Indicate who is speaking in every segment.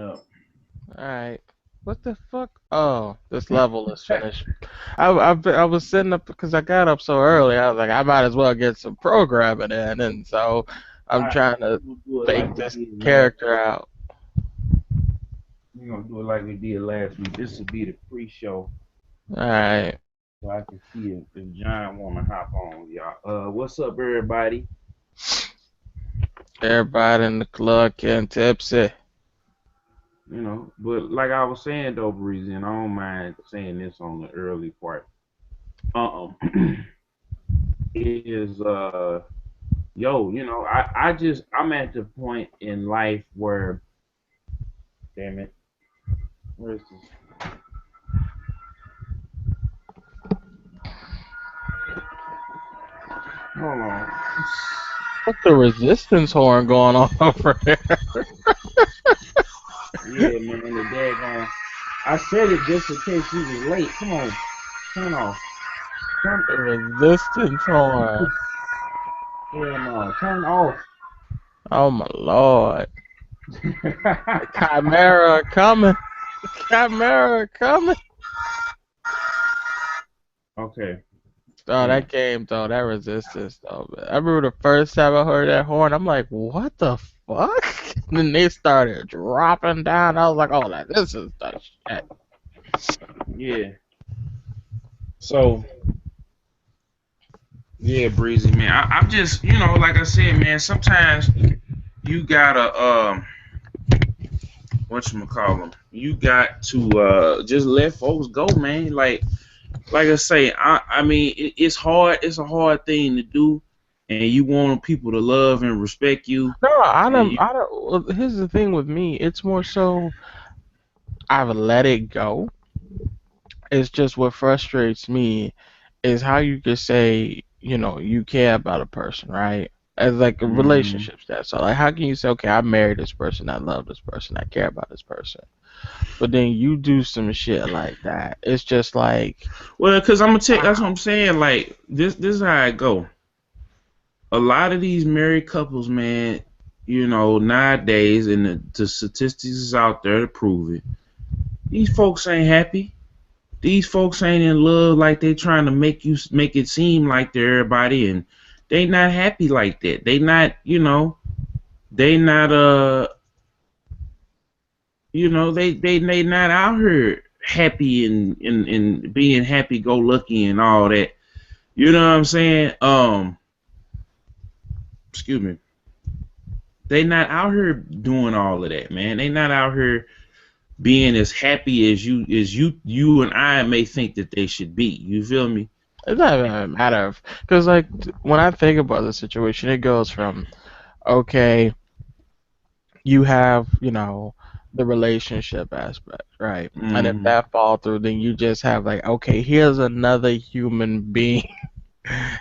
Speaker 1: up.
Speaker 2: Alright. What the fuck? Oh, this level is finished. I was sitting up because I got up so early. I was like, I might as well get some programming in, and so I'm
Speaker 1: Alright,
Speaker 2: trying to
Speaker 1: we'll do it
Speaker 2: fake
Speaker 1: like we
Speaker 2: this
Speaker 1: did last.
Speaker 2: character out.
Speaker 1: We're gonna do it like we did last week. This will be the pre-show,
Speaker 2: Alright.
Speaker 1: so I can see if John wanna hop on, y'all. What's up, everybody?
Speaker 2: Everybody in the club getting tipsy.
Speaker 1: But like I was saying though, Breezy, and I don't mind saying this on the early part. Um, is yo, I'm at the point in life where, damn it, where's this? Hold on.
Speaker 2: What's the resistance horn going on over there?
Speaker 1: Yeah, man, the daggone. I said it just in case you was late. Come on, turn off. Turn.
Speaker 2: The resistance horn.
Speaker 1: Hell no, turn off.
Speaker 2: Oh my lord. The chimera coming. The chimera coming.
Speaker 1: Okay.
Speaker 2: Oh, that game though, that resistance though. Man. I remember the first time I heard that horn, I'm like, what the fuck? And then they started dropping down. I was like, oh, like, this is the shit.
Speaker 1: Yeah. So, yeah, Breezy, man. I'm just, like I said, man. Sometimes you gotta, whatchamacallem, you got to just let folks go, man. Like I say, I mean, it's hard. It's a hard thing to do, and you want people to love and respect you.
Speaker 2: No,
Speaker 1: And you,
Speaker 2: I don't. Well, here's the thing with me. It's more so I've let it go. It's just what frustrates me is how you could say, you care about a person, right? As like a
Speaker 1: hmm
Speaker 2: relationship that. So like how can you say, okay, I married this person, I love this person, I care about this person. But then you do some shit like that. It's just like
Speaker 1: Well, because I'm gonna tell. That's what
Speaker 2: wow.
Speaker 1: I'm saying. Like this is how I go. A lot of these married couples, man, nowadays, and the statistics is out there to prove it. These folks ain't happy. These folks ain't in love like they trying to make it seem like they're everybody, and they not happy like that. They not, they not they not out here happy and being happy go lucky and all that. You know what I'm saying? Excuse me. They not out here doing all of that, man. They not out here being as happy as you and I may think that they should be. You feel me?
Speaker 2: It's not even a matter of because like when I think about the situation, it goes from okay, you have the relationship aspect, right? And if
Speaker 1: hmm
Speaker 2: that fall through, then you just have like okay, here's another human being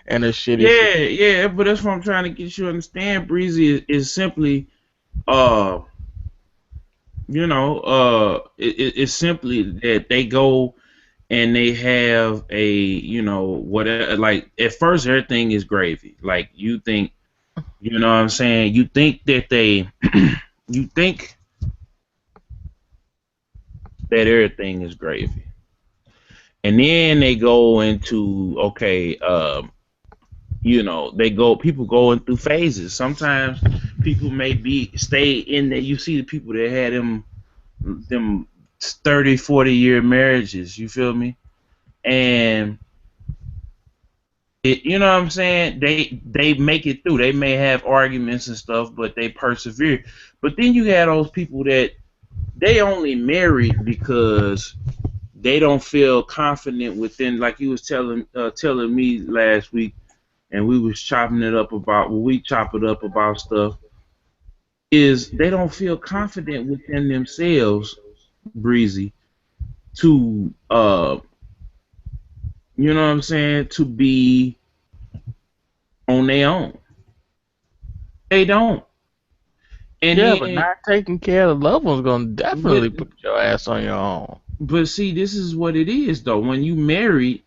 Speaker 2: in a shitty
Speaker 1: Yeah,
Speaker 2: situation.
Speaker 1: yeah, but that's what I'm trying to get you to understand. Breezy is simply, uh, it's simply that they go and they have a, whatever. Like at first, everything is gravy. Like you think, you know what I'm saying? You think that you think that everything is gravy, and then they go into okay, people going through phases. Sometimes people may be stay in there. You see the people that had them 30, 40 year marriages, you feel me? And you know what I'm saying? They make it through. They may have arguments and stuff, but they persevere. But then you had those people that they only married because they don't feel confident within, like you was telling me last week, and we was chopping it up about, well, we chop it up about stuff, is they don't feel confident within themselves, Breezy, to you know what I'm saying, to be on their own. They don't. And
Speaker 2: Yeah, but
Speaker 1: then,
Speaker 2: not taking care of the loved one's gonna
Speaker 1: but
Speaker 2: definitely put your ass on your own.
Speaker 1: but see, this is what it is though. When you married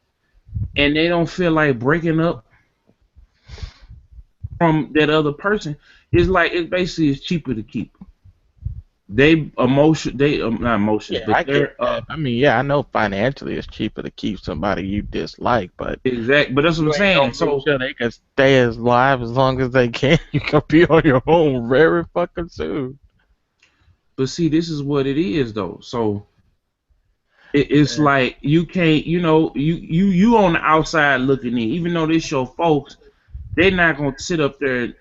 Speaker 1: and they don't feel like breaking up from that other person, it's like it basically is cheaper to keep. they not emotions,
Speaker 2: Yeah,
Speaker 1: but
Speaker 2: I get
Speaker 1: they're
Speaker 2: that. I mean, yeah, I know financially it's cheaper to keep somebody you dislike, but
Speaker 1: exact. But that's what
Speaker 2: you
Speaker 1: I'm
Speaker 2: ain't
Speaker 1: saying.
Speaker 2: gonna make
Speaker 1: So,
Speaker 2: sure they can stay as alive as long as they can. You can be on your own very fucking soon.
Speaker 1: but see, this is what it is though. So it's
Speaker 2: Yeah.
Speaker 1: like you can't, you on the outside looking in. Even though this your folks, they're not gonna sit up there.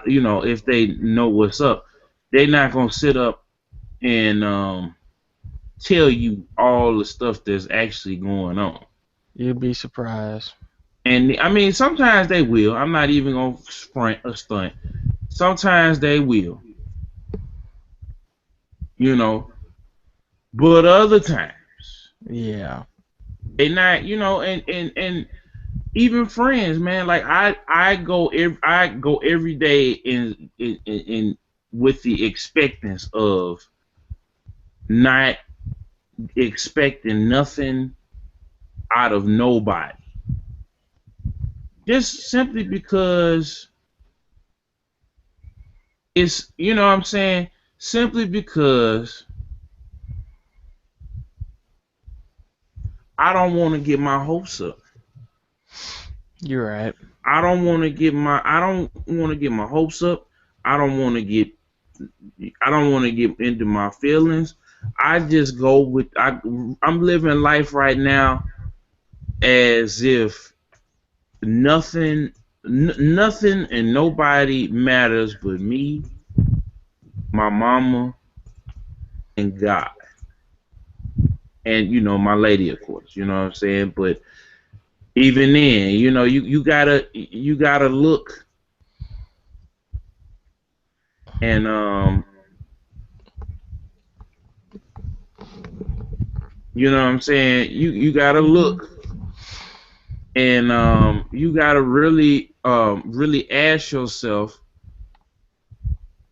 Speaker 1: If they know what's up, they're not gonna sit up and tell you all the stuff that's actually going on.
Speaker 2: You'd be surprised.
Speaker 1: And I mean, sometimes they will. I'm not even gonna sprint a stunt. Sometimes they will, you know, but other times
Speaker 2: Yeah.
Speaker 1: they not, and even friends, man. Like I go every day in with the expectance of not expecting nothing out of nobody, just simply because it's, what I'm saying, simply because I don't want to get my hopes up.
Speaker 2: You're right.
Speaker 1: I don't want to get my hopes up. I don't want to get I don't want to get into my feelings. I just go with I'm living life right now as if nothing and nobody matters but me, my mama, and God. And my lady, of course, you know what I'm saying? But even then, you gotta look and you know what I'm saying? You gotta
Speaker 2: Hmm.
Speaker 1: look and you gotta really ask yourself,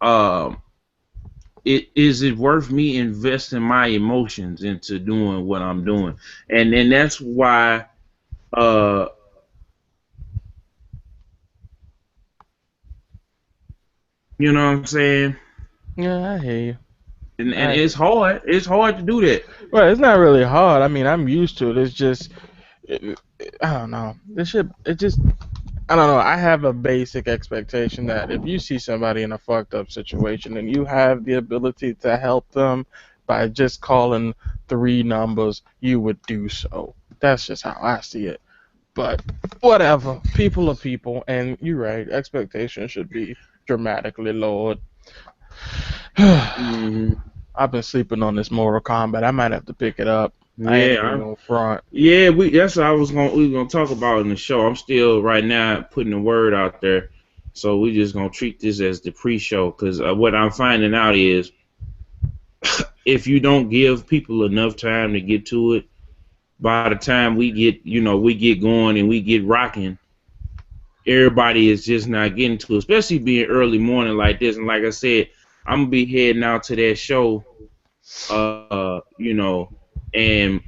Speaker 1: um is it worth me investing my emotions into doing what I'm doing? And that's why, uh you know what I'm saying?
Speaker 2: Yeah, I hear you.
Speaker 1: And
Speaker 2: I
Speaker 1: it's hard. It's hard to do that.
Speaker 2: Well, it's not really hard. I mean, I'm used to it. It's just, I don't know. This shit, it just, I don't know. I have a basic expectation that if you see somebody in a fucked up situation and you have the ability to help them by just calling three numbers, you would do so. That's just how I see it. But whatever. People are people, and you're right. Expectations should be dramatically lowered.
Speaker 1: Hmm.
Speaker 2: I've been sleeping on this Mortal Kombat. I might have to pick it up. I ain't even
Speaker 1: Yeah,
Speaker 2: gonna front.
Speaker 1: yeah. That's what we were gonna talk about in the show. I'm still right now putting the word out there, so we just gonna treat this as the pre-show because what I'm finding out is if you don't give people enough time to get to it, by the time we get going and we get rocking, everybody is just not getting to it, especially being early morning like this. And like I said, I'm gonna be heading out to that show, and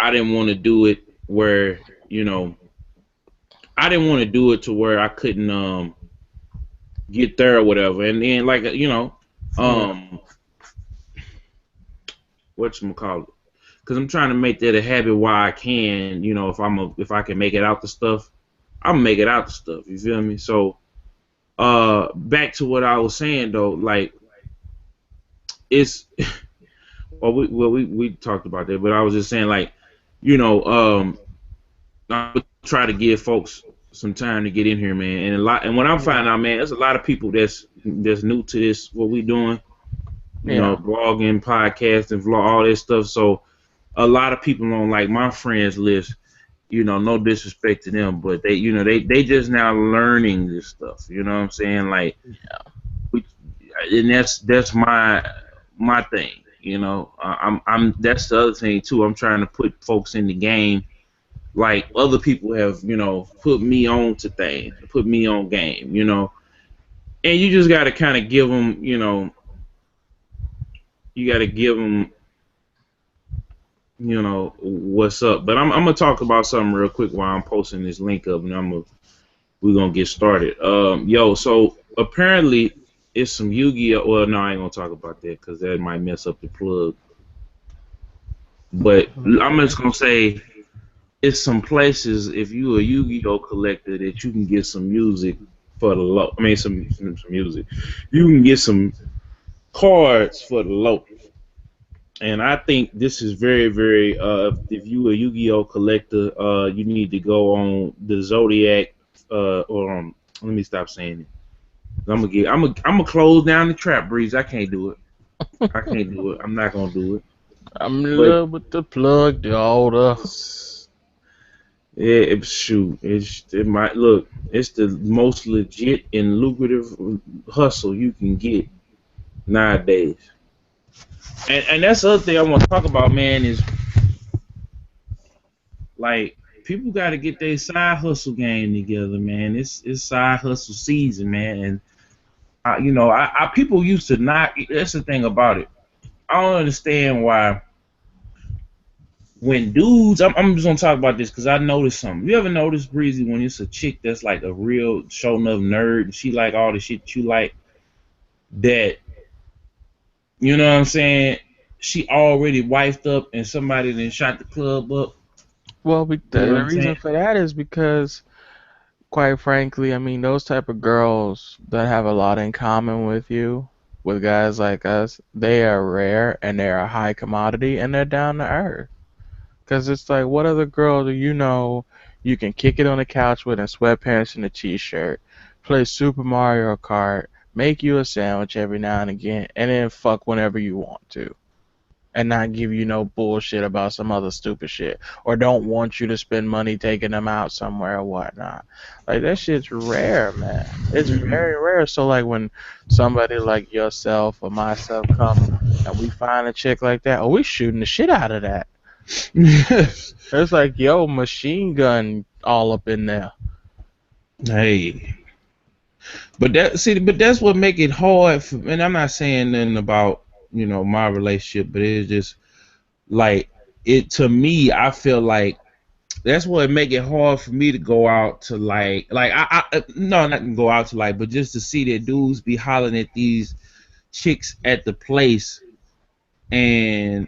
Speaker 1: I didn't want to do it where, I didn't want to do it to where I couldn't get there or whatever. And then like
Speaker 2: Yeah.
Speaker 1: um whatchamacallit, because I'm trying to make that a habit while I can, if I can make it out the stuff, I'm gonna make it out the stuff. You feel me? So back to what I was saying though, like it's we talked about that, but I was just saying like, you know, I would try to give folks some time to get in here, man. And what I'm
Speaker 2: Yeah.
Speaker 1: finding out, man, there's a lot of people that's new to this, what we doing,
Speaker 2: Yeah.
Speaker 1: blogging, podcasting, vlog, all this stuff. So a lot of people on like my friends list, no disrespect to them, but they just now learning this stuff. You know what I'm saying? Like, we, and that's my thing. I'm that's the other thing too. I'm trying to put folks in the game like other people have, put me on to things, put me on game, and you just got to kind of give them, you got to give them, what's up. But I'm gonna talk about something real quick while I'm posting this link up, and we're gonna get started. So apparently, it's some Yu-Gi-Oh. Well, no, I ain't gonna talk about that because that might mess up the plug. But I'm just gonna say it's some places if you a Yu-Gi-Oh collector that you can get some music for the low. I mean, some music. You can get some cards for the low. And I think this is very, very. If you a Yu-Gi-Oh collector, you need to go on the Zodiac. Or let me stop saying it. I'm gonna close down the trap, Breeze. I can't do it. I can't do it. I'm not gonna do it.
Speaker 2: I'm in
Speaker 1: But
Speaker 2: love with the plug, the older.
Speaker 1: shoot, it might look. It's the most legit and lucrative hustle you can get nowadays. And that's the other thing I want to talk about, man. Is like people got to get their side hustle game together, man. It's side hustle season, man. And I people used to not. That's the thing about it. I don't understand why when dudes, I'm just gonna talk about this because I noticed something. You ever notice, Breezy, when it's a chick that's like a real show enough nerd and she like all the shit you like, that you know what I'm saying? She already wifed up and somebody then shot the club up.
Speaker 2: Well,
Speaker 1: You know what
Speaker 2: the
Speaker 1: I'm saying?
Speaker 2: reason for that is because, quite frankly, I mean, those type of girls that have a lot in common with you, with guys like us, they are rare and they're a high commodity and they're down to earth. Because it's like, what other girl do you know you can kick it on the couch with in sweatpants and a t-shirt, play Super Mario Kart, make you a sandwich every now and again, and then fuck whenever you want to? And not give you no bullshit about some other stupid shit. Or don't want you to spend money taking them out somewhere or whatnot. Like, that shit's rare, man. It's very rare. So, like, when somebody like yourself or myself come and we find a chick like that, oh, we shooting the shit out of that. It's like, yo, machine gun all up in there.
Speaker 1: Hey, but that's what make it hard. And I'm not saying nothing about my relationship, but it's just like it to me. I feel like that's what make it hard for me to go out to like I no, not to go out to like, but just to see that dudes be hollering at these chicks at the place, and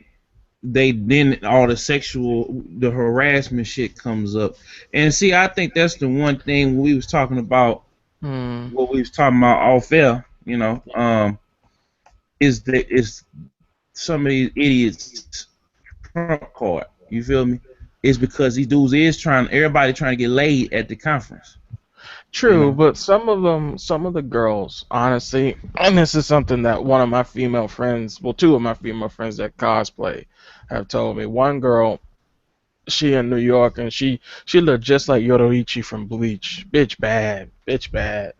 Speaker 1: they then all the harassment shit comes up. And see, I think that's the one thing we was talking about,
Speaker 2: Hmm.
Speaker 1: what we was talking about off air, is some of these idiots trump card. You feel me? It's because these dudes everybody trying to get laid at the conference. You
Speaker 2: True,
Speaker 1: know.
Speaker 2: but some of the girls, honestly, and this is something that one of my female friends, well, two of my female friends that cosplay have told me. One girl, she in New York, and she looked just like Yoruichi from Bleach. Bitch bad.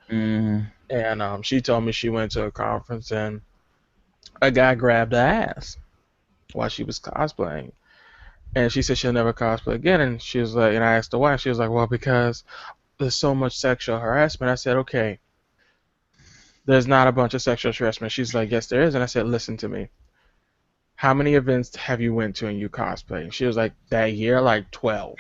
Speaker 1: Mm-hmm.
Speaker 2: And she told me she went to a conference and a guy grabbed her ass while she was cosplaying. And she said she'll never cosplay again. And she was like, and I asked her why. She was like, well, because there's so much sexual harassment. I said, okay, there's not a bunch of sexual harassment. She's like, yes, there is. And I said, listen to me. How many events have you went to and you cosplay? And she was like, that year, like 12.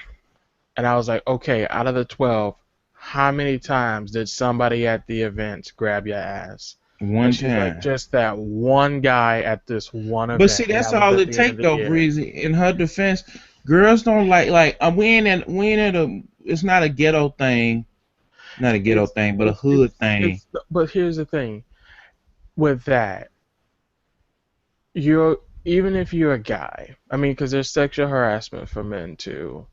Speaker 2: And I was like, okay, out of the 12, how many times did somebody at the event grab your ass? And
Speaker 1: One
Speaker 2: she's like,
Speaker 1: time.
Speaker 2: just that one guy at this one
Speaker 1: But see,
Speaker 2: event, and
Speaker 1: that's
Speaker 2: that was
Speaker 1: all
Speaker 2: at
Speaker 1: it
Speaker 2: the end
Speaker 1: take
Speaker 2: of the
Speaker 1: though,
Speaker 2: year.
Speaker 1: Breezy. In her defense, girls don't like we ain't at a. It's not a ghetto thing, not a ghetto
Speaker 2: It's
Speaker 1: thing, but a
Speaker 2: it's
Speaker 1: hood thing.
Speaker 2: but here's the thing with that. You're Even if you're a guy, I mean, because there's sexual harassment for men too.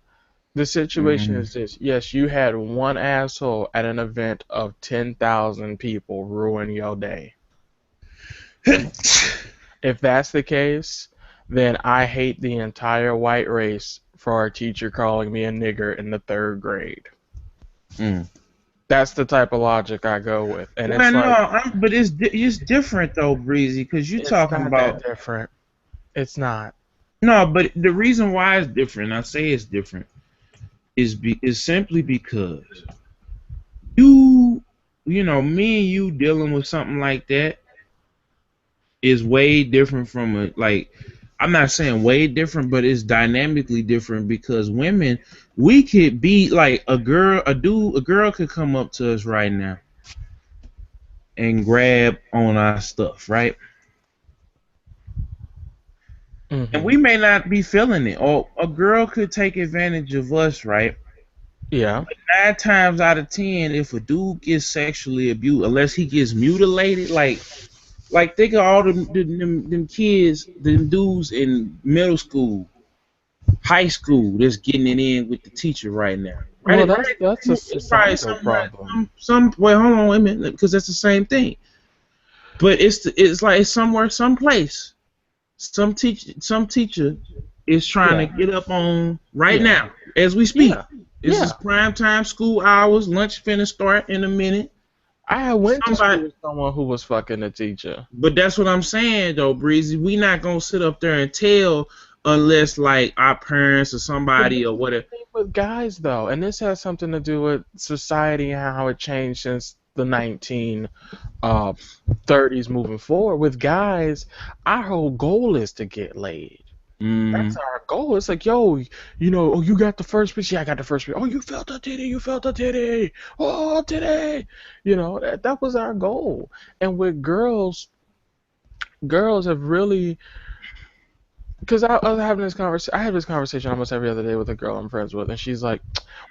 Speaker 2: The situation
Speaker 1: Mm-hmm.
Speaker 2: is this: yes, you had one asshole at an event of 10,000 people ruin your day. If that's the case, then I hate the entire white race for a teacher calling me a nigger in the third grade.
Speaker 1: Mm.
Speaker 2: That's the type of logic I go with, and
Speaker 1: Well,
Speaker 2: it's
Speaker 1: no,
Speaker 2: like
Speaker 1: but it's different though, Breezy, because you
Speaker 2: it's
Speaker 1: talking
Speaker 2: not that
Speaker 1: about
Speaker 2: different. It's not.
Speaker 1: no, but the reason why it's different, I say it's different, is simply because you, me and you dealing with something like that is way different from a like. I'm not saying way different, but it's dynamically different because women, we could be like a girl could come up to us right now and grab on our stuff, right? And
Speaker 2: Mm-hmm.
Speaker 1: we may not be feeling it, or a girl could take advantage of us, right?
Speaker 2: Yeah.
Speaker 1: 9 times out of 10, if a dude gets sexually abused, unless he gets mutilated, like think of all them kids, them dudes in middle school, high school, that's getting it in with the teacher right now.
Speaker 2: Well,
Speaker 1: Right,
Speaker 2: that's a
Speaker 1: it's probably
Speaker 2: societal
Speaker 1: somewhere,
Speaker 2: problem.
Speaker 1: some. Wait, hold on, wait a minute, because that's the same thing. But it's like it's somewhere, someplace, some teacher is trying to
Speaker 2: Yeah.
Speaker 1: get up on right
Speaker 2: Yeah.
Speaker 1: now as we speak.
Speaker 2: Yeah.
Speaker 1: This is
Speaker 2: Yeah.
Speaker 1: prime time school hours. Lunch finna start in a minute.
Speaker 2: I went to
Speaker 1: Somebody,
Speaker 2: school with someone who was fucking a teacher.
Speaker 1: but that's what I'm saying though, Breezy. We not gonna sit up there and tell unless like our parents or
Speaker 2: But
Speaker 1: somebody
Speaker 2: this
Speaker 1: or
Speaker 2: is the
Speaker 1: whatever.
Speaker 2: thing with guys, though, and this has something to do with society and how it changed since the 1930s moving forward. With guys, our whole goal is to get laid. That's
Speaker 1: Mm,
Speaker 2: our goal. It's like, yo, oh, you got the first pitch. Yeah, I got the first pitch. Oh, you felt a titty. You felt a titty. Oh, titty. That was our goal. And with girls, girls have really, because I was having this conversation. I have this conversation almost every other day with a girl I'm friends with, and she's like,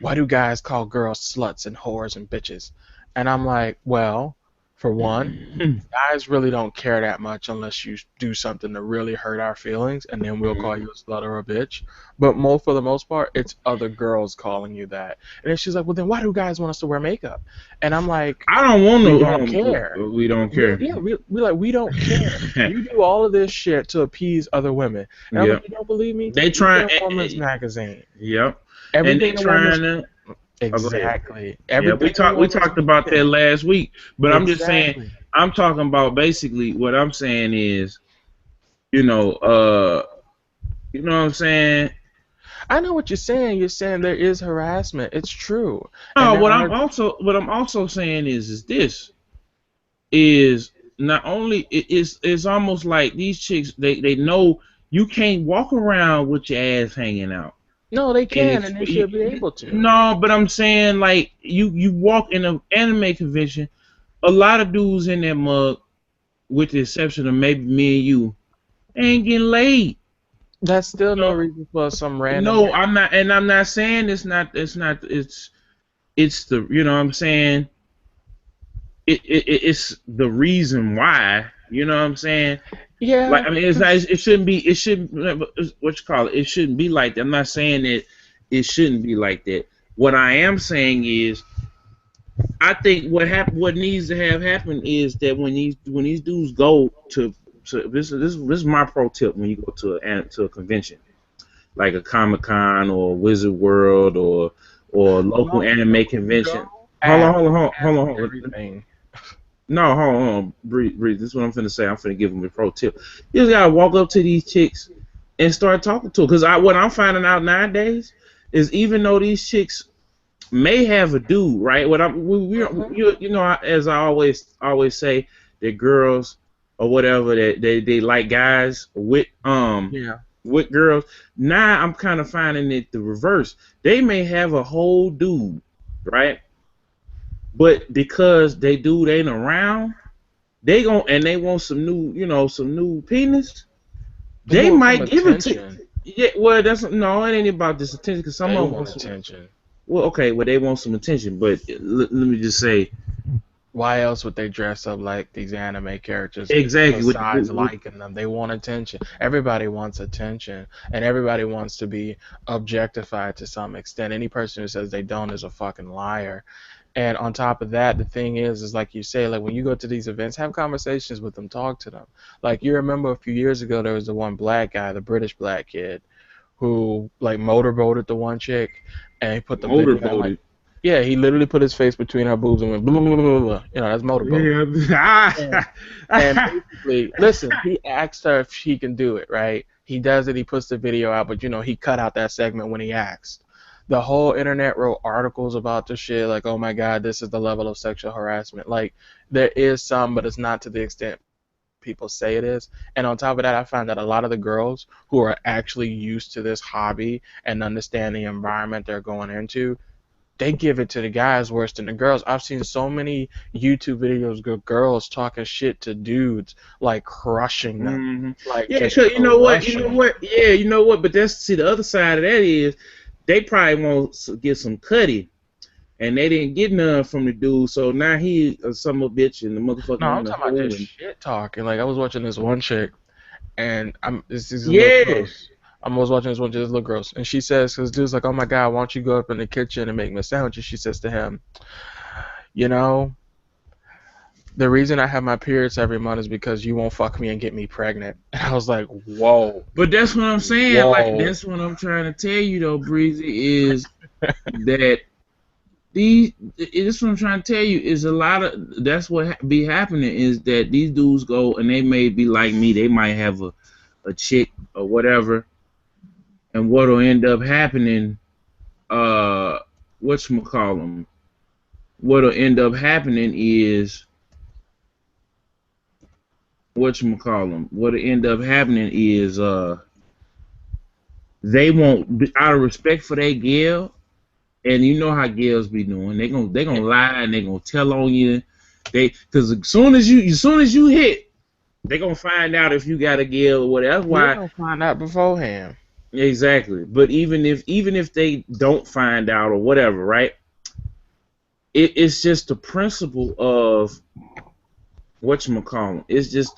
Speaker 2: "Why do guys call girls sluts and whores and bitches?" And I'm like, "Well, for one, guys really don't care that much unless you do something to really hurt our feelings, and then we'll call you a slut or a bitch. But for the most part, it's other girls calling you that." And then she's like, "Well, then why do guys want us to wear makeup?" And I'm like,
Speaker 1: I don't want
Speaker 2: "We
Speaker 1: no.
Speaker 2: don't care.
Speaker 1: We don't care.
Speaker 2: We don't care. You do all of this shit to appease other women." And I'm
Speaker 1: Yeah,
Speaker 2: like, "You don't believe me?
Speaker 1: they
Speaker 2: You
Speaker 1: try.
Speaker 2: get a woman's magazine.
Speaker 1: Yep, and they
Speaker 2: Everything a woman
Speaker 1: trying to. Oh, go ahead.
Speaker 2: exactly.
Speaker 1: Yeah, we
Speaker 2: Everything a
Speaker 1: talked. We
Speaker 2: woman's
Speaker 1: talked about that last week. But I'm just saying.
Speaker 2: exactly.
Speaker 1: I'm talking about basically what I'm saying is, you know, uh, you know what I'm saying.
Speaker 2: I know what you're saying. You're saying there is harassment. It's true, and
Speaker 1: No,
Speaker 2: there are
Speaker 1: what I'm also saying is this is not only it's almost like these chicks they know you can't walk around with your ass hanging out
Speaker 2: no, they
Speaker 1: and
Speaker 2: can, and they should be able to.
Speaker 1: no, but I'm saying like you walk in an anime convention, a lot of dudes in that mug, with the exception of maybe me and you, ain't getting laid.
Speaker 2: That's still no
Speaker 1: No,
Speaker 2: reason for some random
Speaker 1: no,
Speaker 2: girl.
Speaker 1: I'm not, and I'm not saying it's the you know what I'm saying it's the reason why, you know what I'm saying. Like
Speaker 2: Yeah,
Speaker 1: I mean, it's not. It shouldn't be. It shouldn't. What you call it? It shouldn't be like that. I'm not saying that it shouldn't be like that. What I am saying is, I think what needs to have happen is that when these dudes go to this is my pro tip when you go to a convention like a Comic Con or Wizard World or local anime convention.
Speaker 2: go
Speaker 1: Hold on,
Speaker 2: ask,
Speaker 1: hold on,
Speaker 2: ask
Speaker 1: hold on.
Speaker 2: everything.
Speaker 1: No, hold on. Breathe. This is what I'm finna say. I'm finna give them a pro tip. You just gotta walk up to these chicks and start talking to them. Cause what I'm finding out nowadays is even though these chicks may have a dude, right? What I'm
Speaker 2: Hmm.
Speaker 1: you know as I always say that girls or whatever that they like guys
Speaker 2: Yeah.
Speaker 1: with girls. Now I'm kind of finding it the reverse. They may have a whole dude, right? But because they dude ain't around, they want some new, some new penis.
Speaker 2: They
Speaker 1: They
Speaker 2: want some
Speaker 1: might give it to.
Speaker 2: attention.
Speaker 1: Yeah, well, that's no, it ain't about this attention because some
Speaker 2: They
Speaker 1: of them want
Speaker 2: want
Speaker 1: some.
Speaker 2: attention.
Speaker 1: Well, okay, well they want some attention, but let me just say
Speaker 2: Why else would they dress up like these anime characters
Speaker 1: exactly
Speaker 2: besides liking them? They want attention. Everybody wants attention, and everybody wants to be objectified to some extent. Any person who says they don't is a fucking liar. And on top of that, the thing is like you say, like when you go to these events, have conversations with them, talk to them. Like you remember a few years ago, there was the one black guy, the British black kid, who like motorboated the one chick, and he put the video out like,
Speaker 1: motorboated.
Speaker 2: yeah, he literally put his face between her boobs and went blah blah blah blah blah. That's motorboat. And,
Speaker 1: Yeah.
Speaker 2: and basically, listen, he asked her if she can do it, right? He does it. He puts the video out, but he cut out that segment when he asked. The whole internet wrote articles about this shit, like, oh my god, this is the level of sexual harassment. Like, there is some, but it's not to the extent people say it is. And on top of that, I find that a lot of the girls who are actually used to this hobby and understand the environment they're going into they give it to the guys worse than the girls. I've seen so many YouTube videos of girls talking shit to dudes, like crushing them,
Speaker 1: Hmm.
Speaker 2: like
Speaker 1: Yeah,
Speaker 2: just
Speaker 1: cause you know what,
Speaker 2: crushing them.
Speaker 1: yeah, you know what. But that's see the other side of that is they probably want to get some cutty, and they didn't get none from the dude. So now he a son of a bitch and the motherfucker
Speaker 2: No, I'm
Speaker 1: want to
Speaker 2: talking about
Speaker 1: hoe
Speaker 2: just
Speaker 1: and
Speaker 2: shit talking. Like I was watching this one chick, and this is a little
Speaker 1: yeah.
Speaker 2: gross. I was watching this one, just a little gross, and she says, "Cause dude's like, oh my god, why don't you go up in the kitchen and make me a sandwich?" And she says to him, "You know, the reason I have my periods every month is because you won't fuck me and get me pregnant." And I was like, "Whoa,
Speaker 1: But that's what I'm saying. Like
Speaker 2: whoa."
Speaker 1: that's what I'm trying to tell you though, Breezy, is that these. This what I'm trying to tell you is a lot of that's what be happening is that these dudes go and they may be like me. They might have a chick or whatever, and what'll end up happening. Whatchamacallem, what'll end up happening is what'll end up happening is they won't out of respect for their girl, and you know how girls be doing. They gonna lie and they gonna tell on you. They because as soon as you hit, they gonna find out if you got a girl or whatever. That's
Speaker 2: You're
Speaker 1: why
Speaker 2: gonna find out beforehand.
Speaker 1: exactly. But even if they don't find out or whatever, right? It's just the principle of whatchamacallem. It's just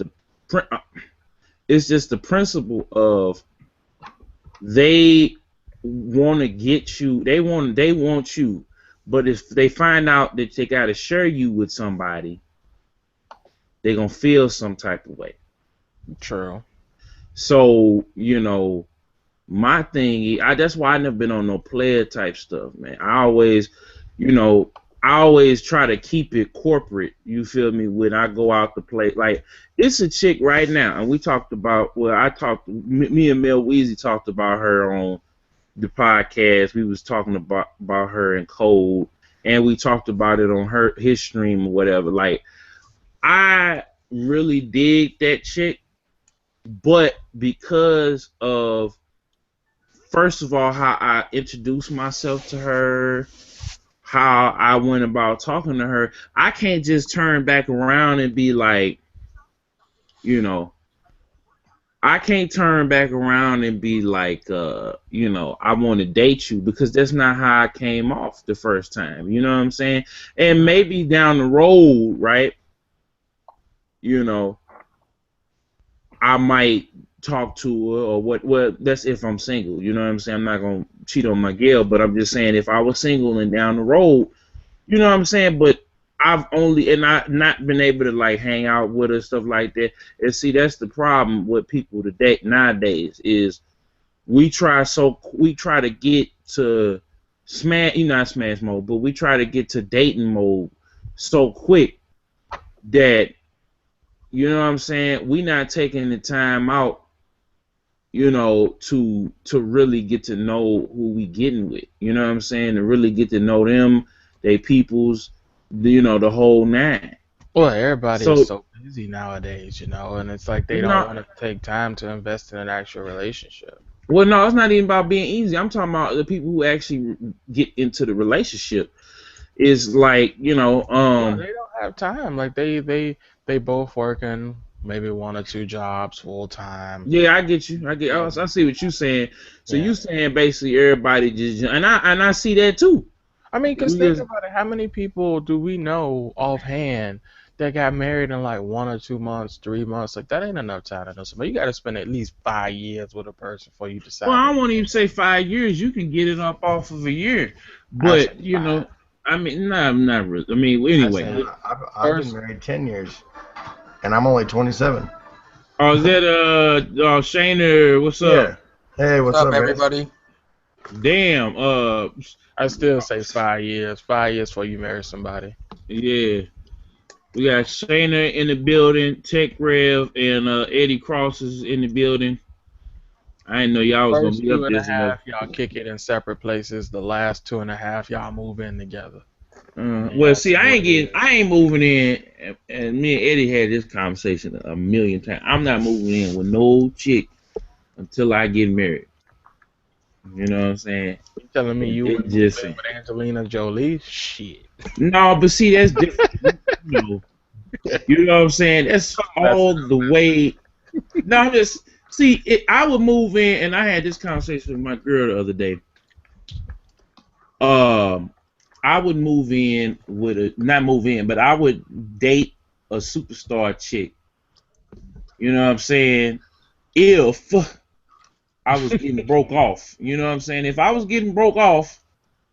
Speaker 1: the principle of they want to get you. They want you, but if they find out that they got to share you with somebody, they're gonna feel some type of way.
Speaker 2: True.
Speaker 1: So my thing, that's why I never been on no player type stuff, man. You know, I always try to keep it corporate. You feel me? When I go out to play, like it's a chick right now, and we talked about. Well, me and Mel Weezy talked about her on the podcast. We was talking about her in Code, and we talked about it on his stream or whatever. Like I really dig that chick, but because of first of all how I introduced myself to her, how I went about talking to her, I can't just turn back around and be like, you know, I can't turn back around and be like, I want to date you because that's not how I came off the first time. You know what I'm saying? And maybe down the road, right? You know, I might talk to her or what. Well, that's if I'm single. You know what I'm saying? I'm not gonna cheat on my girl, but I'm just saying if I was single and down the road, you know what I'm saying? But I've not been able to like hang out with her stuff like that. And see, that's the problem with people today nowadays is we try to get to not smash mode, but we try to get to dating mode so quick that you know what I'm saying. We not taking the time out, to really get to know who we getting with. You know what I'm saying? To really get to know them, they peoples, the whole nine.
Speaker 2: Well, everybody is
Speaker 1: So
Speaker 2: so busy nowadays, and it's like they don't
Speaker 1: no,
Speaker 2: want to take time to invest in an actual relationship.
Speaker 1: well, no, it's not even about being easy. I'm talking about the people who actually get into the relationship. Is like,
Speaker 2: Well, they don't have time. Like they both working maybe one or two jobs full time.
Speaker 1: yeah, I get you.
Speaker 2: Yeah.
Speaker 1: I see what you're saying. So
Speaker 2: Yeah.
Speaker 1: you saying basically everybody just, and I see that too.
Speaker 2: I mean, cause
Speaker 1: We
Speaker 2: think
Speaker 1: just,
Speaker 2: about it. How many people do we know offhand that got married in like 1 or 2 months, 3 months? Like that ain't enough time to know somebody. You got to spend at least 5 years with a person before you
Speaker 1: well,
Speaker 2: decide
Speaker 1: I
Speaker 2: to.
Speaker 1: don't want to even say 5 years. You can get it up off of a year,
Speaker 2: I say
Speaker 1: but
Speaker 2: five.
Speaker 1: I mean, nah, not really. I mean,
Speaker 2: I
Speaker 1: anyway.
Speaker 2: say
Speaker 3: I've been
Speaker 2: first.
Speaker 3: married 10 years, and I'm only 27.
Speaker 1: Oh, is that Shayna? What's up?
Speaker 3: Yeah. Hey,
Speaker 4: What's
Speaker 3: what's
Speaker 4: up,
Speaker 3: up, guys?
Speaker 4: everybody?
Speaker 1: Damn.
Speaker 2: I still say 5 years. 5 years before you marry somebody.
Speaker 1: Yeah. We got Shayna in the building, Tech Rev, and Eddie Cross is in the building. I didn't know y'all was gonna
Speaker 2: First
Speaker 1: be
Speaker 2: two
Speaker 1: up
Speaker 2: and a
Speaker 1: this much.
Speaker 2: half, y'all kick it in separate places. The last 2.5, y'all move in together. And
Speaker 1: Well,
Speaker 2: that's
Speaker 1: see,
Speaker 2: what it is.
Speaker 1: I ain't moving in, and me and Eddie had this conversation a million times. I'm not moving in with no chick until I get married. You know what I'm saying?
Speaker 2: You telling me you
Speaker 1: It
Speaker 2: would
Speaker 1: just
Speaker 2: with Angelina Jolie? Shit.
Speaker 1: no, but see that's different. You know what I'm saying? That's all the way. No, I'm just see. I would move in, and I had this conversation with my girl the other day. I would move in with not move in, but I would date a superstar chick. You know what I'm saying? If I was getting broke off, you know what I'm saying? If I was getting broke off,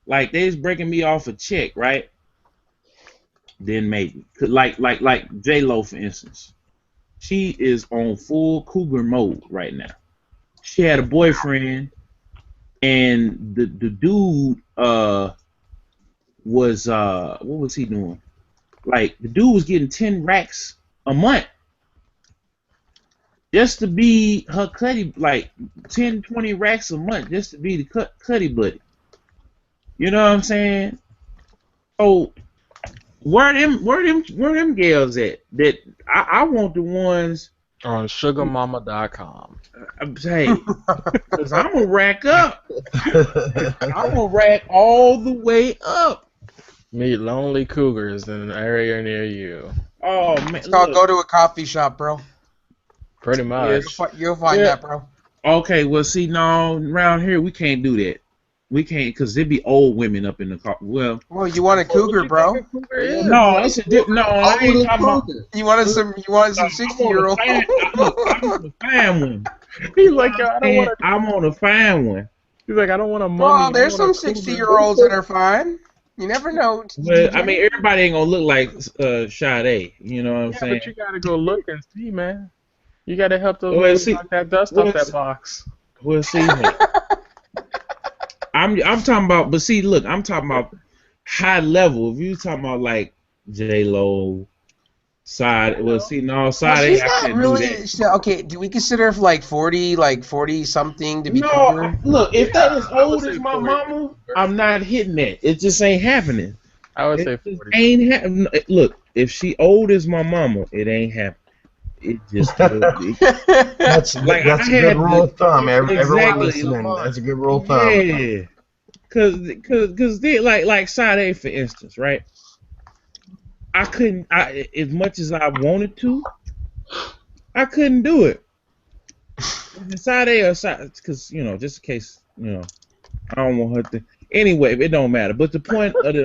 Speaker 1: like they was breaking me off a check, right? Then maybe, like J Lo for instance, she is on full cougar mode right now. She had a boyfriend, and the dude was what was he doing? Like the dude was getting 10 racks a month just to be her cuddy, like 10, 20 racks a month just to be the cuddy buddy. You know what I'm saying? So where them girls at? That I want the ones
Speaker 2: On sugarmama.com.
Speaker 1: hey, cause I'm gonna rack up. I'm gonna rack all the way up.
Speaker 2: Meet lonely cougars in an area near you.
Speaker 1: Oh man,
Speaker 4: So go to a coffee shop, bro.
Speaker 2: Pretty much.
Speaker 4: You'll find that, bro.
Speaker 1: Okay, well, see, no, around here we can't do that. We can't, because there'd be old women up in the car. Well,
Speaker 4: you want a cougar, bro?
Speaker 1: no, it's a no. I ain't talking about.
Speaker 4: You wanted some 60-year-old.
Speaker 1: I want to find one.
Speaker 2: He's like, I don't want to.
Speaker 1: I want to find one.
Speaker 2: He's like, I don't want a
Speaker 4: Well,
Speaker 2: mummy.
Speaker 4: there's some 60-year-olds that are fine. You never know.
Speaker 1: Well, I mean, everybody ain't gonna look like Sade. You know what I'm saying?
Speaker 2: But you gotta go look and see, man. You gotta help those
Speaker 1: Well,
Speaker 2: ladies
Speaker 1: see-
Speaker 2: knock that dust off that box.
Speaker 1: Well, see, I'm talking about, but see, look, I'm talking about high level. If you talking about like J Lo, Sade, well, see, no, Sade,
Speaker 4: She's
Speaker 1: I
Speaker 4: not
Speaker 1: couldn't
Speaker 4: really.
Speaker 1: do that.
Speaker 4: Okay, do we consider like 40 something to be
Speaker 1: No,
Speaker 4: cougar?
Speaker 1: look, if that is
Speaker 2: I would
Speaker 1: old
Speaker 2: say
Speaker 1: as my
Speaker 2: 40.
Speaker 1: mama, I'm not hitting that. It just ain't happening.
Speaker 2: I would
Speaker 1: It
Speaker 2: say
Speaker 1: just
Speaker 2: 40.
Speaker 1: ain't happening. Look, if she old as my mama, it ain't happening. It just
Speaker 3: That's
Speaker 1: Like,
Speaker 3: that's
Speaker 1: I
Speaker 3: a good
Speaker 1: had
Speaker 3: rule of thumb. Everyone
Speaker 1: Exactly.
Speaker 3: listening, that's a good rule of thumb.
Speaker 1: yeah, cause they like Sade for instance, right? I couldn't, as much as I wanted to, I couldn't do it. Sade or Sade, because just in case, I don't want her to. Anyway, it don't matter. But the point that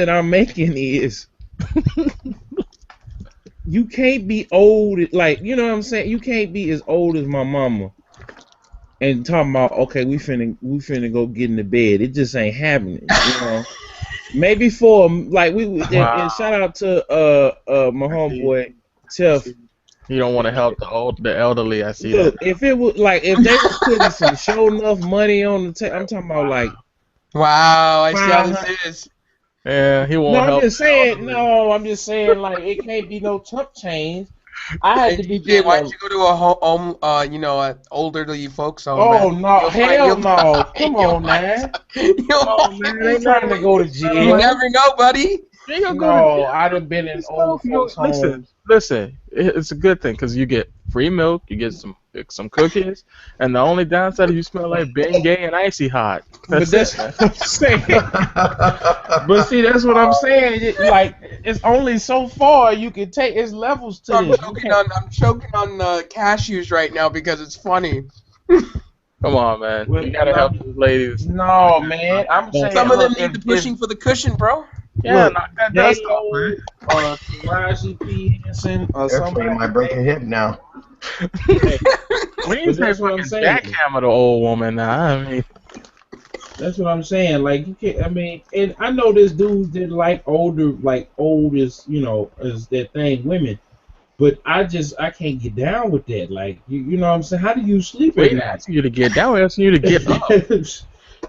Speaker 1: I'm making is, you can't be old, like, you know what I'm saying? You can't be as old as my mama and talking about, okay, we finna go get in the bed. It just ain't happening, Maybe for like and shout out to my homeboy Tiff.
Speaker 2: You don't want to help the elderly. I see
Speaker 1: Look,
Speaker 2: that.
Speaker 1: if it was like if they were putting some show enough money on the table, I'm talking about like.
Speaker 4: Wow, I see how this is.
Speaker 2: Yeah, he won't
Speaker 1: No,
Speaker 2: help.
Speaker 1: I'm just saying, like, it can't be no chump change. I had to be.
Speaker 4: DJ, why don't you go to a home, an elderly folks home?
Speaker 1: Oh
Speaker 4: man?
Speaker 1: no, hell no! Come on, man. I ain't trying to go to jail.
Speaker 4: You never know, buddy.
Speaker 1: No, I'd have been in old folks' homes.
Speaker 2: Listen, it's a good thing because you get free milk, you get some cookies, and the only downside is you smell like Bengay and Icy Hot.
Speaker 1: But that's what I'm saying. But see, that's what I'm saying. Like, it's only so far you can take. It's levels to
Speaker 4: I'm
Speaker 1: this.
Speaker 4: choking on cashews right now because it's funny.
Speaker 2: Come on, man. You gotta help these ladies.
Speaker 1: No, man. I'm saying
Speaker 4: Some of them need the pushing for the cushion, bro.
Speaker 2: Yeah,
Speaker 1: Look,
Speaker 2: knock that dust off, man.
Speaker 1: Taraji P. Henson, or
Speaker 3: Everybody
Speaker 1: somebody
Speaker 3: might break a hip now.
Speaker 2: We ain't
Speaker 1: that's what I'm
Speaker 2: fucking
Speaker 1: saying.
Speaker 2: jackhammer the old woman now. I mean,
Speaker 1: That's what I'm saying. Like, you can't. I mean, and I know this dude that like older, like old as as that thing women, but I can't get down with that. Like, you know what I'm saying? How do you sleep
Speaker 2: we
Speaker 1: at
Speaker 2: ain't
Speaker 1: night?
Speaker 2: asking you to get down. We're asking you to get up.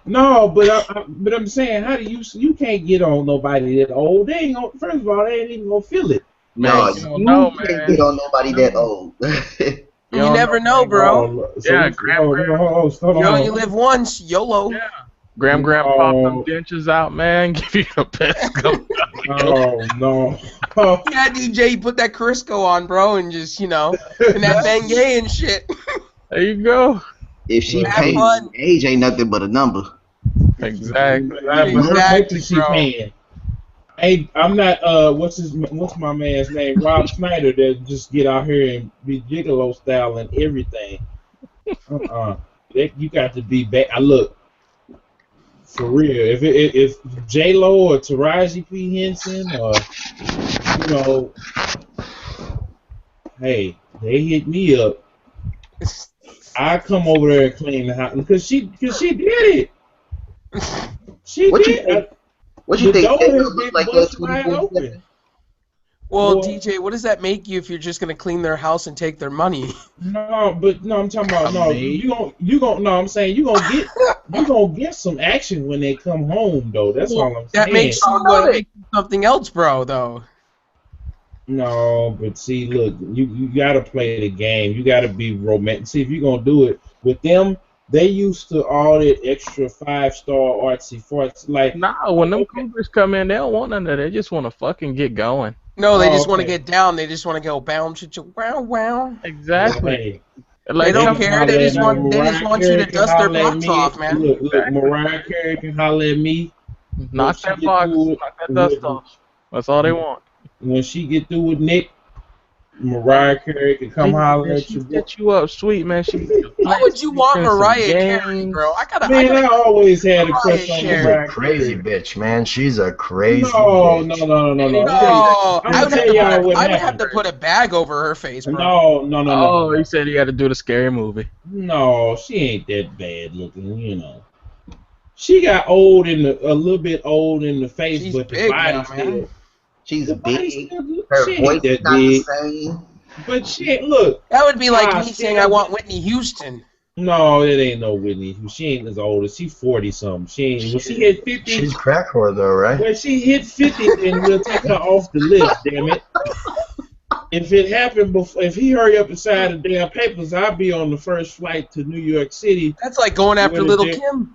Speaker 1: No, but I'm saying, how do you can't get on nobody that old? They ain't gonna, first of all, they ain't even gonna feel it.
Speaker 5: No,
Speaker 2: Man,
Speaker 5: you can't get on nobody that old.
Speaker 4: You never know, bro.
Speaker 2: Yeah,
Speaker 1: hold on.
Speaker 4: You only live once, YOLO.
Speaker 2: Yeah. Grandpa pop them dentures out, man. Give you the best.
Speaker 1: Oh no.
Speaker 4: Yeah, DJ, put that Crisco on, bro, and just and that Bengay and shit.
Speaker 2: There you go.
Speaker 5: If she
Speaker 1: Look,
Speaker 4: Have
Speaker 5: paid,
Speaker 4: fun.
Speaker 5: age ain't nothing but a number.
Speaker 2: Exactly.
Speaker 1: Exactly, she
Speaker 4: bro.
Speaker 1: paying. Hey, I'm not. What's my man's name? Rob Schneider. That just get out here and be gigolo style and everything. You got to be back. I look for real. If J Lo or Taraji P Henson or hey, they hit me up. I come over there and clean the house because she did it. She
Speaker 5: What you
Speaker 1: did.
Speaker 5: think? What you
Speaker 1: The
Speaker 5: think?
Speaker 1: door
Speaker 5: J-Lo
Speaker 1: has
Speaker 5: look
Speaker 1: been
Speaker 5: like
Speaker 1: busted wide
Speaker 5: 24/7?
Speaker 1: open.
Speaker 4: Well,
Speaker 1: Well-
Speaker 4: DJ, what does that make you if you're just gonna clean their house and take their money?
Speaker 1: No, I'm talking about no.
Speaker 2: Me?
Speaker 1: You gon' no. I'm saying you gonna get some action when they come home though. That's all I'm saying.
Speaker 4: That makes you something else, bro. Though.
Speaker 1: No, but see, look, you gotta play the game. You gotta be romantic. See, if you're gonna do it with them, they used to all that extra 5-star artsy farts. Like,
Speaker 2: Nah, when them cougars come in, they don't want none of that. They just want to fucking get going.
Speaker 4: No, they just want to
Speaker 1: okay.
Speaker 4: get down. They just want to go bounce, wow, wow.
Speaker 2: Exactly.
Speaker 1: Hey,
Speaker 2: Like,
Speaker 4: They don't
Speaker 1: can
Speaker 4: care.
Speaker 1: holler
Speaker 4: They just
Speaker 1: at
Speaker 4: want.
Speaker 1: me.
Speaker 4: They just
Speaker 1: Mariah
Speaker 4: want you
Speaker 1: Carey
Speaker 4: to
Speaker 1: can
Speaker 4: dust their
Speaker 1: holler at
Speaker 4: box
Speaker 1: me.
Speaker 4: off, man.
Speaker 1: Look,
Speaker 2: Exactly.
Speaker 1: Mariah Carey can holler at me.
Speaker 2: knock
Speaker 1: she
Speaker 2: that
Speaker 1: get
Speaker 2: box,
Speaker 1: through it
Speaker 2: knock that dust
Speaker 1: with-
Speaker 2: off. That's all they want.
Speaker 1: When she get through with Nick, Mariah Carey can come holler at
Speaker 2: She
Speaker 1: you.
Speaker 2: set you up sweet, man. She
Speaker 4: Why would you want
Speaker 2: Spend some
Speaker 4: Mariah Carey,
Speaker 2: games.
Speaker 4: bro?
Speaker 1: Man, I always had a
Speaker 4: Mariah
Speaker 1: crush on
Speaker 3: She's
Speaker 4: Carey.
Speaker 1: Mariah
Speaker 3: a crazy
Speaker 1: Carey.
Speaker 3: bitch, man. She's a crazy
Speaker 1: No,
Speaker 3: bitch.
Speaker 1: no.
Speaker 4: No,
Speaker 1: I'm
Speaker 4: I
Speaker 1: gonna
Speaker 4: would have
Speaker 1: tell
Speaker 4: to
Speaker 1: y'all
Speaker 4: put.
Speaker 1: what
Speaker 4: I would have
Speaker 1: happened.
Speaker 4: to put a bag over her face, bro.
Speaker 1: No.
Speaker 2: Oh, he said he had to do the scary movie.
Speaker 1: No, she ain't that bad looking. She got old a little bit old in the face,
Speaker 4: She's
Speaker 1: but the
Speaker 4: big
Speaker 1: body
Speaker 4: now,
Speaker 1: still.
Speaker 4: man.
Speaker 5: She's
Speaker 1: The body
Speaker 5: big.
Speaker 1: still good.
Speaker 5: Her
Speaker 1: She
Speaker 5: voice
Speaker 1: ain't
Speaker 5: is
Speaker 1: that
Speaker 5: not
Speaker 1: big.
Speaker 5: the same.
Speaker 1: But she ain't look.
Speaker 4: That would be like me
Speaker 1: she
Speaker 4: saying
Speaker 1: ain't-
Speaker 4: I want Whitney Houston.
Speaker 1: No, it ain't no Whitney. She ain't as old as she 40 something. She ain't. When she hit 50,
Speaker 3: She's crack whore though, right?
Speaker 1: when she hit 50, then we'll take her off the list. Damn it! If it happened before, if he hurry up and sign the damn papers, I'll be on the first flight to New York City.
Speaker 4: That's like going after
Speaker 1: With a
Speaker 4: Little
Speaker 1: dick.
Speaker 4: Kim.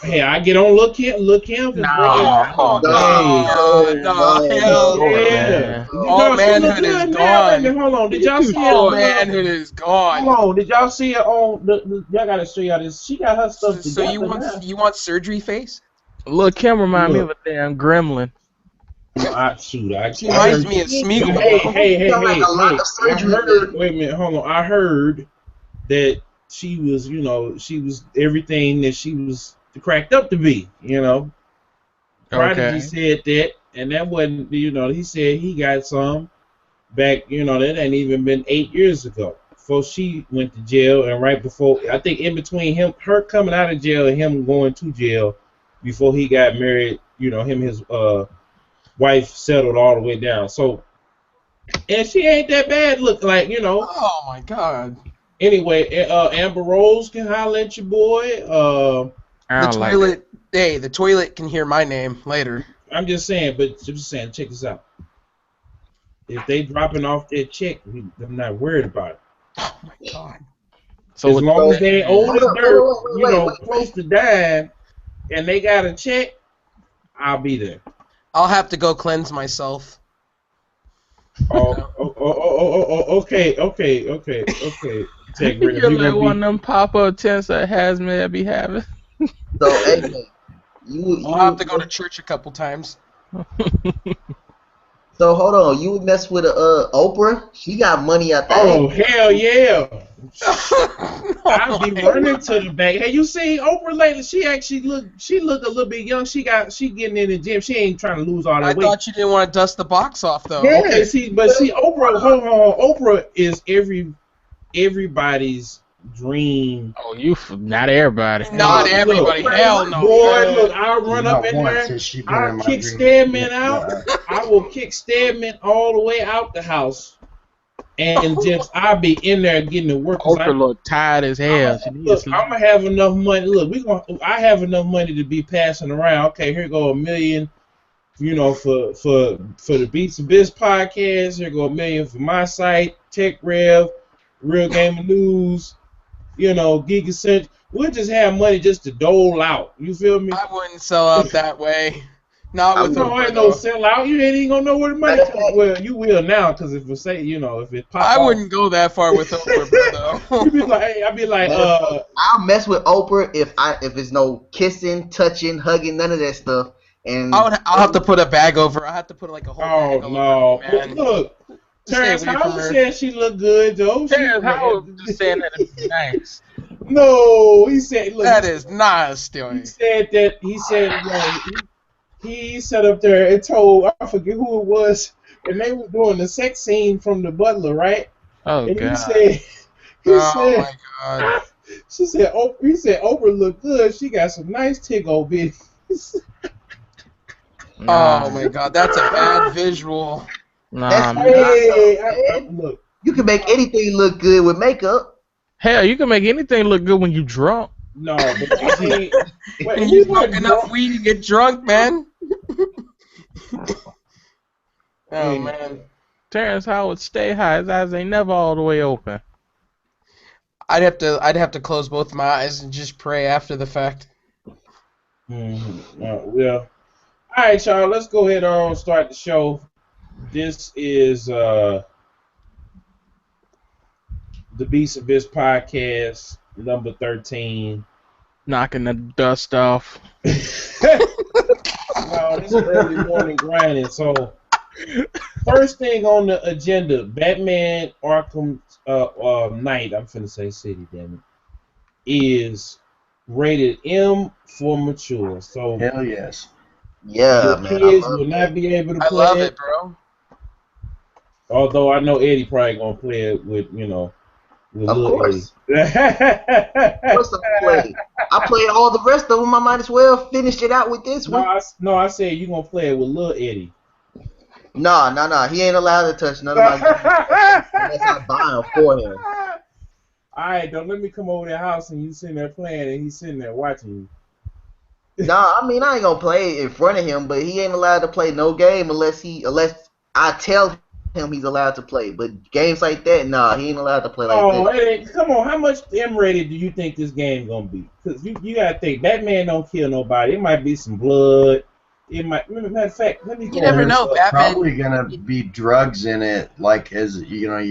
Speaker 1: Hey, I get on Lil Kim. Lil Kim can bring it.
Speaker 4: Oh, no, hell no.
Speaker 1: Yeah.
Speaker 4: All manhood is gone.
Speaker 1: Hold on. Did y'all see it
Speaker 4: All
Speaker 1: on
Speaker 4: manhood is gone.
Speaker 1: Hold on. Did y'all see it on y'all gotta show y'all this. She got her stuff
Speaker 4: So
Speaker 1: together.
Speaker 4: you want surgery face?
Speaker 2: Look, Kim remind me of
Speaker 1: Look.
Speaker 2: a damn gremlin.
Speaker 1: She
Speaker 4: She reminds me of Smeagol.
Speaker 1: Hey.
Speaker 5: Sound like a lot of surgery.
Speaker 1: I heard, wait a minute, hold on. I heard that she was, she was everything that she was cracked up to be, Prodigy said that, and that wasn't, he said he got some back, that ain't even been 8 years ago. Before she went to jail, and right before, I think in between her coming out of jail and him going to jail, before he got married, him and his wife settled all the way down. So, and she ain't that bad look like,
Speaker 4: Oh my God.
Speaker 1: Anyway, Amber Rose can holler at your boy.
Speaker 4: The toilet can hear my name later.
Speaker 1: I'm just saying, check this out. If they dropping off their check, I'm not worried about it.
Speaker 4: Oh my God.
Speaker 2: So
Speaker 1: as long as they ain't old as dirt,
Speaker 5: wait.
Speaker 1: close to dying, and they got a check, I'll be there.
Speaker 4: I'll have to go cleanse myself.
Speaker 1: Okay. Take
Speaker 2: you let one of them pop-up tents that Hazmat be having.
Speaker 5: So, hey,
Speaker 4: I'll have to go to church a couple times.
Speaker 5: So hold on, you would mess with Oprah? She got money out there.
Speaker 1: Oh hell yeah! I'll be running to the bank. Hey, you seen Oprah lately? She actually look a little bit young. She getting in the gym. She ain't trying to lose all that
Speaker 4: I
Speaker 1: weight.
Speaker 4: thought you didn't want to dust the box off though.
Speaker 1: Yeah. Okay, Oprah. Hold on. Oprah is everybody's dream.
Speaker 2: Oh, not everybody.
Speaker 4: Not everybody. Hell no.
Speaker 1: Boy, look, I'll run up in there.
Speaker 3: I'll
Speaker 1: kick Stedman out. I will kick Stedman all the way out the house. And just I'll be in there getting to work.
Speaker 2: Oprah look tired as hell.
Speaker 1: I'm gonna have enough money. Look, I have enough money to be passing around. Okay, here go $1 million. For the Beatz and Bitz podcast. Here go $1 million for my site, Tech Rev, Real Gamer News. Geek Essential. We'll just have money just to dole out. You feel me?
Speaker 4: I wouldn't sell out that way. Not with
Speaker 1: No,
Speaker 4: Oprah,
Speaker 1: ain't no
Speaker 4: though.
Speaker 1: sellout. You ain't even gonna know where the money
Speaker 5: Matter of
Speaker 1: comes.
Speaker 5: fact-
Speaker 1: Well, you will now, because if it say, if it pop
Speaker 4: I
Speaker 1: off,
Speaker 4: wouldn't go that far with Oprah, bro,
Speaker 1: you be
Speaker 4: though.
Speaker 1: like, hey, I'd be like,
Speaker 5: Matter of fact, I'll mess with Oprah if it's no kissing, touching, hugging, none of that stuff. And
Speaker 4: I'll have to put a bag over. I'll have to put like a whole
Speaker 1: oh
Speaker 4: bag all
Speaker 1: no,
Speaker 4: over me, man.
Speaker 1: look,
Speaker 4: Stay
Speaker 1: Terrence
Speaker 4: away from
Speaker 1: Howard
Speaker 4: her.
Speaker 1: said she looked good, though.
Speaker 2: Terrence Howard was just saying that to be nice.
Speaker 1: No, he said, look,
Speaker 4: That is not a
Speaker 1: he
Speaker 4: story.
Speaker 1: said that he sat up there and told, I forget who it was, and they were doing the sex scene from The Butler, right?
Speaker 2: Oh
Speaker 1: And he
Speaker 2: God.
Speaker 1: said,
Speaker 4: Oh my god.
Speaker 1: he said Oprah looked good. She got some nice tickle bitties.
Speaker 2: Nah,
Speaker 4: Oh my god. That's a bad visual.
Speaker 2: nah.
Speaker 5: That's
Speaker 2: Man.
Speaker 1: Hey, look,
Speaker 5: you can make anything look good with makeup.
Speaker 2: Hell, you can make anything look good when you drunk.
Speaker 1: no, but I mean, wait,
Speaker 4: When
Speaker 1: he
Speaker 4: you smoke
Speaker 1: wasn't
Speaker 4: enough
Speaker 1: drunk.
Speaker 4: weed, you get drunk, man. Oh
Speaker 1: Hey,
Speaker 4: man.
Speaker 2: Terrence Howard stay high. His eyes ain't never all the way open.
Speaker 4: I'd have to close both my eyes and just pray after the fact.
Speaker 1: Well, all right, y'all. Let's go ahead and start the show. This is the Beatz and Bitz podcast number 13.
Speaker 2: Knocking the dust off.
Speaker 1: No, this is early morning grinding. So, first thing on the agenda, Batman Arkham Knight, I'm finna say city, damn it, is rated M for mature. So,
Speaker 3: Hell yes.
Speaker 5: Yeah,
Speaker 1: your
Speaker 5: man.
Speaker 1: kids
Speaker 5: I love
Speaker 1: will not be able to
Speaker 4: I
Speaker 1: play
Speaker 4: love
Speaker 1: it.
Speaker 4: it, bro.
Speaker 1: Although I know Eddie probably gonna play it with, with
Speaker 5: Of
Speaker 1: little
Speaker 5: course.
Speaker 1: Eddie.
Speaker 5: Of course I play. I played all the rest of them. I might as well finish it out with this one.
Speaker 1: I said you gonna play it with little Eddie.
Speaker 5: No. He ain't allowed to touch none of my games unless I buy them for him.
Speaker 1: All right, don't let me come over their house and you sitting there playing and he's sitting there watching you.
Speaker 5: No, I mean I ain't gonna play in front of him, but he ain't allowed to play no game unless I tell him he's allowed to play. But games like that, nah, he ain't allowed to play like
Speaker 1: Oh,
Speaker 5: that.
Speaker 1: Eddie, come on! How much M-rated do you think this game gonna be? Because you gotta think Batman don't kill nobody. It might be some blood. It might. Matter of fact, let me go.
Speaker 4: You never
Speaker 1: and
Speaker 4: know,
Speaker 1: look.
Speaker 4: Batman.
Speaker 3: Probably gonna be drugs in it, like as your
Speaker 1: I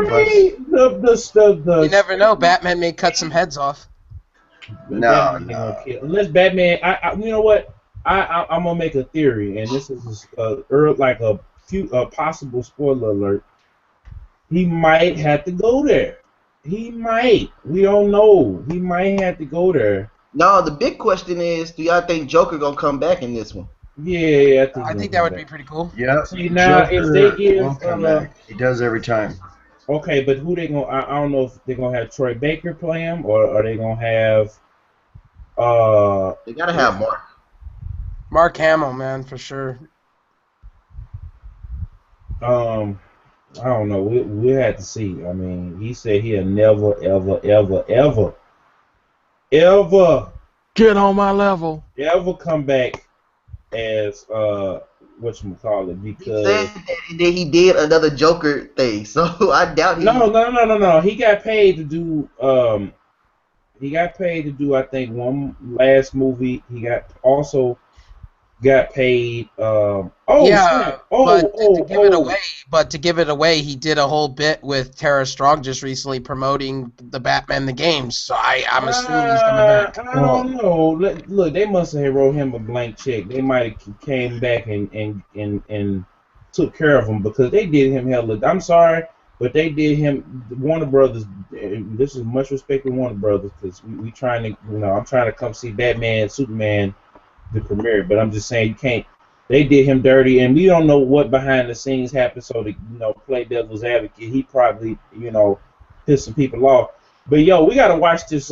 Speaker 3: buddy.
Speaker 1: mean, the
Speaker 4: You never know. Batman may cut some heads off.
Speaker 1: But
Speaker 3: No,
Speaker 1: Batman ain't
Speaker 3: no.
Speaker 1: gonna kill. Unless Batman, you know what? I'm gonna make a theory, and this is like a possible spoiler alert. He might have to go there. He might. We don't know. He might have to go there.
Speaker 5: No, the big question is, do y'all think Joker gonna come back in this one?
Speaker 1: Yeah, I think.
Speaker 4: I think that would be pretty cool.
Speaker 3: Yep.
Speaker 1: See, now, if they give,
Speaker 3: will come back. He does every time.
Speaker 1: Okay, but who they gonna? I don't know if they're gonna have Troy Baker play him, or are they gonna have?
Speaker 5: They gotta have more.
Speaker 4: Mark Hamill, man, for sure.
Speaker 1: I don't know. We'll have to see. I mean, he said he'll never, ever
Speaker 2: Get on my level.
Speaker 1: come back as whatchamacallit,
Speaker 5: He
Speaker 1: because
Speaker 5: said that he did another Joker thing, so I doubt he.
Speaker 1: no. He got paid to do I think one last movie. He also got paid snap.
Speaker 4: To give it away, he did a whole bit with Tara Strong just recently promoting the Batman the games. So I'm assuming he's coming back.
Speaker 1: I don't know. Look, they must have wrote him a blank check. They might have came back and took care of him, because they did him hell. I'm sorry, but they did him. Warner Brothers. This is much respect to Warner Brothers, because we trying to, I'm trying to come see Batman, Superman, the premiere. But I'm just saying, you can't. They did him dirty, and we don't know what behind the scenes happened. So to play devil's advocate, he probably pissed some people off. But we gotta watch this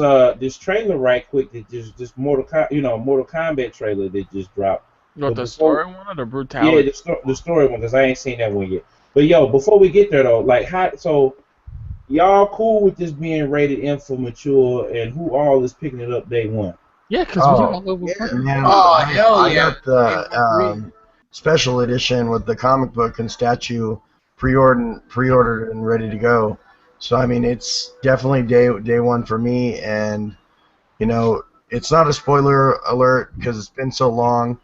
Speaker 1: trailer right quick. That just Mortal Kombat trailer that just dropped.
Speaker 2: What,
Speaker 1: But
Speaker 2: the
Speaker 1: before-
Speaker 2: story one or the brutality?
Speaker 1: Yeah, the story one, because I ain't seen that one yet. But before we get there though, so y'all cool with this being rated M for mature, and who all is picking it up day one?
Speaker 2: Yeah, because we all over.
Speaker 5: Yeah.
Speaker 3: Man,
Speaker 4: Oh, hell
Speaker 3: I
Speaker 4: yeah.
Speaker 3: got the special edition with the comic book and statue pre-ordered and ready to go. So I mean, it's definitely day one for me, and it's not a spoiler alert because it's been so long.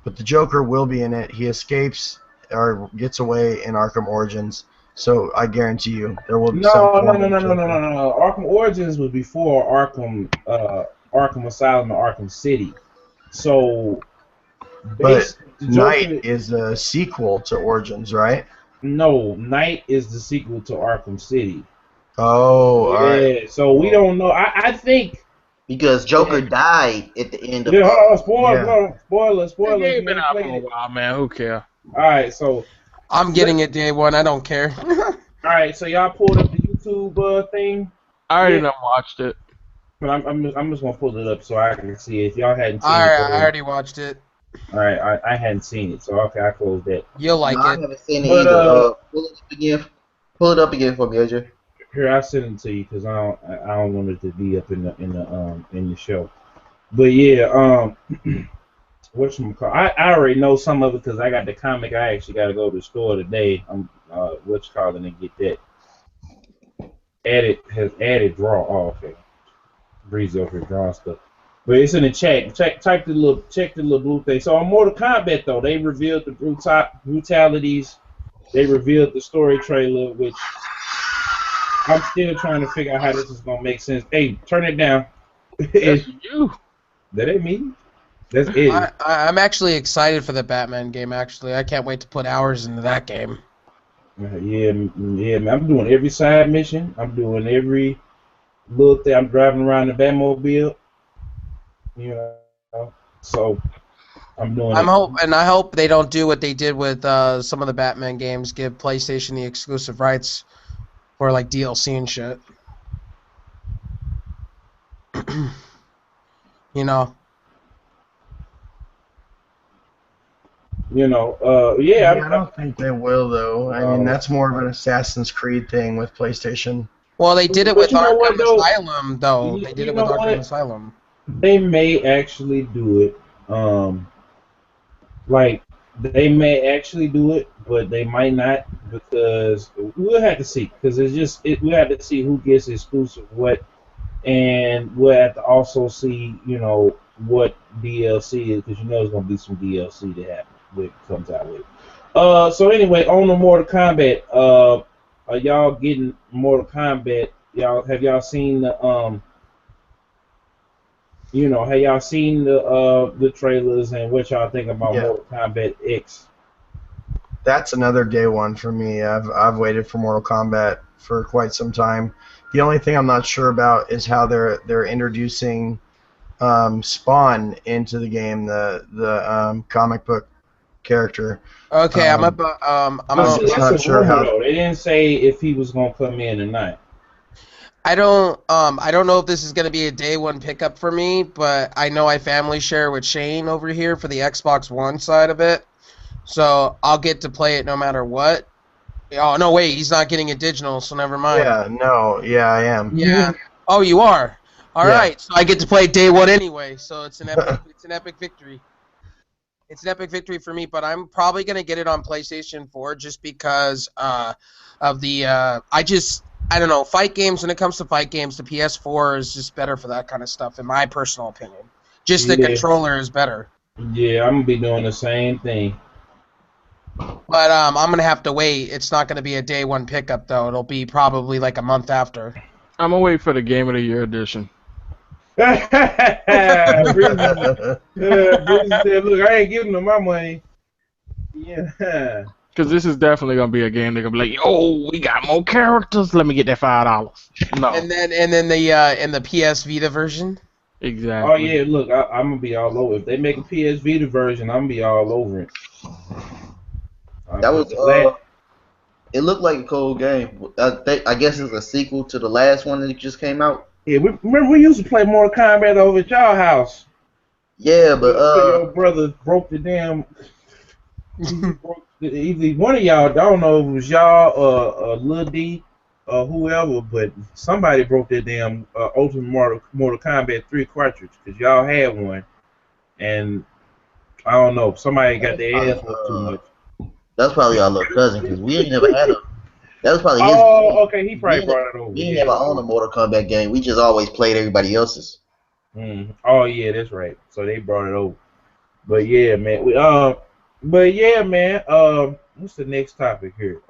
Speaker 3: but the Joker will be in it. He escapes or gets away in Arkham Origins, so I guarantee you there will be some
Speaker 1: No, no,
Speaker 3: form
Speaker 1: no,
Speaker 3: of
Speaker 1: no, no, no,
Speaker 3: Joker.
Speaker 1: no, no. Arkham Origins was before Arkham Asylum and Arkham City. So,
Speaker 3: But
Speaker 1: the
Speaker 3: Knight
Speaker 1: Joker.
Speaker 3: is a sequel to Origins, right?
Speaker 1: No, Night is the sequel to Arkham City.
Speaker 3: Oh, all right.
Speaker 1: Yeah, so we don't know. I think.
Speaker 5: Because Joker
Speaker 1: Yeah,
Speaker 5: died at the end of.
Speaker 1: yeah, hold on,
Speaker 3: Yeah.
Speaker 1: spoiler,
Speaker 2: The
Speaker 1: if
Speaker 2: game
Speaker 1: you
Speaker 2: been
Speaker 1: ain't
Speaker 2: out for
Speaker 1: played
Speaker 2: a
Speaker 1: it.
Speaker 2: while, man. Who care?
Speaker 1: All right, so
Speaker 4: I'm getting it day one. I don't care.
Speaker 1: so y'all pulled up the YouTube thing.
Speaker 2: I already
Speaker 1: Yeah,
Speaker 2: done watched it.
Speaker 1: but I'm just gonna pull it up so I can see it. If y'all hadn't seen it,
Speaker 4: Alright, I already watched it.
Speaker 1: all right, I hadn't seen it, so okay, I closed that.
Speaker 4: You'll like
Speaker 5: No, I
Speaker 4: it.
Speaker 5: haven't seen it
Speaker 1: But
Speaker 5: either. Pull it up again. Pull it up again for me, AJ.
Speaker 1: here I send it to you because I don't want it to be up in the show. But yeah, whatchamacallit, I already know some of it because I got the comic. I actually got to go to the store today. I'm and get that. Added draw. Oh, okay. Breezy over here drawing stuff. But it's in the chat. Check the little blue thing. So on Mortal Kombat though, they revealed the brutalities. They revealed the story trailer, which I'm still trying to figure out how this is gonna make sense. Hey, turn it down.
Speaker 2: That's you.
Speaker 1: That ain't me. That's it.
Speaker 4: I'm actually excited for the Batman game, actually. I can't wait to put hours into that game.
Speaker 1: Yeah, man. I'm doing every side mission. I'm doing every little thing. I'm driving around the Batmobile. You know, so I'm doing it.
Speaker 4: I hope they don't do what they did with some of the Batman games, give PlayStation the exclusive rights for like DLC and shit. You know.
Speaker 1: Yeah.
Speaker 3: I don't think they will, though. I mean, that's more of an Assassin's Creed thing with PlayStation.
Speaker 4: Well, they did it
Speaker 1: But
Speaker 4: with
Speaker 1: you know what,
Speaker 4: Arkham
Speaker 1: though?
Speaker 4: Asylum, though. They did
Speaker 1: You
Speaker 4: it with
Speaker 1: know
Speaker 4: Arkham
Speaker 1: what?
Speaker 4: Asylum.
Speaker 1: They may actually do it. Like they may actually do it, but they might not because we'll have to see. Because we'll have to see who gets exclusive what, and we'll have to also see what DLC is because there's gonna be some DLC that happen that comes out with it. So anyway, on the Mortal Kombat, are y'all getting Mortal Kombat? Have y'all seen the have y'all seen the trailers and what y'all think about
Speaker 3: Yeah.
Speaker 1: Mortal Kombat X?
Speaker 3: That's another day one for me. I've waited for Mortal Kombat for quite some time. The only thing I'm not sure about is how they're introducing Spawn into the game, the comic book character.
Speaker 4: Okay,
Speaker 3: Um,
Speaker 4: I'm
Speaker 3: just
Speaker 1: That's
Speaker 3: not
Speaker 1: a
Speaker 3: sure
Speaker 1: rumor
Speaker 3: how-
Speaker 1: though. They didn't say if he was gonna come in or not.
Speaker 4: I don't know if this is gonna be a day one pickup for me, but I know I family share with Shane over here for the Xbox One side of it, so I'll get to play it no matter what. Oh no, wait, he's not getting it digital, so never mind.
Speaker 3: Yeah, I am.
Speaker 4: Yeah. Oh, you are. All
Speaker 3: Yeah.
Speaker 4: right, so I get to play day one anyway, so it's an epic victory. It's an epic victory for me, but I'm probably gonna get it on PlayStation 4 just because of the I don't know, fight games. When it comes to fight games, the PS4 is just better for that kind of stuff, in my personal opinion. Just the
Speaker 1: Yeah.
Speaker 4: controller is better.
Speaker 1: Yeah, I'm gonna be doing the same thing.
Speaker 4: But I'm gonna have to wait. It's not gonna be a day one pickup though. It'll be probably like a month after.
Speaker 2: I'm gonna wait for the Game of the Year edition.
Speaker 1: Breezy said, "Look, I ain't giving them my money." Yeah.
Speaker 2: Because this is definitely gonna be a game they're gonna be like, "Oh, we got more characters. Let me get that $5." No,
Speaker 4: And then the PS Vita version.
Speaker 2: exactly.
Speaker 1: Oh yeah, look, I'm gonna be all over. If they make a PS Vita version, I'm gonna be all over it.
Speaker 5: That was it looked like a cool game. I guess it's a sequel to the last one that just came out.
Speaker 1: Yeah, remember we used to play Mortal Kombat over at y'all house.
Speaker 5: Yeah, but
Speaker 1: your brother broke the damn. Either one of y'all, I don't know if it was y'all or Lil D or whoever, but somebody broke that damn Ultimate Mortal Kombat 3 cartridge because y'all had one, and I don't know, somebody got their ass whooped too much.
Speaker 5: That's probably our little cousin because we ain't never had a. That was probably his.
Speaker 1: Oh, okay, he probably brought it over.
Speaker 5: We ain't never owned a Mortal Kombat game. We just always played everybody else's.
Speaker 1: Oh yeah, that's right. So they brought it over. But yeah, man. What's the next topic here?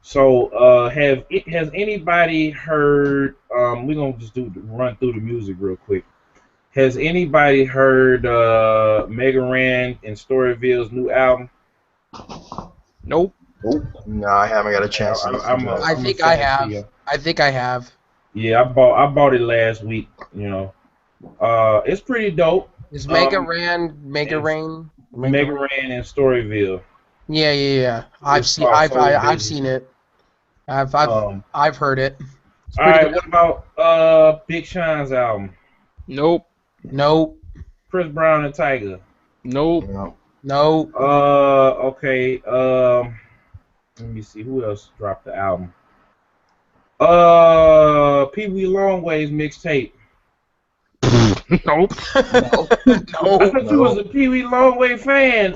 Speaker 1: Has anybody heard? We're gonna just run through the music real quick. Has anybody heard Mega Ran and Storyville's new album?
Speaker 2: Nope.
Speaker 3: No, I haven't got a chance to
Speaker 1: I-
Speaker 3: listen
Speaker 1: I'm
Speaker 3: to
Speaker 1: a-
Speaker 3: it.
Speaker 4: I
Speaker 1: I'm
Speaker 4: think
Speaker 1: gonna
Speaker 4: I
Speaker 1: send it to
Speaker 4: have.
Speaker 1: you.
Speaker 4: I think I have.
Speaker 1: Yeah, I bought it last week. It's pretty dope.
Speaker 4: Is
Speaker 1: Um,
Speaker 4: Mega
Speaker 1: it's
Speaker 4: Rain?
Speaker 1: Mega Ran and Storyville.
Speaker 4: Yeah. I've
Speaker 1: It's
Speaker 4: seen.
Speaker 1: called Soul
Speaker 4: I've
Speaker 1: Vision.
Speaker 4: seen it. I've
Speaker 1: Um,
Speaker 4: I've heard it. It's
Speaker 1: all
Speaker 4: pretty
Speaker 1: right.
Speaker 4: good.
Speaker 1: What about Big Sean's album?
Speaker 2: Nope.
Speaker 4: Nope.
Speaker 1: Chris Brown and Tiger.
Speaker 2: Nope.
Speaker 3: No.
Speaker 4: Nope.
Speaker 1: Okay. Let me see who else dropped the album. Peewee Longway's mixtape.
Speaker 2: Nope.
Speaker 4: No.
Speaker 1: I thought you was a Peewee Longway fan,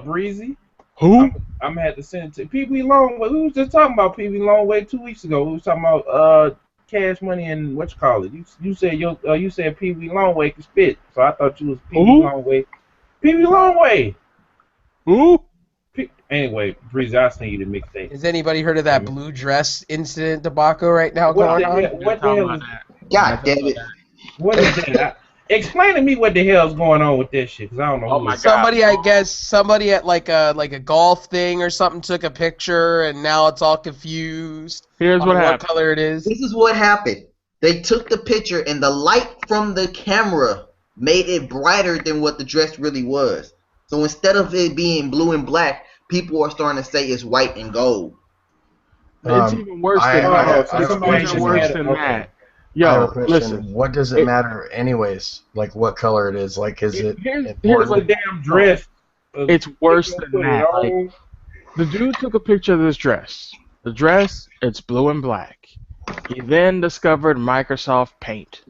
Speaker 1: Breezy.
Speaker 2: Who?
Speaker 1: I'm gonna have to send it to Peewee Longway. We was just talking about Peewee Longway 2 weeks ago. We was talking about Cash Money and what you call it. You said you said Peewee Longway could spit, so I thought you was Peewee
Speaker 2: Who?
Speaker 1: Longway. Peewee Longway.
Speaker 2: Who?
Speaker 1: Anyway, Breezy, I'll send you the mixtape.
Speaker 4: Has anybody heard of that blue dress incident debacle right now
Speaker 1: What
Speaker 4: going
Speaker 1: the
Speaker 4: on?
Speaker 1: hell? What the hell?
Speaker 5: God damn it.
Speaker 1: What is that? Explain to me what the hell's going on with this shit, cause I don't know.
Speaker 2: Oh
Speaker 1: who
Speaker 2: my
Speaker 1: it's-
Speaker 2: God.
Speaker 4: Somebody, I guess, somebody at like a golf thing or something took a picture, and now it's all confused.
Speaker 2: Here's
Speaker 4: on
Speaker 2: what
Speaker 4: what
Speaker 2: happened.
Speaker 4: color it is.
Speaker 5: This is what happened. They took the picture and the light from the camera made it brighter than what the dress really was. So instead of it being blue and black, people are starting to say it's white and gold.
Speaker 2: It's even worse than
Speaker 3: I
Speaker 2: that.
Speaker 3: have a
Speaker 2: It's even
Speaker 3: question.
Speaker 2: worse than
Speaker 1: Okay.
Speaker 2: that.
Speaker 3: I have a
Speaker 2: Yo,
Speaker 3: question.
Speaker 2: listen.
Speaker 3: What does it matter anyways? Like what color it is? Like is it
Speaker 2: Here's
Speaker 1: It's
Speaker 3: important?
Speaker 1: a damn dress.
Speaker 2: It's worse
Speaker 1: Put
Speaker 2: than
Speaker 1: it
Speaker 2: that. Like,
Speaker 1: on.
Speaker 2: the dude took a picture of this dress. The dress, it's blue and black. He then discovered Microsoft Paint,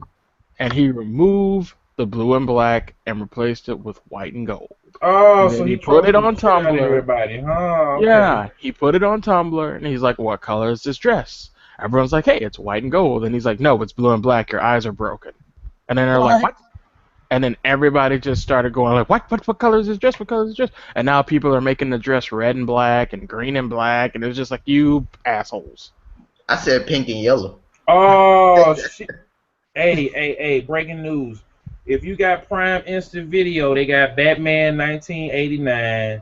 Speaker 2: and he removed the blue and black and replaced it with white and gold.
Speaker 1: Oh,
Speaker 2: And
Speaker 1: so
Speaker 2: then
Speaker 1: he
Speaker 2: he put it
Speaker 1: trolling
Speaker 2: on
Speaker 1: the shit out of
Speaker 2: Tumblr.
Speaker 1: everybody, huh? Okay.
Speaker 2: Yeah, he put it on Tumblr, and he's like, "What color is this dress?" Everyone's like, "Hey, it's white and gold," and he's like, "No, it's blue and black. Your eyes are broken." And then they're like,
Speaker 4: What?
Speaker 2: "What?" And then everybody just started going like, What color is this dress? What color is this dress?" And now people are making the dress red and black and green and black, and it was just like, you assholes.
Speaker 5: I said pink and yellow.
Speaker 1: Oh shit! Hey! Breaking news! If you got Prime Instant Video, they got Batman 1989,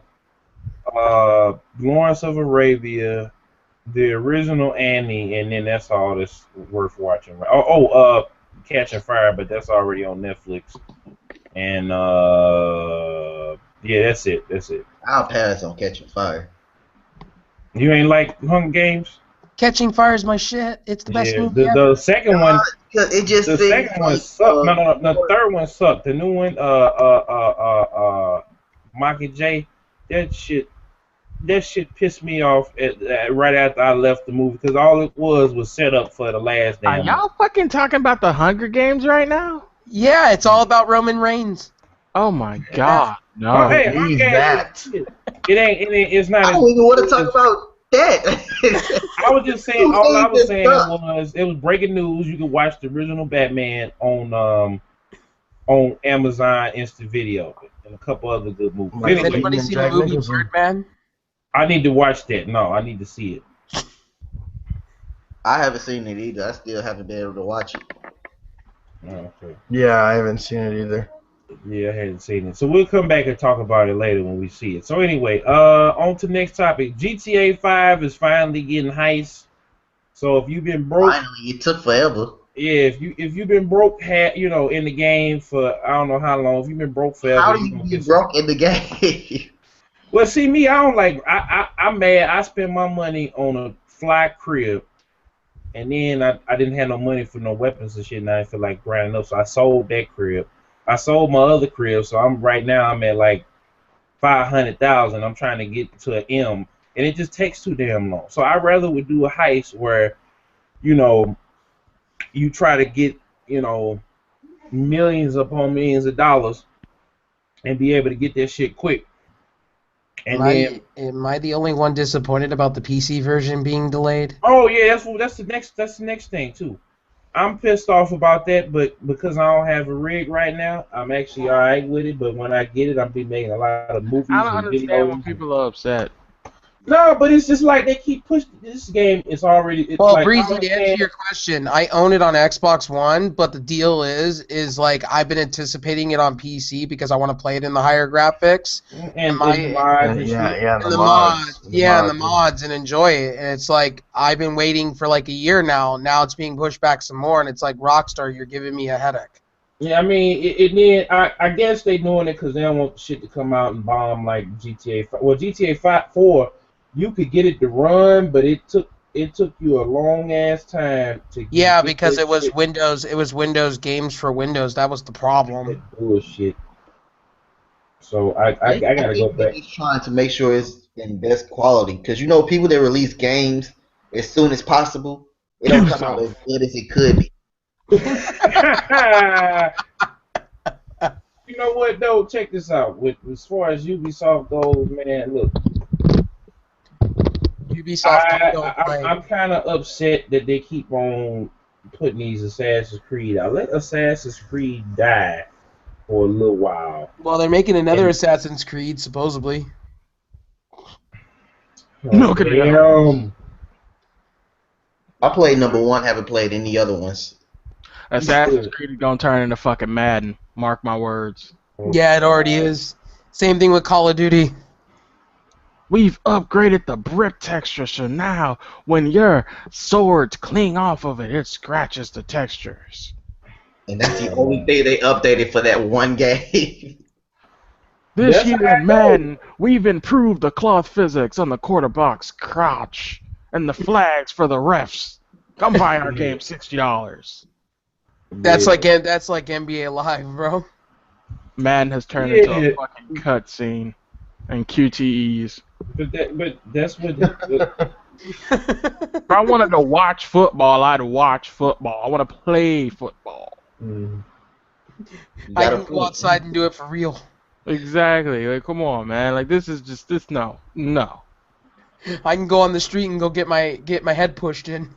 Speaker 1: Lawrence of Arabia, the original Annie, and then that's all that's worth watching. Catching Fire, but that's already on Netflix. And yeah, that's it.
Speaker 5: I'll pass on Catching Fire.
Speaker 1: You ain't like Hunger Games?
Speaker 4: Catching Fire is my shit. It's the best
Speaker 1: Yeah,
Speaker 4: movie ever.
Speaker 1: the second one.
Speaker 5: Because it just
Speaker 1: The
Speaker 5: seems
Speaker 1: second one
Speaker 5: like,
Speaker 1: sucked. No, the third one sucked. The new one, Maki J, that shit pissed me off right after I left the movie because all it was set up for the last
Speaker 2: Are
Speaker 1: damn.
Speaker 2: y'all fucking talking about the Hunger Games right now?
Speaker 4: Yeah, it's all about Roman Reigns.
Speaker 2: Oh my God, no.
Speaker 1: Oh, hey,
Speaker 3: Leave
Speaker 1: okay,
Speaker 3: that.
Speaker 1: It's not.
Speaker 5: I don't even want to talk about that.
Speaker 1: I was just saying. All I was saying
Speaker 5: Suck.
Speaker 1: was it was breaking news. You can watch the original Batman on Amazon Instant Video and a couple other good movies.
Speaker 3: Like,
Speaker 4: Has
Speaker 1: Anyway,
Speaker 4: anybody
Speaker 3: and
Speaker 4: seen
Speaker 3: Jack
Speaker 4: the movie
Speaker 3: Nicholson.
Speaker 4: Birdman?
Speaker 1: I need to watch that. No, I need to see it.
Speaker 5: I haven't seen it either. I still haven't been able to watch it.
Speaker 1: Oh, okay.
Speaker 3: Yeah, I haven't seen it either.
Speaker 1: Yeah, I hadn't seen it. So we'll come back and talk about it later when we see it. So anyway, on to the next topic. GTA 5 is finally getting heist. So if you've been broke,
Speaker 5: Finally, it took forever.
Speaker 1: yeah, if you've been broke, in the game for I don't know how long. If you've been broke forever,
Speaker 5: How do
Speaker 1: you
Speaker 5: you
Speaker 1: gonna
Speaker 5: be
Speaker 1: get
Speaker 5: broke in the game?
Speaker 1: Well, see me, I don't like. I'm mad. I spend my money on a fly crib, and then I didn't have no money for no weapons and shit, and I didn't feel like grinding up, so I sold that crib. I sold my other crib, so I'm at like 500,000. I'm trying to get to an M, and it just takes too damn long. So I rather would do a heist where, you try to get millions upon millions of dollars, and be able to get that shit quick. And
Speaker 4: Am I the only one disappointed about the PC version being delayed?
Speaker 1: oh yeah, that's the next thing too. I'm pissed off about that, but because I don't have a rig right now, I'm actually all right with it. But when I get it, I'll be making a lot of
Speaker 2: I
Speaker 1: movies
Speaker 2: don't
Speaker 1: and
Speaker 2: understand when
Speaker 1: videos.
Speaker 2: people are upset.
Speaker 1: No, but it's just like they keep pushing this game. It's already. It's
Speaker 4: Well,
Speaker 1: like I
Speaker 4: Breezy, to answer
Speaker 1: understand.
Speaker 4: your question, I own it on Xbox One, but the deal is like I've been anticipating it on PC because I want to play it in the higher graphics and
Speaker 1: And the mods and shit.
Speaker 3: Yeah,
Speaker 4: and the mods, and the mods, and enjoy it. And it's like I've been waiting for like a year now. Now it's being pushed back some more, and it's like Rockstar, you're giving me a headache.
Speaker 1: Yeah, I mean, I guess they doing it because they don't want shit to come out and bomb like GTA 5. Well, GTA 5, 4, you could get it to run, but it took you a long ass time to
Speaker 4: Yeah,
Speaker 1: get
Speaker 4: because
Speaker 1: that
Speaker 4: it was
Speaker 1: shit.
Speaker 4: Windows. It was Windows games for Windows. That was the problem.
Speaker 1: That bullshit. So I
Speaker 5: I
Speaker 1: gotta go
Speaker 5: think they're
Speaker 1: back.
Speaker 5: just trying to make sure it's in best quality. Because you know, people that release games as soon as possible, it don't come out as good as it could be.
Speaker 1: You know what though? Check this out. With as far as Ubisoft goes, man, look,
Speaker 4: Ubisoft don't play.
Speaker 1: I'm kind of upset that they keep on putting these Assassin's Creed out. Let Assassin's Creed die for a little while.
Speaker 4: Well, they're making another
Speaker 1: And
Speaker 4: Assassin's Creed supposedly.
Speaker 2: No, get it out.
Speaker 1: damn,
Speaker 5: I played number one, haven't played any other ones.
Speaker 1: you
Speaker 2: Assassin's
Speaker 1: should.
Speaker 2: Creed is gonna turn into fucking Madden. Mark my words.
Speaker 1: Oh,
Speaker 4: Yeah, it already
Speaker 1: God.
Speaker 4: is. Same thing with Call of Duty.
Speaker 2: We've upgraded the brick texture, so now when your swords cling off of it, it scratches the textures.
Speaker 5: And that's the
Speaker 1: Oh,
Speaker 5: only
Speaker 1: man.
Speaker 5: thing they updated for that one game.
Speaker 2: This
Speaker 1: That's
Speaker 2: year
Speaker 1: how
Speaker 2: in
Speaker 1: it goes.
Speaker 2: Madden, we've improved the cloth physics on the quarterback's crouch and the flags for the refs. Come buy our game, $60.
Speaker 4: That's
Speaker 1: Yeah.
Speaker 4: like NBA Live, bro.
Speaker 2: Madden has turned into a
Speaker 1: Yeah,
Speaker 2: fucking cutscene and QTEs.
Speaker 1: but that's what.
Speaker 2: If I wanted to watch football, I'd watch football. I want to play football.
Speaker 1: Mm.
Speaker 5: You
Speaker 4: I
Speaker 5: got a
Speaker 4: can go
Speaker 5: point.
Speaker 4: outside and do it for real.
Speaker 2: Exactly. Like, come on, man. Like, this is just this. No, no.
Speaker 4: I can go on the street and go get my head pushed in.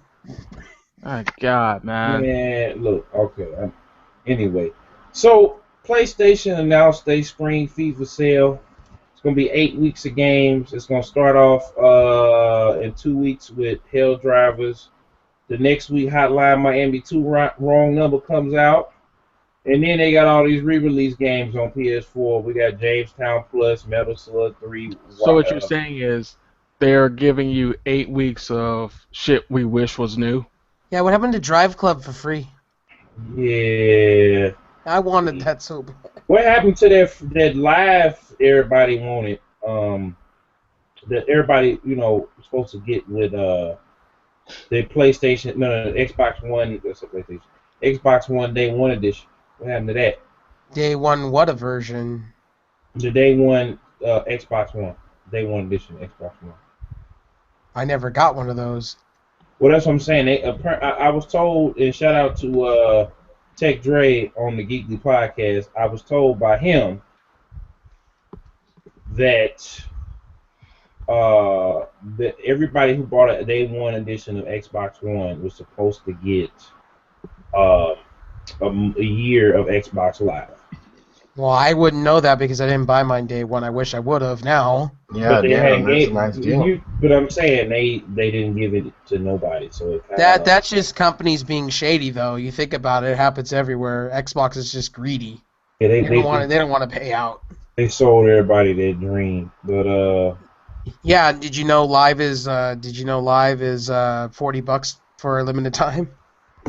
Speaker 2: My God, man.
Speaker 1: Man, look, okay. Anyway, so PlayStation announced they spring FIFA sale. It's gonna be 8 weeks of games. It's gonna start off in 2 weeks with Hell Drivers. The next week, Hotline Miami 2 Wrong Number comes out. And then they got all these re-release games on PS4. We got Jamestown Plus, Metal Slug 3.
Speaker 2: So what you're saying is they're giving you 8 weeks of shit we wish was new.
Speaker 4: Yeah, what happened to Drive Club for free?
Speaker 1: Yeah.
Speaker 4: I wanted that so bad.
Speaker 1: What happened to that live everybody wanted? That everybody, was supposed to get with the PlayStation, no, Xbox One, that's a PlayStation. Xbox One Day One edition. What happened to that?
Speaker 4: Day one, what a version.
Speaker 1: The Day One Xbox One. Day One edition Xbox One.
Speaker 4: I never got one of those.
Speaker 1: Well, that's what I'm saying. I was told, and shout out to Tech Dre on the Geekly podcast. I was told by him that that everybody who bought a Day One edition of Xbox One was supposed to get a year of Xbox Live.
Speaker 4: Well, I wouldn't know that because I didn't buy mine day one. I wish I would have now.
Speaker 3: Yeah,
Speaker 1: But they
Speaker 3: damn,
Speaker 1: hadn't
Speaker 3: that's a
Speaker 1: gave,
Speaker 3: nice deal.
Speaker 1: but I'm saying they didn't give it to nobody, so it
Speaker 4: That's just companies being shady, though. You think about it, it happens everywhere. Xbox is just greedy.
Speaker 1: yeah,
Speaker 4: They don't want to pay out.
Speaker 1: they sold everybody their dream. But
Speaker 4: Yeah, did you know Live is $40 for a limited time?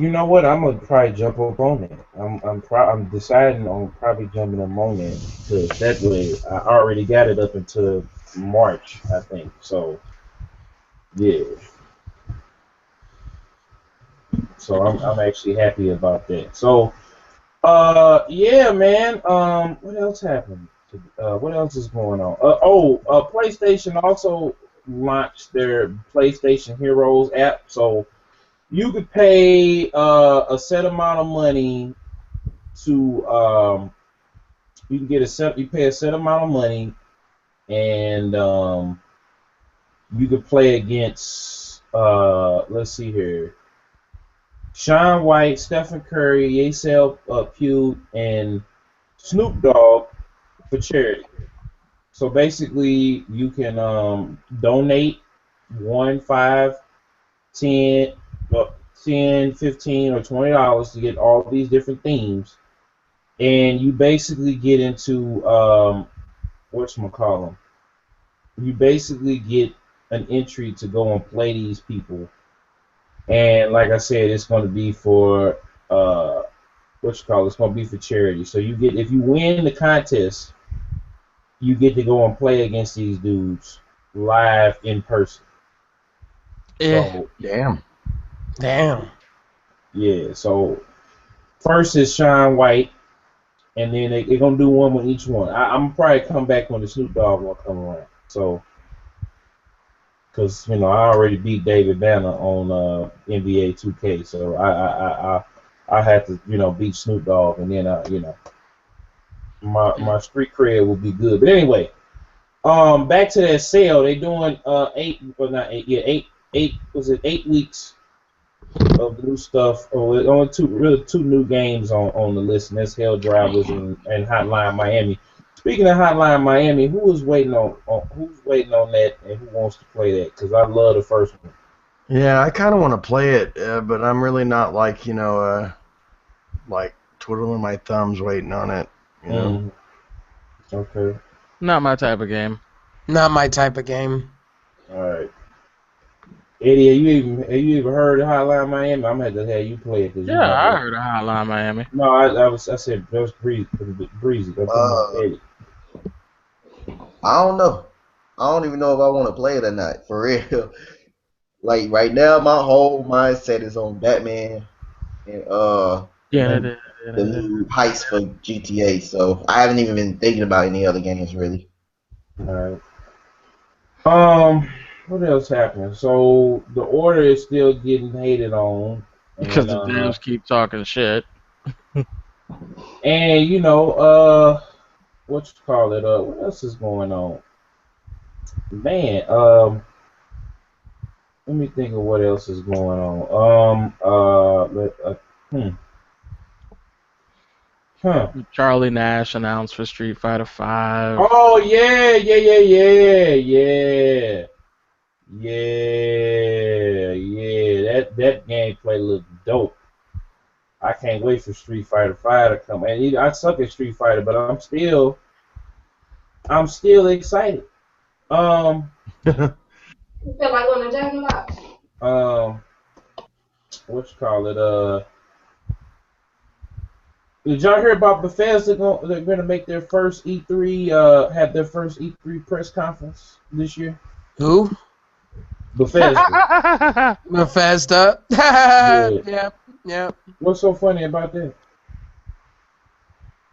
Speaker 1: you know what? I'm gonna probably jump up on it. I'm deciding on probably jumping up on it because that way I already got it up until March, I think. So yeah. So I'm actually happy about that. So yeah, man. What else happened? What else is going on? PlayStation also launched their PlayStation Heroes app. So you could pay a set amount of money to you can get you pay a set amount of money and you could play against let's see here. Shaun White, Stephen Curry, Yasel Pugh, and Snoop Dogg for charity. So basically, you can donate 1, 5, 10, 10, 15, or $20 to get all these different themes, and you basically get into whatchamacallit. You basically get an entry to go and play these people, and like I said, it's going to be for it's going to be for charity. So you get, if you win the contest, you get to go and play against these dudes live in person. So
Speaker 3: Damn.
Speaker 1: yeah, so first is Shaun White, and then they're gonna do one with each one. I'm probably come back when the Snoop Dogg will come around. So, because I already beat David Banner on NBA 2K, so I had to beat Snoop Dogg, and then my street cred will be good. But anyway, back to that sale. They doing 8 weeks of new stuff. Only two new games on the list, and that's Hell Drivers and Hotline Miami. Speaking of Hotline Miami, who's waiting on that, and who wants to play that? Because I love the first one.
Speaker 3: Yeah, I kind of want to play it, but I'm really not like twiddling my thumbs waiting on it.
Speaker 1: Okay.
Speaker 2: Not my type of game.
Speaker 4: Not my type of game.
Speaker 1: All right. Eddie, have you even heard of Hotline Miami? I'm gonna have to have you play it.
Speaker 2: Yeah, I heard of Hotline Miami.
Speaker 1: No, I said that was Breezy. I'm talking about Eddie.
Speaker 5: I don't know. I don't even know if I want to play it or not. For real. Like right now, my whole mindset is on Batman and the new heist for GTA. So I haven't even been thinking about any other games really.
Speaker 1: All right. What else happened? So the order is still getting hated on
Speaker 2: because the devs keep talking shit.
Speaker 1: And what else is going on? Man, let me think of what else is going on.
Speaker 2: Charlie Nash announced for Street Fighter 5.
Speaker 1: Oh yeah. That gameplay looked dope. I can't wait for Street Fighter 5 to come. And I suck at Street Fighter, but I'm still excited.
Speaker 6: You feel like going to Jack in the Box?
Speaker 1: Did y'all hear about Bethesda? They're gonna make their first E3, have their first E3 press conference this year.
Speaker 4: Who?
Speaker 1: Bethesda.
Speaker 4: Bethesda. Yeah.
Speaker 1: What's so funny about that?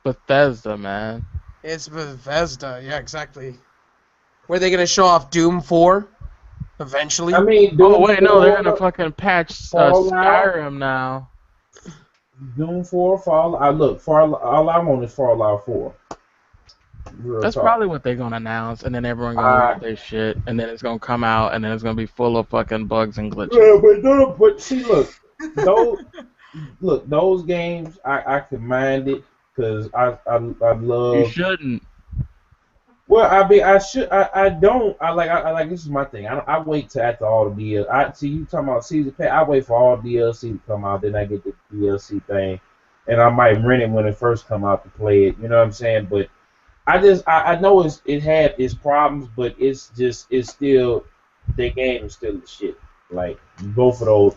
Speaker 2: Bethesda, man.
Speaker 4: It's Bethesda. Yeah, exactly. Were they gonna show off Doom 4? Eventually.
Speaker 1: I mean,
Speaker 2: Doom they're gonna fucking patch Skyrim now.
Speaker 1: Doom 4, Fallout. Look, all I want is Fallout 4.
Speaker 2: That's probably what they're gonna announce, and then everyone gonna read their shit, and then it's gonna come out, and then it's gonna be full of fucking bugs and glitches.
Speaker 1: Yeah, but see, those games I can mind it because I love.
Speaker 2: You shouldn't.
Speaker 1: Well, I like. This is my thing. I wait till after all the DLC. I see you talking about season pass. I wait for all DLC to come out, then I get the DLC thing, and I might rent it when it first come out to play it. You know what I'm saying? But I know it had its problems, but it's still, the game is still the shit. Like both of those,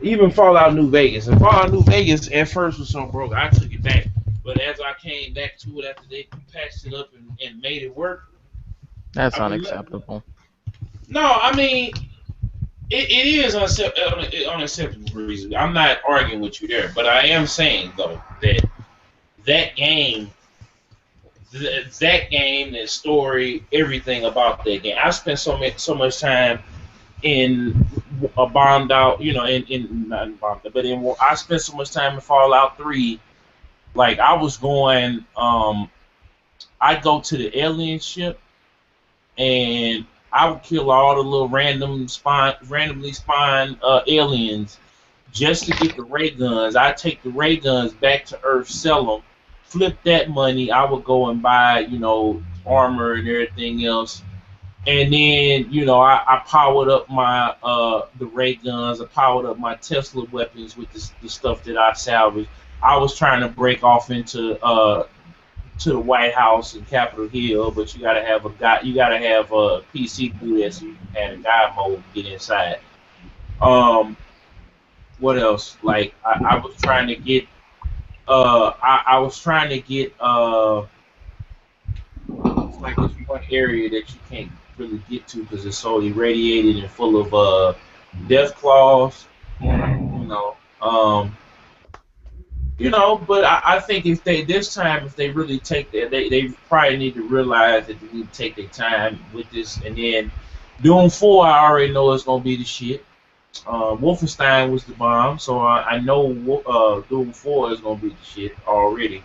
Speaker 1: even Fallout New Vegas. And Fallout New Vegas at first was so broke, I took it back. But as I came back to it after they patched it up and made it work,
Speaker 2: that's unacceptable.
Speaker 1: No, I mean it is unacceptable for reasons. I'm not arguing with you there, but I am saying though that game, that story, everything about that game. I spent so much time in a bombed out, I spent so much time in Fallout 3. Like I was going, I'd go to the alien ship, and I would kill all the little randomly spawned aliens just to get the ray guns. I take the ray guns back to Earth, sell them, flip that money. I would go and buy, armor and everything else. And then, I powered up my the ray guns. I powered up my Tesla weapons with the stuff that I salvaged. I was trying to break off into to the White House and Capitol Hill, but you gotta have a PC do that so you can have a guide mode to get inside. Um, what else? Like I was trying to get I was trying to get it's like this one area that you can't really get to because it's so irradiated and full of death claws. But I think if they really take that, they probably need to realize that they need to take their time with this. And then Doom 4, I already know it's gonna be the shit. Wolfenstein was the bomb, so I know Doom 4 is gonna be the shit already.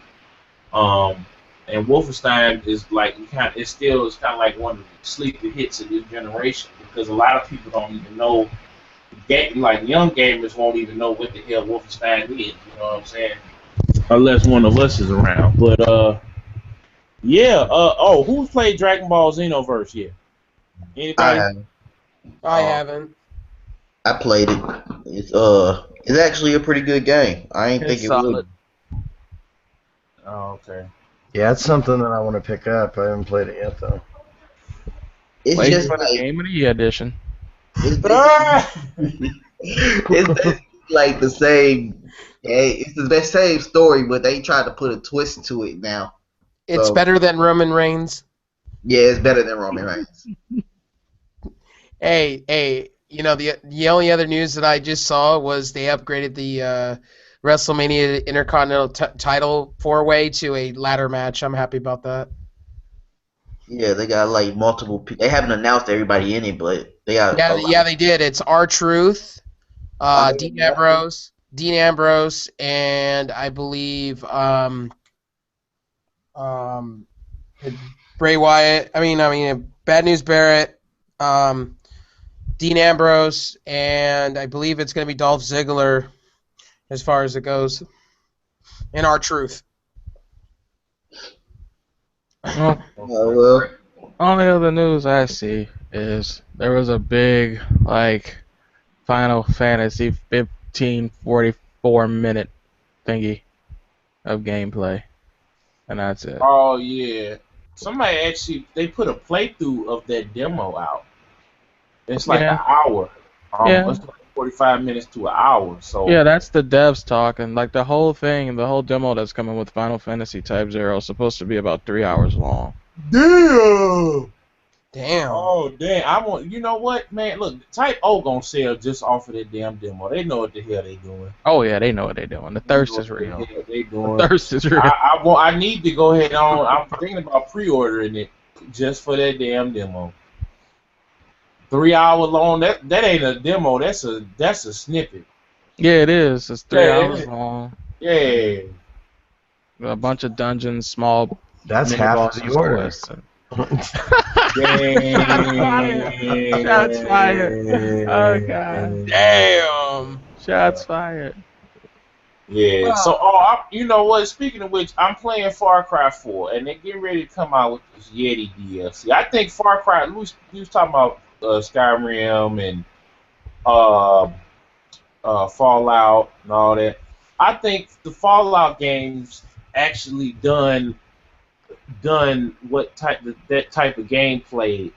Speaker 1: And Wolfenstein is like it's kind of like one of the sleeper hits of this generation because a lot of people don't even know. Like young gamers won't even know what the hell Wolfenstein is. You know what I'm saying? Unless one of us is around. But yeah. Who's played Dragon Ball Xenoverse yet? Anybody?
Speaker 4: I haven't.
Speaker 5: I played it. It's actually a pretty good game. I ain't think it would.
Speaker 1: Oh, okay.
Speaker 3: Yeah, it's something that I want to pick up. I haven't played it yet though.
Speaker 5: It's
Speaker 2: Wait
Speaker 5: just
Speaker 2: for the Game of the Year edition.
Speaker 5: It's like the same. It's the same story, but they tried to put a twist to it now.
Speaker 4: It's better than Roman Reigns.
Speaker 5: Yeah, it's better than Roman Reigns.
Speaker 4: Hey, the only other news that I just saw was they upgraded the WrestleMania Intercontinental title 4-way to a ladder match. I'm happy about that.
Speaker 5: Yeah, they got like multiple people. They haven't announced everybody in it, but they got.
Speaker 4: Yeah, they did. It's R-Truth, Dean Ambrose, and I believe Bray Wyatt. I mean, Bad News Barrett, Dean Ambrose, and I believe it's going to be Dolph Ziggler, as far as it goes, and R-Truth.
Speaker 2: Well, only other news I see is there was a big Final Fantasy 15-44 minute thingy of gameplay, and that's it.
Speaker 1: Oh yeah, somebody they put a playthrough of that demo out. It's like an hour. It's like 45 minutes to an hour. So
Speaker 2: yeah, that's the devs talking. Like the whole thing, the whole demo that's coming with Final Fantasy Type 0 is supposed to be about 3 hours long.
Speaker 1: Damn.
Speaker 4: Damn.
Speaker 1: Oh damn! You know what, man? Look, Type O gonna sell just off of that damn demo. They know what the hell they doing.
Speaker 2: Oh yeah, they know what they doing. The thirst is real.
Speaker 1: They doing.
Speaker 2: The thirst is real.
Speaker 1: I need to go ahead on. I'm thinking about pre-ordering it just for that damn demo. 3 hour long. That ain't a demo. That's a snippet.
Speaker 2: Yeah, it is. It's 3 hours long.
Speaker 1: Yeah.
Speaker 2: A bunch of dungeons, small.
Speaker 3: That's half of the order.
Speaker 2: Shots fired. Oh god.
Speaker 4: Damn.
Speaker 2: Shots fired.
Speaker 1: Yeah. Wow. So, you know what? Speaking of which, I'm playing Far Cry 4, and they're getting ready to come out with this Yeti DLC. I think Far Cry. We was talking about Skyrim and Fallout and all that. I think the Fallout games actually done that type of gameplay.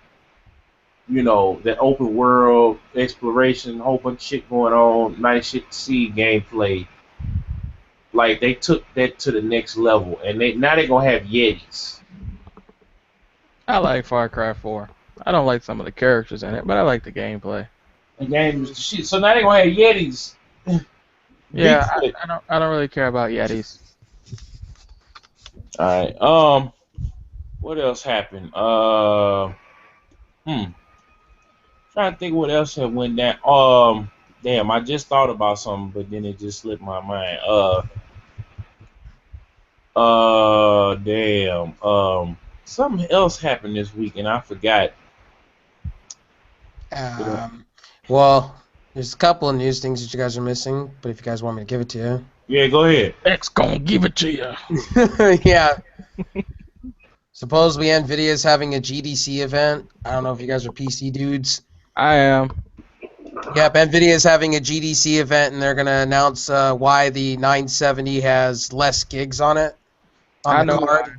Speaker 1: That open world exploration, whole bunch of shit going on, nice shit to see gameplay. Like they took that to the next level, and now they're gonna have Yetis.
Speaker 2: I like Far Cry 4. I don't like some of the characters in it, but I like the gameplay.
Speaker 1: The game is the shit. So now they're gonna have Yetis.
Speaker 2: Yeah, I don't really care about Yetis.
Speaker 1: All right. What else happened? Trying to think what else had went down. Damn, I just thought about something, but then it just slipped my mind. Damn. Something else happened this week, and I forgot.
Speaker 4: Well, There's a couple of news things that you guys are missing, but if you guys want me to give it to
Speaker 1: Yeah, go ahead.
Speaker 2: X gonna give it to you.
Speaker 4: you. Yeah. Supposedly Nvidia's having a GDC event. I don't know if you guys are PC dudes.
Speaker 2: I am.
Speaker 4: Yep, Nvidia's having a GDC event, and they're going to announce why the 970 has less gigs on it,
Speaker 2: I
Speaker 4: on the
Speaker 2: know
Speaker 4: card.
Speaker 2: why.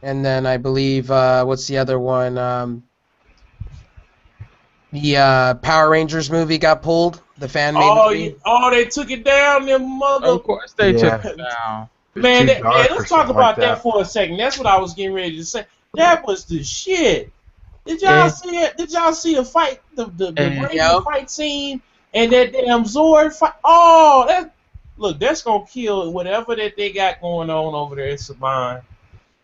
Speaker 4: And then I believe, what's the other one? The Power Rangers movie got pulled. The fan-made movie.
Speaker 1: They took it down, them mother.
Speaker 2: Of course they
Speaker 3: Yeah.
Speaker 2: took it down.
Speaker 1: Man,
Speaker 3: It's too dark or
Speaker 1: let's talk
Speaker 3: something
Speaker 1: about
Speaker 3: like
Speaker 1: that for a second. That's what I was getting ready to say. That was the shit. Did y'all see it? Did y'all see the fight, the Ranger
Speaker 4: Yep.
Speaker 1: fight scene, and that damn Zord fight? Oh, that's gonna kill whatever that they got going on over there at Saban.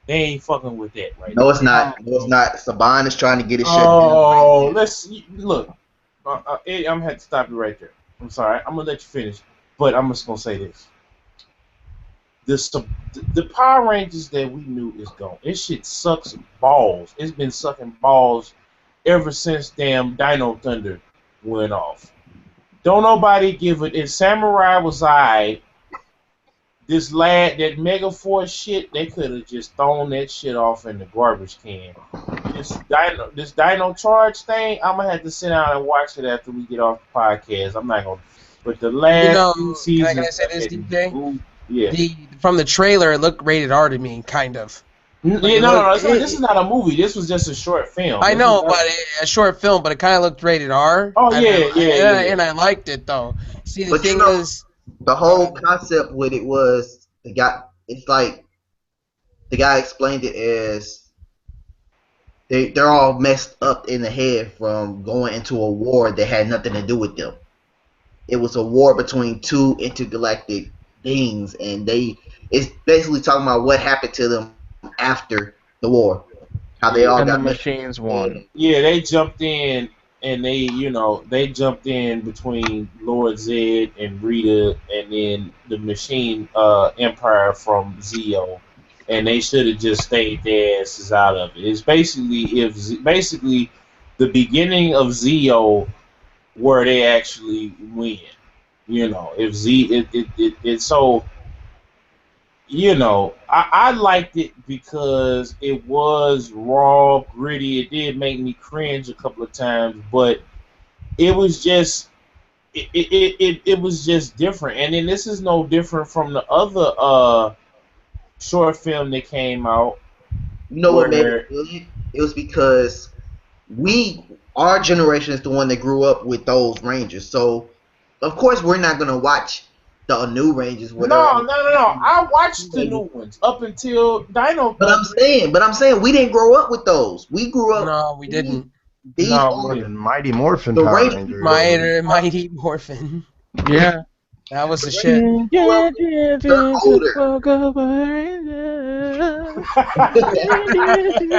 Speaker 1: They ain't fucking with that right
Speaker 5: No, it's not. No, it's not. Saban is trying to get it shut down.
Speaker 1: Oh, let's look. I'm gonna have to stop you right there. I'm sorry. I'm gonna let you finish, but I'm just gonna say this. The Power Rangers that we knew is gone. This shit sucks balls. It's been sucking balls ever since damn Dino Thunder went off. Don't nobody give it. If Samurai was this lad, that Mega Force shit, they could have just thrown that shit off in the garbage can. This Dino Charge thing, I'm gonna have to sit down and watch it after we get off the podcast. I'm not gonna. But the last few seasons,
Speaker 4: can I say this, DJ?
Speaker 1: Yeah.
Speaker 4: From the trailer, it looked rated R to me, kind of.
Speaker 1: No. This is not a movie. This was just a short film.
Speaker 4: I know, but a short film, but it kind of looked rated R.
Speaker 1: Oh,
Speaker 4: And I liked it, though. See, the thing is...
Speaker 5: The whole concept with it was, it's like, the guy explained it as, they're all messed up in the head from going into a war that had nothing to do with them. It was a war between two intergalactic beings, and it's basically talking about what happened to them after the war, how they all got
Speaker 2: the machines won.
Speaker 1: Yeah, they jumped in, and they jumped in between Lord Zed and Rita, and then the machine empire from Zeo, and they should have just stayed their asses out of it. It's basically the beginning of Zeo where they actually win. I liked it because it was raw, gritty. It did make me cringe a couple of times, but it was just it was just different. And then this is no different from the other short film that came out.
Speaker 5: You know what made it brilliant? It was because our generation is the one that grew up with those Rangers. So, of course, we're not going to watch the new Rangers.
Speaker 1: No. I watched the new ones up until Dino.
Speaker 5: But I'm saying we didn't grow up with those. We grew up.
Speaker 4: No, we didn't.
Speaker 5: These
Speaker 3: Mighty Morphin
Speaker 5: The
Speaker 3: Power
Speaker 5: Rangers.
Speaker 3: Rangers.
Speaker 4: Mighty Morphin.
Speaker 2: Yeah.
Speaker 4: That was the shit.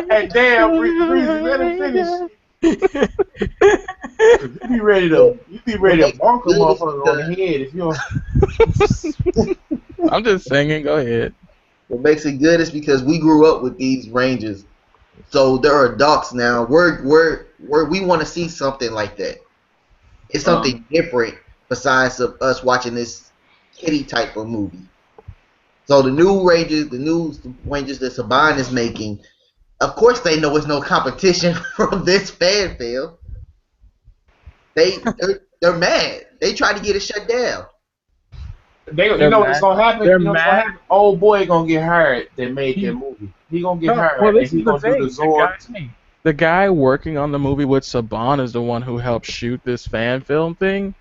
Speaker 1: Hey, damn, Breezy, let him finish. You be ready to bonk a motherfucker on the head if you don't.
Speaker 2: I'm just singing. Go ahead.
Speaker 5: What makes it good is because we grew up with these Rangers, so they're adults now. We want to see something like that. It's something different besides us watching this kiddie type of movie. So the new Rangers that Saban is making, of course they know it's no competition from this fan film. They're mad. They try to get it shut down.
Speaker 1: You know what's gonna happen? You know what's gonna happen? Old boy gonna get hired that made that movie. He gonna get hired.
Speaker 2: Well,
Speaker 1: and
Speaker 2: this
Speaker 1: he
Speaker 2: is the
Speaker 1: gonna do
Speaker 2: thing.
Speaker 1: the Zord.
Speaker 2: The guy working on the movie with Saban is the one who helped shoot this fan film thing.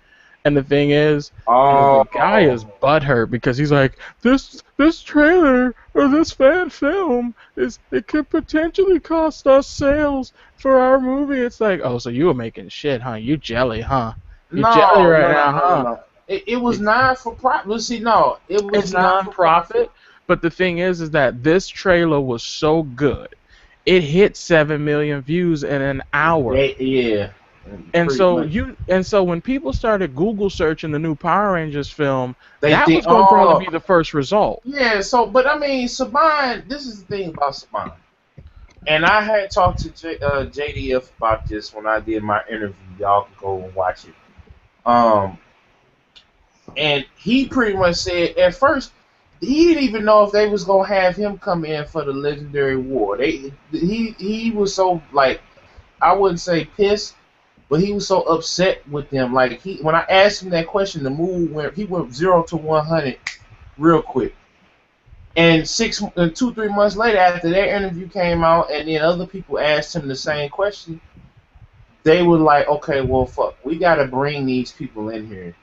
Speaker 2: And the thing is the guy is butthurt because he's like, this trailer or this fan film it could potentially cost us sales for our movie. It's like, oh, so you were making shit, huh? You jelly, huh? You jelly right now, huh?
Speaker 1: No. It was non-for-profit. See, no,
Speaker 2: It's non-profit. But the thing is that this trailer was so good, it hit 7 million views in an hour.
Speaker 1: Yeah.
Speaker 2: And so when people started Google searching the new Power Rangers film, that was going to probably be the first result.
Speaker 1: Yeah. So, but I mean, Saban. This is the thing about Saban. And I had talked to JDF about this when I did my interview. Y'all can go and watch it. Um, and he pretty much said at first he didn't even know if they was gonna have him come in for the Legendary War. He was so like, I wouldn't say pissed, but he was so upset with them. Like when I asked him that question, the mood went 0 to 100 real quick. And 2-3 months later, after that interview came out, and then other people asked him the same question, they were like, "Okay, well, fuck, we gotta bring these people in here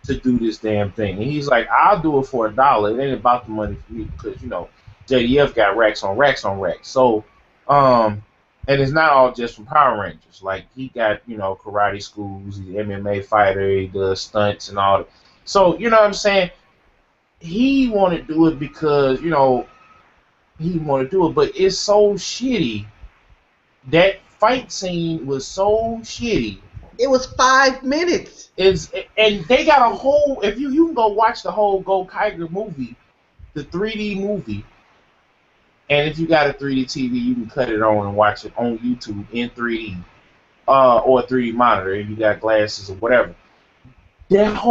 Speaker 1: to do this damn thing." And he's like, "I'll do it for $1. It ain't about the money for me because JDF got racks on racks on racks." So, and it's not all just from Power Rangers. Like he got karate schools, he's an MMA fighter, he does stunts and all that. So you know what I'm saying? He want to do it because he want to do it, but it's so shitty. That fight scene was so shitty.
Speaker 5: It was 5 minutes.
Speaker 1: And they got a whole. If you can go watch the whole Go Kiger movie, the 3D movie, and if you got a 3D TV, you can cut it on and watch it on YouTube in 3D, or a 3D monitor if you got glasses or whatever. That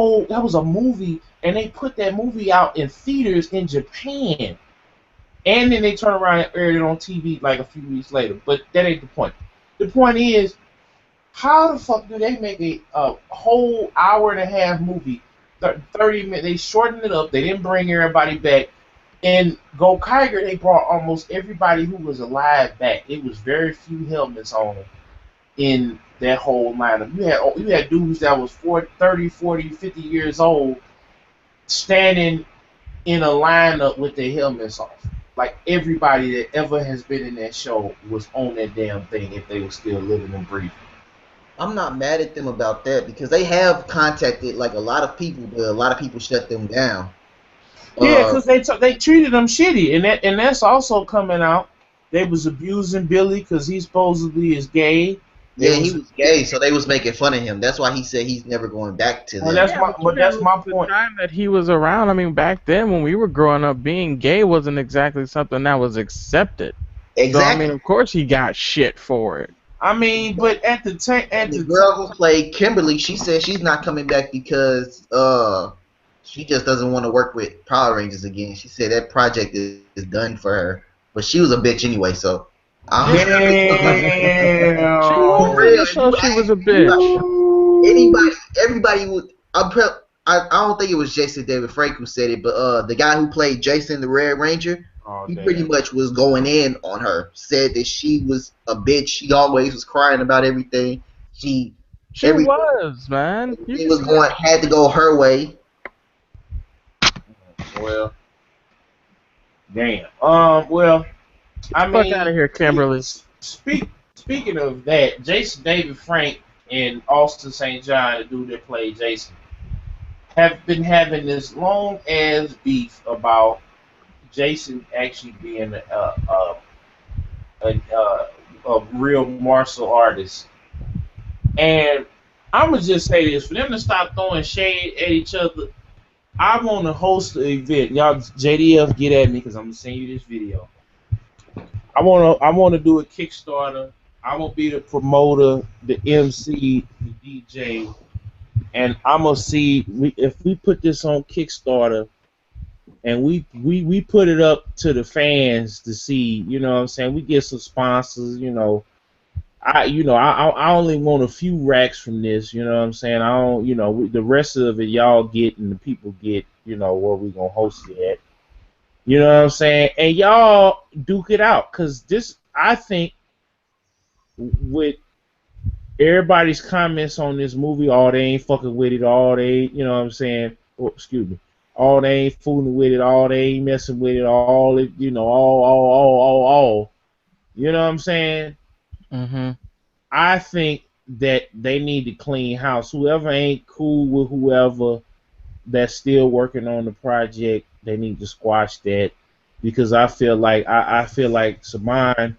Speaker 1: was a movie, and they put that movie out in theaters in Japan, and then they turn around and air it on TV like a few weeks later. But that ain't the point. The point is, how the fuck do they make a whole hour-and-a-half movie, 30 minutes? They shortened it up. They didn't bring everybody back. And Go Kiger, they brought almost everybody who was alive back. It was very few helmets on them in that whole lineup. You had dudes that was 30, 40, 50 years old standing in a lineup with their helmets off. Like everybody that ever has been in that show was on that damn thing if they were still living and breathing.
Speaker 5: I'm not mad at them about that because they have contacted like a lot of people, but a lot of people shut them down.
Speaker 1: Yeah, because they treated them shitty, and that's also coming out. They was abusing Billy because he supposedly is gay.
Speaker 5: Yeah, he was gay, so they was making fun of him. That's why he said he's never going back to them.
Speaker 1: That's my point.
Speaker 2: The time that he was around, I mean, back then when we were growing up, being gay wasn't exactly something that was accepted.
Speaker 5: Exactly.
Speaker 2: So, I mean, of course he got shit for it.
Speaker 1: I mean, but at the time,
Speaker 5: the girl who played Kimberly, she said she's not coming back because she just doesn't want to work with Power Rangers again. She said that project is done for her, but she was a bitch anyway, so.
Speaker 2: She was a bitch.
Speaker 5: Everybody would. I don't think it was Jason David Frank who said it, but the guy who played Jason the Red Ranger, he pretty much was going in on her. Said that she was a bitch. She always was crying about everything. She
Speaker 2: was, man.
Speaker 5: She was had to go her way.
Speaker 1: Well, damn. Well, I mean,
Speaker 2: fuck out of here, Kimberly.
Speaker 1: Speaking of that, Jason David Frank and Austin St. John, the dude that played Jason, have been having this long ass beef about Jason actually being a real martial artist. And I'm gonna just say this: for them to stop throwing shade at each other, I want to host an event. Y'all, JDF, get at me because I'm gonna send you this video. I want to do a Kickstarter. I'm gonna be the promoter, the MC, the DJ, and I'm gonna see if we put this on Kickstarter and we put it up to the fans to see. You know what I'm saying? We get some sponsors. I only want a few racks from this. You know what I'm saying? I don't. The rest of it y'all get and the people get. Where we gonna host it at. You know what I'm saying? And y'all duke it out, because this, I think, with everybody's comments on this movie, they ain't fucking with it, you know what I'm saying? Oh, excuse me. They ain't fooling with it, they ain't messing with it, all. You know what I'm saying?
Speaker 2: Mm-hmm.
Speaker 1: I think that they need to clean house. Whoever ain't cool with whoever that's still working on the project, they need to squash that, because I feel like Saban,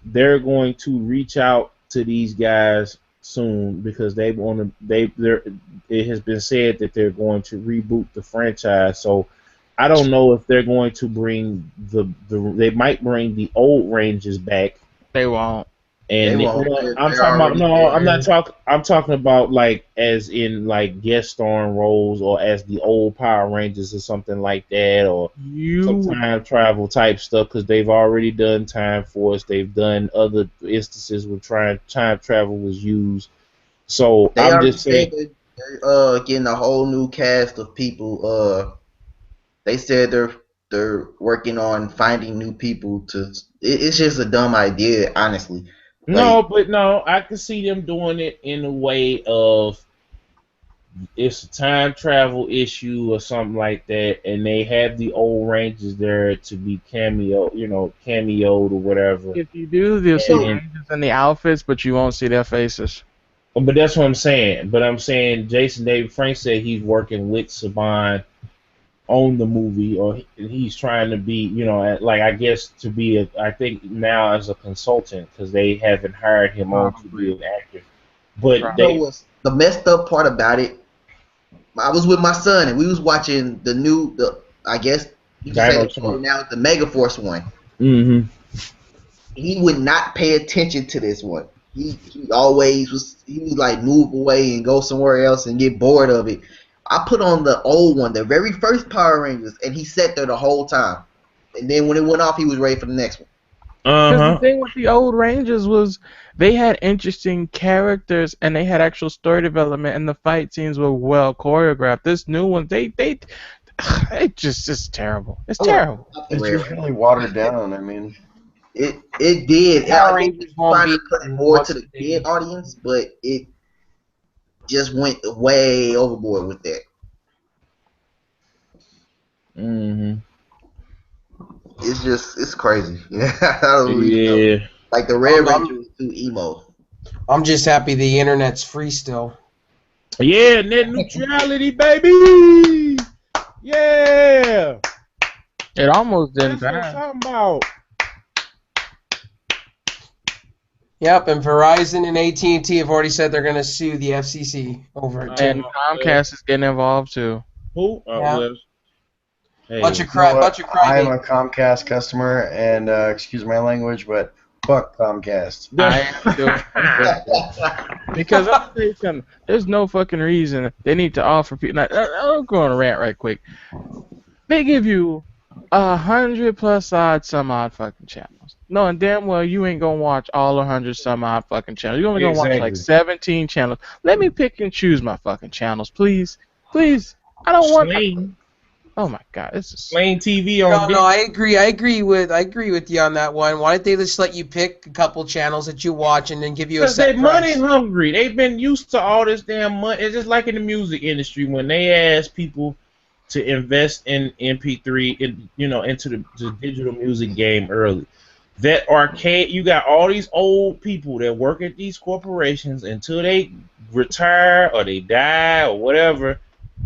Speaker 1: they're going to reach out to these guys soon, because it has been said that they're going to reboot the franchise. So I don't know if they're going to bring they might bring the old Rangers back.
Speaker 2: They won't.
Speaker 5: They
Speaker 1: And
Speaker 5: won't.
Speaker 1: well, I'm
Speaker 5: They're
Speaker 1: talking about
Speaker 5: already
Speaker 1: no, I'm not
Speaker 5: there.
Speaker 1: talking. I'm talking about like as in like guest starring roles or as the old Power Rangers or something like that, or some
Speaker 2: You
Speaker 1: time travel type stuff because they've already done Time Force. They've done other instances where time travel was used. So
Speaker 5: They
Speaker 1: I'm
Speaker 5: already
Speaker 1: just saying.
Speaker 5: said that they're getting a whole new cast of people. They said they're working on finding new people to. It's just a dumb idea, honestly.
Speaker 1: No,
Speaker 5: Like,
Speaker 1: but no, I can see them doing it in a way of it's a time travel issue or something like that, and they have the old Rangers there to be cameoed or whatever.
Speaker 2: if you do, you'll see
Speaker 5: so
Speaker 1: And
Speaker 2: Rangers in the outfits, but you won't see their faces.
Speaker 1: but that's what I'm saying. But I'm saying Jason David Frank said he's working with Saban on the movie, or he's trying to be, like I guess to be I think now as a consultant because they haven't hired him on to be
Speaker 2: Probably.
Speaker 1: an actor. But
Speaker 5: you know what's the messed up part about it? I was with my son and we was watching the I guess you can say
Speaker 1: Dino
Speaker 5: the
Speaker 1: Trump.
Speaker 5: now the Mega Force one.
Speaker 1: Mm-hmm.
Speaker 5: He would not pay attention to this one. He always was like move away and go somewhere else and get bored of it. I put on the old one, the very first Power Rangers, and he sat there the whole time. And then when it went off, he was ready for the next one.
Speaker 2: Because the
Speaker 1: Uh-huh.
Speaker 2: thing with the old Rangers was they had interesting characters and they had actual story development and the fight scenes were well choreographed. This new one, they it just is terrible. It's terrible.
Speaker 5: Not the
Speaker 3: It's
Speaker 5: Red
Speaker 3: just
Speaker 5: Ranger.
Speaker 3: really watered down. I mean,
Speaker 5: It did.
Speaker 4: Power
Speaker 5: I think
Speaker 4: Rangers
Speaker 5: it's
Speaker 4: won't
Speaker 5: trying
Speaker 4: be
Speaker 5: to cut more
Speaker 4: once
Speaker 5: to
Speaker 4: a
Speaker 5: the
Speaker 4: day.
Speaker 5: kid audience, but it just went way overboard with that.
Speaker 1: Mm-hmm.
Speaker 5: It's crazy. Yeah, I don't really know.
Speaker 1: Yeah.
Speaker 5: Like the Red
Speaker 4: I'm,
Speaker 5: Ranger
Speaker 4: I'm,
Speaker 5: was too emo.
Speaker 4: I'm just happy the internet's free still.
Speaker 1: Yeah, net neutrality, baby. Yeah.
Speaker 2: It almost didn't
Speaker 1: That's what I'm
Speaker 2: pass.
Speaker 1: talking about.
Speaker 4: Yep, and Verizon and AT&T have already said they're going to sue the FCC over it too.
Speaker 2: And Comcast is getting involved too.
Speaker 1: Who?
Speaker 4: Yeah.
Speaker 1: Well, hey.
Speaker 4: Bunch of
Speaker 3: you know what?
Speaker 4: crybaby.
Speaker 3: I am a Comcast customer, and excuse my language, but fuck Comcast.
Speaker 2: I am too. Because I'll tell you something, there's no fucking reason they need to offer people. Now, I'll go on a rant right quick. They give you 100+ odd some odd fucking channels, knowing damn well you ain't gonna watch all 100 some odd fucking channels. You're only gonna watch like
Speaker 1: Exactly.
Speaker 2: 17 channels. Let me pick and choose my fucking channels, please. Please. I don't want. Oh my god, this is.
Speaker 1: Plain TV
Speaker 4: No,
Speaker 1: on
Speaker 4: no, I agree with you on that one. Why don't they just let you pick a couple channels that you watch and then give you a
Speaker 1: because
Speaker 4: set
Speaker 1: they money
Speaker 4: price?
Speaker 1: hungry. They've been used to all this damn money. It's just like in the music industry when they ask people to invest in MP3, into the digital music game early. That arcade, you got all these old people that work at these corporations until they retire or they die or whatever.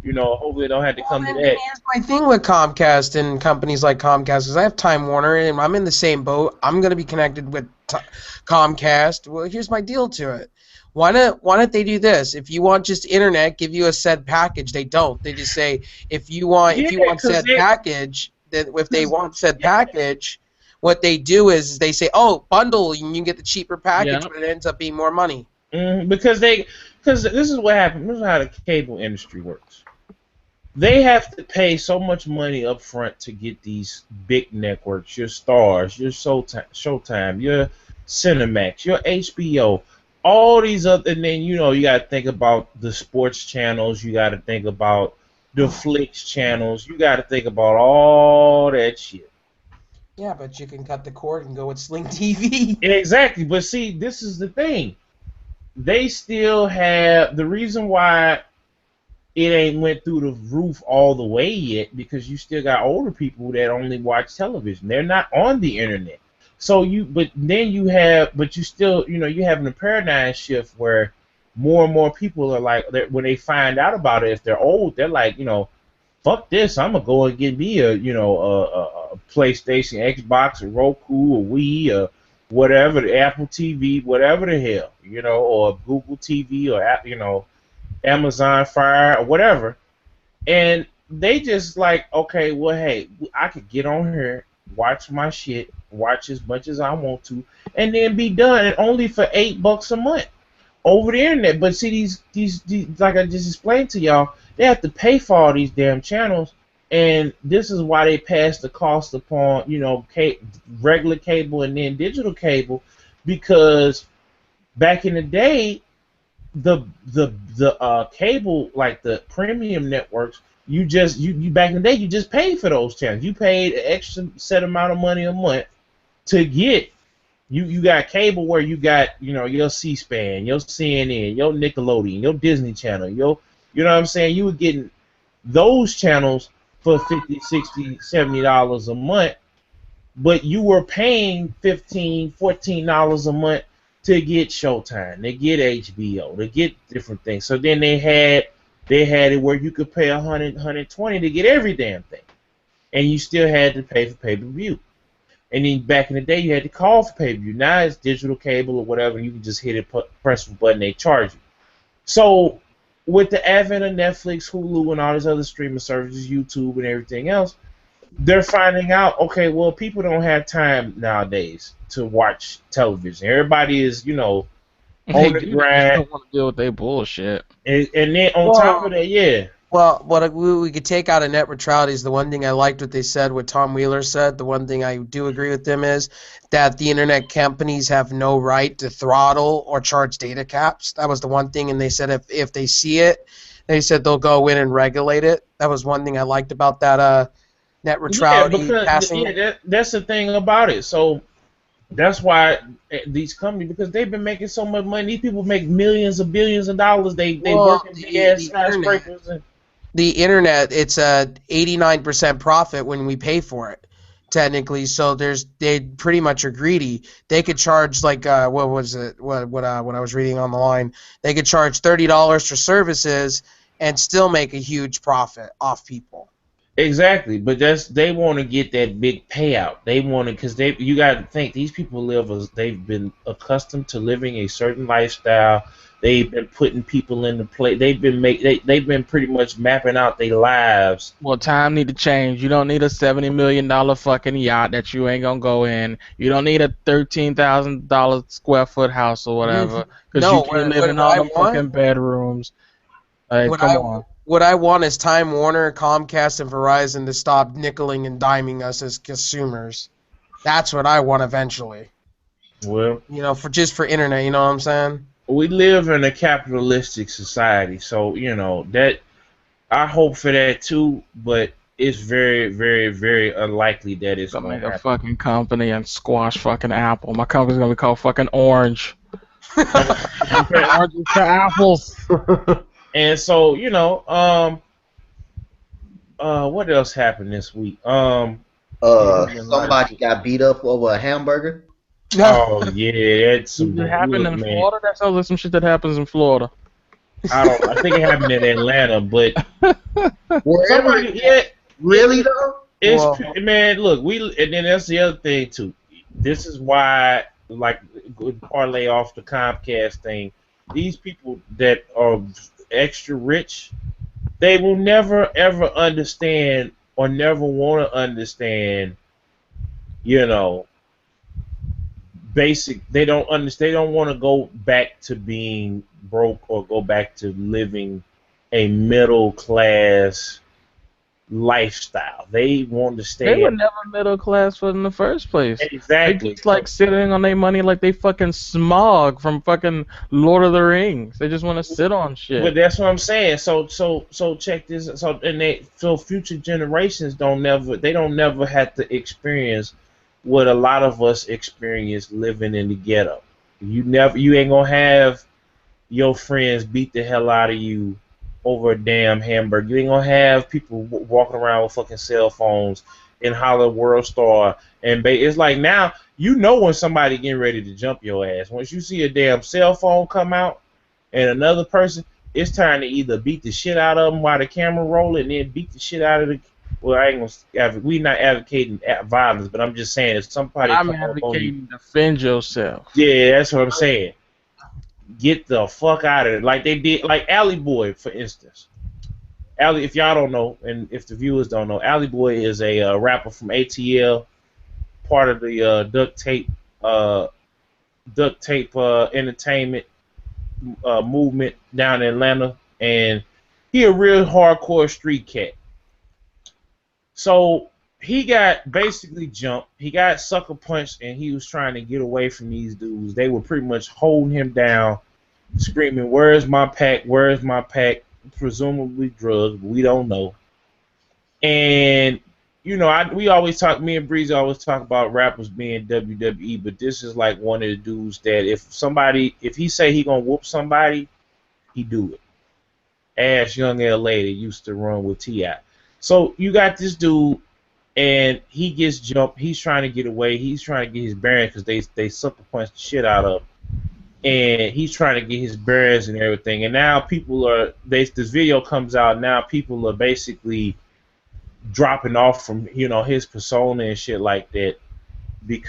Speaker 1: Hopefully they don't have to come to
Speaker 4: And
Speaker 1: that.
Speaker 4: here's my thing with Comcast and companies like Comcast, because I have Time Warner and I'm in the same boat. I'm going to be connected with Comcast. Well, here's my deal to it. Why don't they do this? If you want just internet, give you a said package. They don't. They just say if you want said package, then if they want said package, what they do is they say, oh, bundle, and you can get the cheaper package, but it ends up being more money.
Speaker 1: Because this is what happens. This is how the cable industry works. They have to pay so much money up front to get these big networks, your Stars, your Showtime, your Cinemax, your HBO, all these other, and then you got to think about the sports channels, you got to think about the Flix channels, you got to think about all that shit.
Speaker 4: Yeah, but you can cut the cord and go with Sling TV.
Speaker 1: Exactly, but see, this is the thing. They still have the reason why it ain't went through the roof all the way yet because you still got older people that only watch television. They're not on the internet. So you still, you're having a paradigm shift where more and more people are like, when they find out about it, if they're old, they're like, fuck this, I'm gonna go and get me a PlayStation, Xbox, or Roku, or Wii, or whatever, the Apple TV, whatever the hell, or Google TV, or Amazon Fire, or whatever. And they just like, okay, well, hey, I could get on here, watch my shit, watch as much as I want to, and then be done, and only for $8 a month over the internet. But see, these like I just explained to y'all, they have to pay for all these damn channels, and this is why they pass the cost upon, you know, regular cable and then digital cable, because back in the day, the cable, like the premium networks, you back in the day, you just paid for those channels. You paid an extra set amount of money a month to get. You got cable where you got, you know, your C-SPAN, your CNN, your Nickelodeon, your Disney Channel, you know what I'm saying? You were getting those channels for $50, $60, $70 a month, but you were paying $15, $14 a month to get Showtime, to get HBO, to get different things. So then they had it where you could pay $100, $120 to get every damn thing, and you still had to pay for pay-per-view. And then back in the day, you had to call for pay-per-view. Now it's digital cable or whatever. You can just hit it, press a button, they charge you. So with the advent of Netflix, Hulu, and all these other streaming services, YouTube and everything else, they're finding out, okay, well, people don't have time nowadays to watch television. Everybody is, you know, on the
Speaker 2: They
Speaker 1: grind.
Speaker 2: don't want to deal with their bullshit.
Speaker 1: And then on top of that, yeah.
Speaker 4: Well, what we could take out of net neutrality is the one thing I liked what they said, what Tom Wheeler said. The one thing I do agree with them is that the internet companies have no right to throttle or charge data caps. That was the one thing, and they said if they see it, they said they'll go in and regulate it. That was one thing I liked about that net neutrality passing.
Speaker 1: Yeah, that's the thing about it. So that's why these companies, because they've been making so much money. These people make millions of billions of dollars. They work in big ass skyscrapers.
Speaker 4: The internet, it's a 89% profit when we pay for it, technically. So they pretty much are greedy. They could charge like what was it? What I was reading on the line, they could charge $30 for services and still make a huge profit off people.
Speaker 1: Exactly, but they want to get that big payout. They want to, because you got to think, these people they've been accustomed to living a certain lifestyle. They've been putting people into play. They've been pretty much mapping out their lives.
Speaker 2: Well, time need to change. You don't need a $70 million fucking yacht that you ain't gonna go in. You don't need a $13,000 square foot house or whatever, because you can't live in all the fucking bedrooms. Like, come on.
Speaker 4: What I want is Time Warner, Comcast, and Verizon to stop nickeling and diming us as consumers. That's what I want eventually.
Speaker 1: Well,
Speaker 4: you know, for internet, you know what I'm saying?
Speaker 1: We live in a capitalistic society, so you know that I hope for that too, but it's very, very, very unlikely that it's
Speaker 2: gonna make
Speaker 1: happen.
Speaker 2: a fucking company and squash fucking Apple. My company's gonna be called fucking Orange. Oranges to apples.
Speaker 1: And so, you know, what else happened this week?
Speaker 5: Somebody got beat up over a hamburger.
Speaker 1: Oh yeah, that's some
Speaker 2: It happened in Florida. That sounds like some shit that happens in Florida.
Speaker 1: I think it happened in Atlanta, but
Speaker 5: somebody, really though.
Speaker 1: Man, look, and then that's the other thing too. This is why, like, parlay off the Comcast thing. These people that are extra rich, they will never ever understand or never want to understand, you know, they don't understand. They don't want to go back to being broke or go back to living a middle class lifestyle. They want to stay.
Speaker 2: They were never middle class in the first place.
Speaker 1: Exactly.
Speaker 2: They just like sitting on their money like they fucking Smog from fucking Lord of the Rings. They just want to sit on shit.
Speaker 1: But that's what I'm saying. So check this. So future generations don't never have to experience what a lot of us experience living in the ghetto. You ain't gonna have your friends beat the hell out of you over a damn hamburger. You ain't gonna have people walking around with fucking cell phones in Hollywood World Star, and it's like now you know when somebody getting ready to jump your ass. Once you see a damn cell phone come out and another person, it's time to either beat the shit out of them while the camera rolling, and then beat the shit out of the. Well, I ain't gonna. We not advocating violence, but I'm just saying if somebody.
Speaker 2: I'm advocating defend yourself.
Speaker 1: Yeah, that's what I'm saying. Get the fuck out of it, like they did, like Alley Boy, for instance. Alley, if y'all don't know, and if the viewers don't know, Alley Boy is a rapper from ATL, part of the duct tape entertainment movement down in Atlanta, and he a real hardcore street cat. So he got basically jumped. He got sucker punched, and he was trying to get away from these dudes. They were pretty much holding him down, screaming, "Where's my pack? Where's my pack?" Presumably drugs, but we don't know. And you know, we always talk. Me and Breezy always talk about rappers being WWE, but this is like one of the dudes that if he say he gonna whoop somebody, he do it. Ask Young LA that used to run with T.I. So you got this dude, and he gets jumped. He's trying to get away. He's trying to get his bearings because they sucker punch the shit out of him. And he's trying to get his bearings and everything. And now this video comes out. Now people are basically dropping off from his persona and shit like that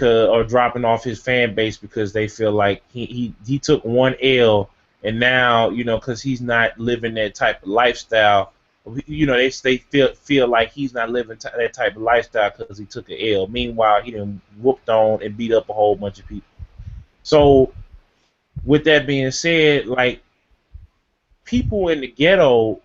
Speaker 1: or dropping off his fan base because they feel like he took one L, and now because he's not living that type of lifestyle. They feel like he's not living that type of lifestyle because he took an L. Meanwhile, he done whooped on and beat up a whole bunch of people. So, with that being said, like, people in the ghetto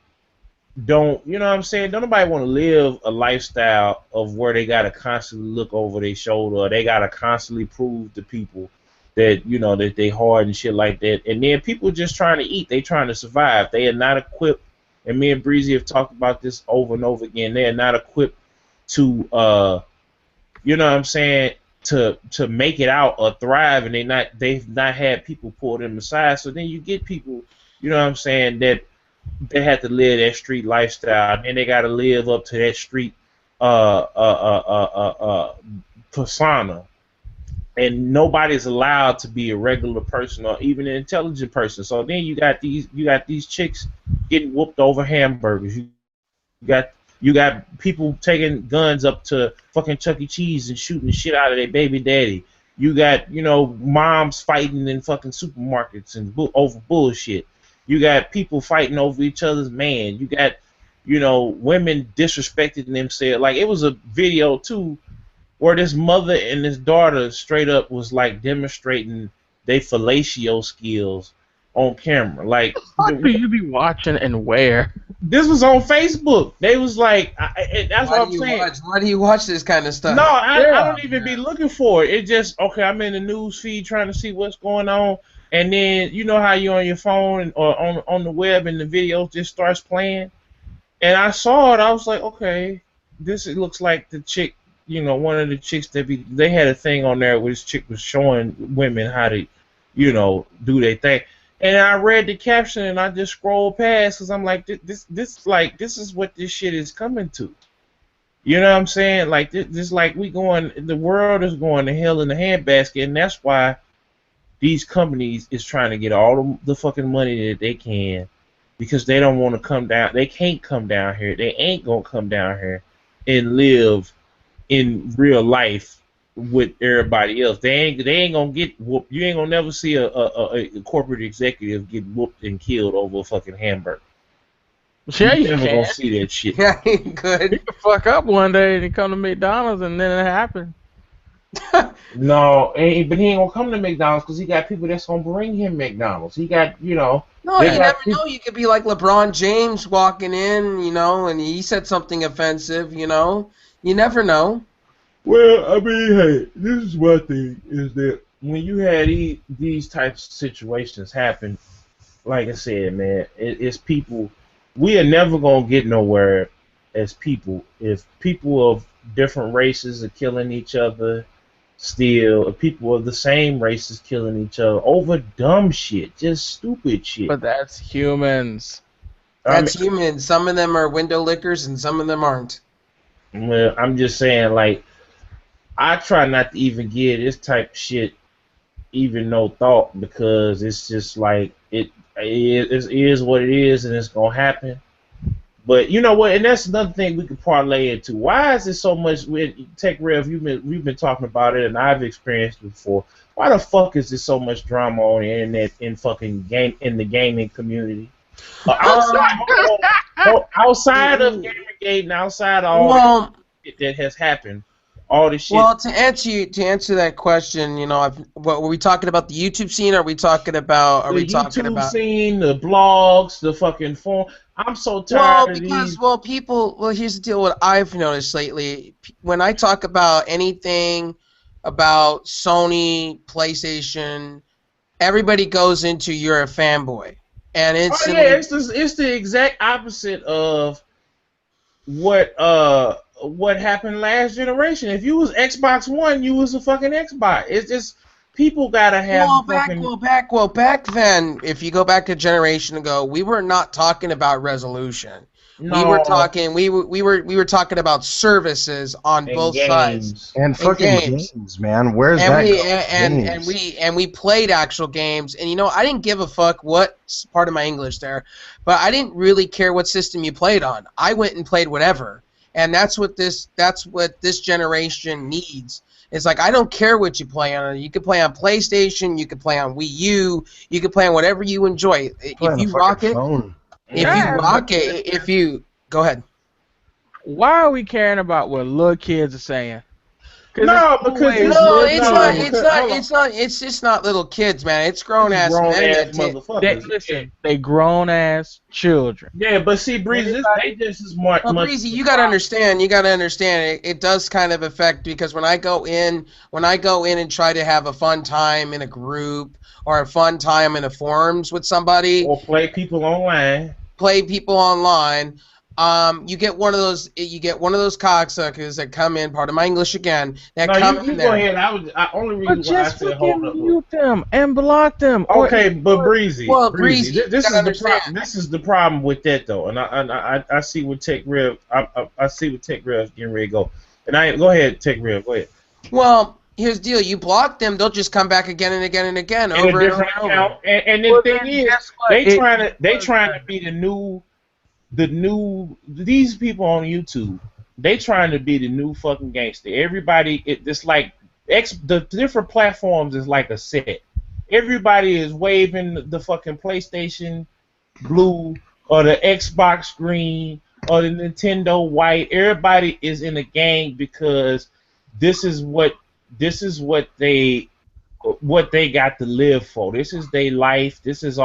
Speaker 1: don't nobody want to live a lifestyle of where they got to constantly look over their shoulder, or they got to constantly prove to people that that they hard and shit like that. And then people just trying to eat, they trying to survive. They are not equipped, and me and Breezy have talked about this over and over again. They are not equipped to to make it out or thrive, and they've not had people pull them aside. So then you get people, that they have to live that street lifestyle, and then they got to live up to that street persona. And nobody's allowed to be a regular person or even an intelligent person. So then you got these chicks getting whooped over hamburgers. You got people taking guns up to fucking Chuck E. Cheese and shooting the shit out of their baby daddy. You got moms fighting in fucking supermarkets and over bullshit. You got people fighting over each other's man. You got women disrespecting themselves. Like, it was a video too where this mother and this daughter straight up was like demonstrating their fellatio skills on camera. Like,
Speaker 2: what do you be watching and where?
Speaker 1: This was on Facebook. They was like, that's what I'm saying.
Speaker 4: Why do you watch this kind of stuff?
Speaker 1: No, I don't even be looking for it. It just, okay, I'm in the news feed trying to see what's going on. And then you know how you on your phone or on the web and the video just starts playing. And I saw it. I was like, okay, it looks like the chick, one of the chicks they had a thing on there where this chick was showing women how to, do their thing. And I read the caption and I just scrolled past because I'm like, this is what this shit is coming to. You know what I'm saying? Like, this like the world is going to hell in a handbasket, and that's why these companies is trying to get all the fucking money that they can, because they don't want to come down. They can't come down here. They ain't gonna come down here and live in real life with everybody else. They ain't gonna get whooped. You ain't gonna never see a corporate executive get whooped and killed over a fucking hamburger.
Speaker 2: Yeah, you
Speaker 1: never
Speaker 2: can.
Speaker 1: gonna see that shit.
Speaker 4: Yeah, good.
Speaker 2: You can fuck up one day and you come to McDonald's and then it happens.
Speaker 1: No, but he ain't gonna come to McDonald's because he got people that's gonna bring him McDonald's. He got,
Speaker 4: No, you never know. You could be like LeBron James walking in, and he said something offensive, You never know.
Speaker 1: Well, I mean, hey, this is one thing, is that when you had these types of situations happen, like I said, man, it's people. We are never gonna get nowhere as people if people of different races are killing each other. Still, people of the same races killing each other over dumb shit, just stupid shit.
Speaker 2: But that's humans.
Speaker 4: That's humans. Some of them are window lickers and some of them aren't.
Speaker 1: Well, I'm just saying, like, I try not to even give this type of shit even no thought, because it's just like it is what it is, and it's gonna happen. But you know what? And that's another thing we could parlay into. Why is there so much with Tech Rev? We've been talking about it, and I've experienced it before. Why the fuck is there so much drama on the internet in the gaming community? Outside of Gamergate and outside of all
Speaker 4: Well,
Speaker 1: that has happened, all this shit.
Speaker 4: well, to answer that question, what were we talking about? The YouTube scene? Or are we talking about? Are
Speaker 1: the
Speaker 4: we talking
Speaker 1: YouTube
Speaker 4: about?
Speaker 1: scene, the blogs, the fucking forum. I'm so tired of these.
Speaker 4: People. Well, here's the deal. What I've noticed lately, when I talk about anything about Sony, PlayStation, everybody goes into you're a fanboy, and it's
Speaker 1: it's the exact opposite of what happened last generation. If you was Xbox One, you was a fucking Xbox. It's just people gotta have
Speaker 4: back then. If you go back a generation ago, we were not talking about resolution.
Speaker 1: No.
Speaker 4: We were talking. We were talking about services on both sides
Speaker 3: and fucking games, man. Where's that?
Speaker 4: And we played actual games. And I didn't give a fuck what part of my English there, but I didn't really care what system you played on. I went and played whatever, and that's what this generation needs. It's like, I don't care what you play on. You can play on PlayStation, you can play on Wii U, you can play on whatever you enjoy. If you rock it. Go ahead.
Speaker 2: Why are we caring about what little kids are saying?
Speaker 1: No, because
Speaker 4: it's just not little kids, man. It's grown ass men.
Speaker 2: Listen, they grown ass children.
Speaker 1: Yeah, but see, Breezy, they just as much.
Speaker 4: Breezy, you gotta understand. It does kind of affect, because when I go in and try to have a fun time in a group or a fun time in a forums with somebody,
Speaker 1: or play people online.
Speaker 4: You get one of those cocksuckers that come in. Pardon my English again.
Speaker 1: You go ahead. I only reason why I said hold up.
Speaker 2: Mute them and block them.
Speaker 1: Okay, but Breezy.
Speaker 4: Well, Breezy,
Speaker 1: this is the problem with that though, and I see what Tech Rev. I see what Tech Rev getting ready to go. And go ahead, Tech Rev. Go ahead.
Speaker 4: Well, here's the deal. You block them, they'll just come back again and again and again, over and over and over.
Speaker 1: And the thing is, they trying to be these people on YouTube, they trying to be the new fucking gangster. Everybody, it's like the different platforms is like a set. Everybody is waving the fucking PlayStation blue or the Xbox green or the Nintendo white. Everybody is in a gang because this is what they got to live for. This is their life. This is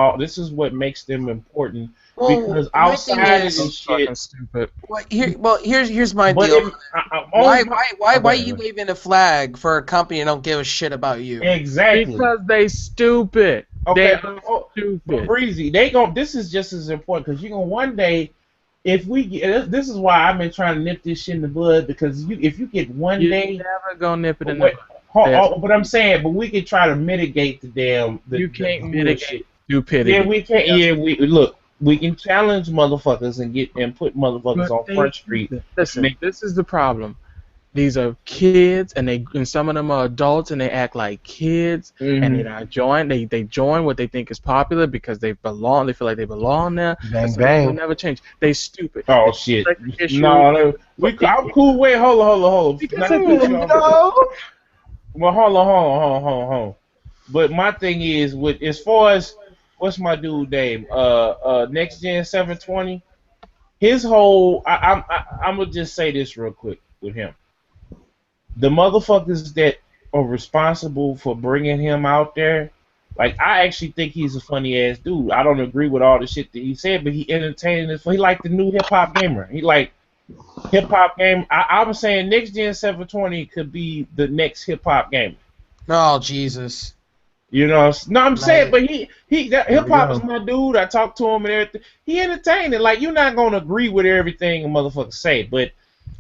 Speaker 1: what makes them important. Because outside of this shit,
Speaker 2: stupid.
Speaker 4: Here's my deal. Why you waving a flag for a company and don't give a shit about you?
Speaker 1: Exactly.
Speaker 2: Because they stupid.
Speaker 1: Okay,
Speaker 2: stupid.
Speaker 1: Breezy, this is just as important, because one day, if we get, this is why I've been trying to nip this shit in the bud, because if you get one day,
Speaker 2: you're never gonna nip it in the bud.
Speaker 1: But I'm saying, but we can try to mitigate
Speaker 2: you can't mitigate stupidity.
Speaker 1: Yeah, we can't. Yeah, look. We can challenge motherfuckers and put motherfuckers on Front Street.
Speaker 2: Listen, this is the problem. These are kids, and some of them are adults, and they act like kids, and they not join. They join what they think is popular because they belong. They feel like they belong there.
Speaker 3: Bang bang.
Speaker 2: They never change. They stupid.
Speaker 1: Oh shit! No, I'm cool. Wait, hold on. Well, hold on. But my thing is, as far as what's my dude name? Next Gen 720. His whole. I'm gonna just say this real quick with him. The motherfuckers that are responsible for bringing him out there, like, I actually think he's a funny ass dude. I don't agree with all the shit that he said, but he entertaining us. He like the new hip hop gamer. He like hip hop game. I was saying Next Gen 720 could be the next hip hop gamer.
Speaker 4: Oh Jesus.
Speaker 1: I'm saying, but hip hop is my dude. I talk to him and everything. He entertaining. Like, you're not gonna agree with everything a motherfucker say, but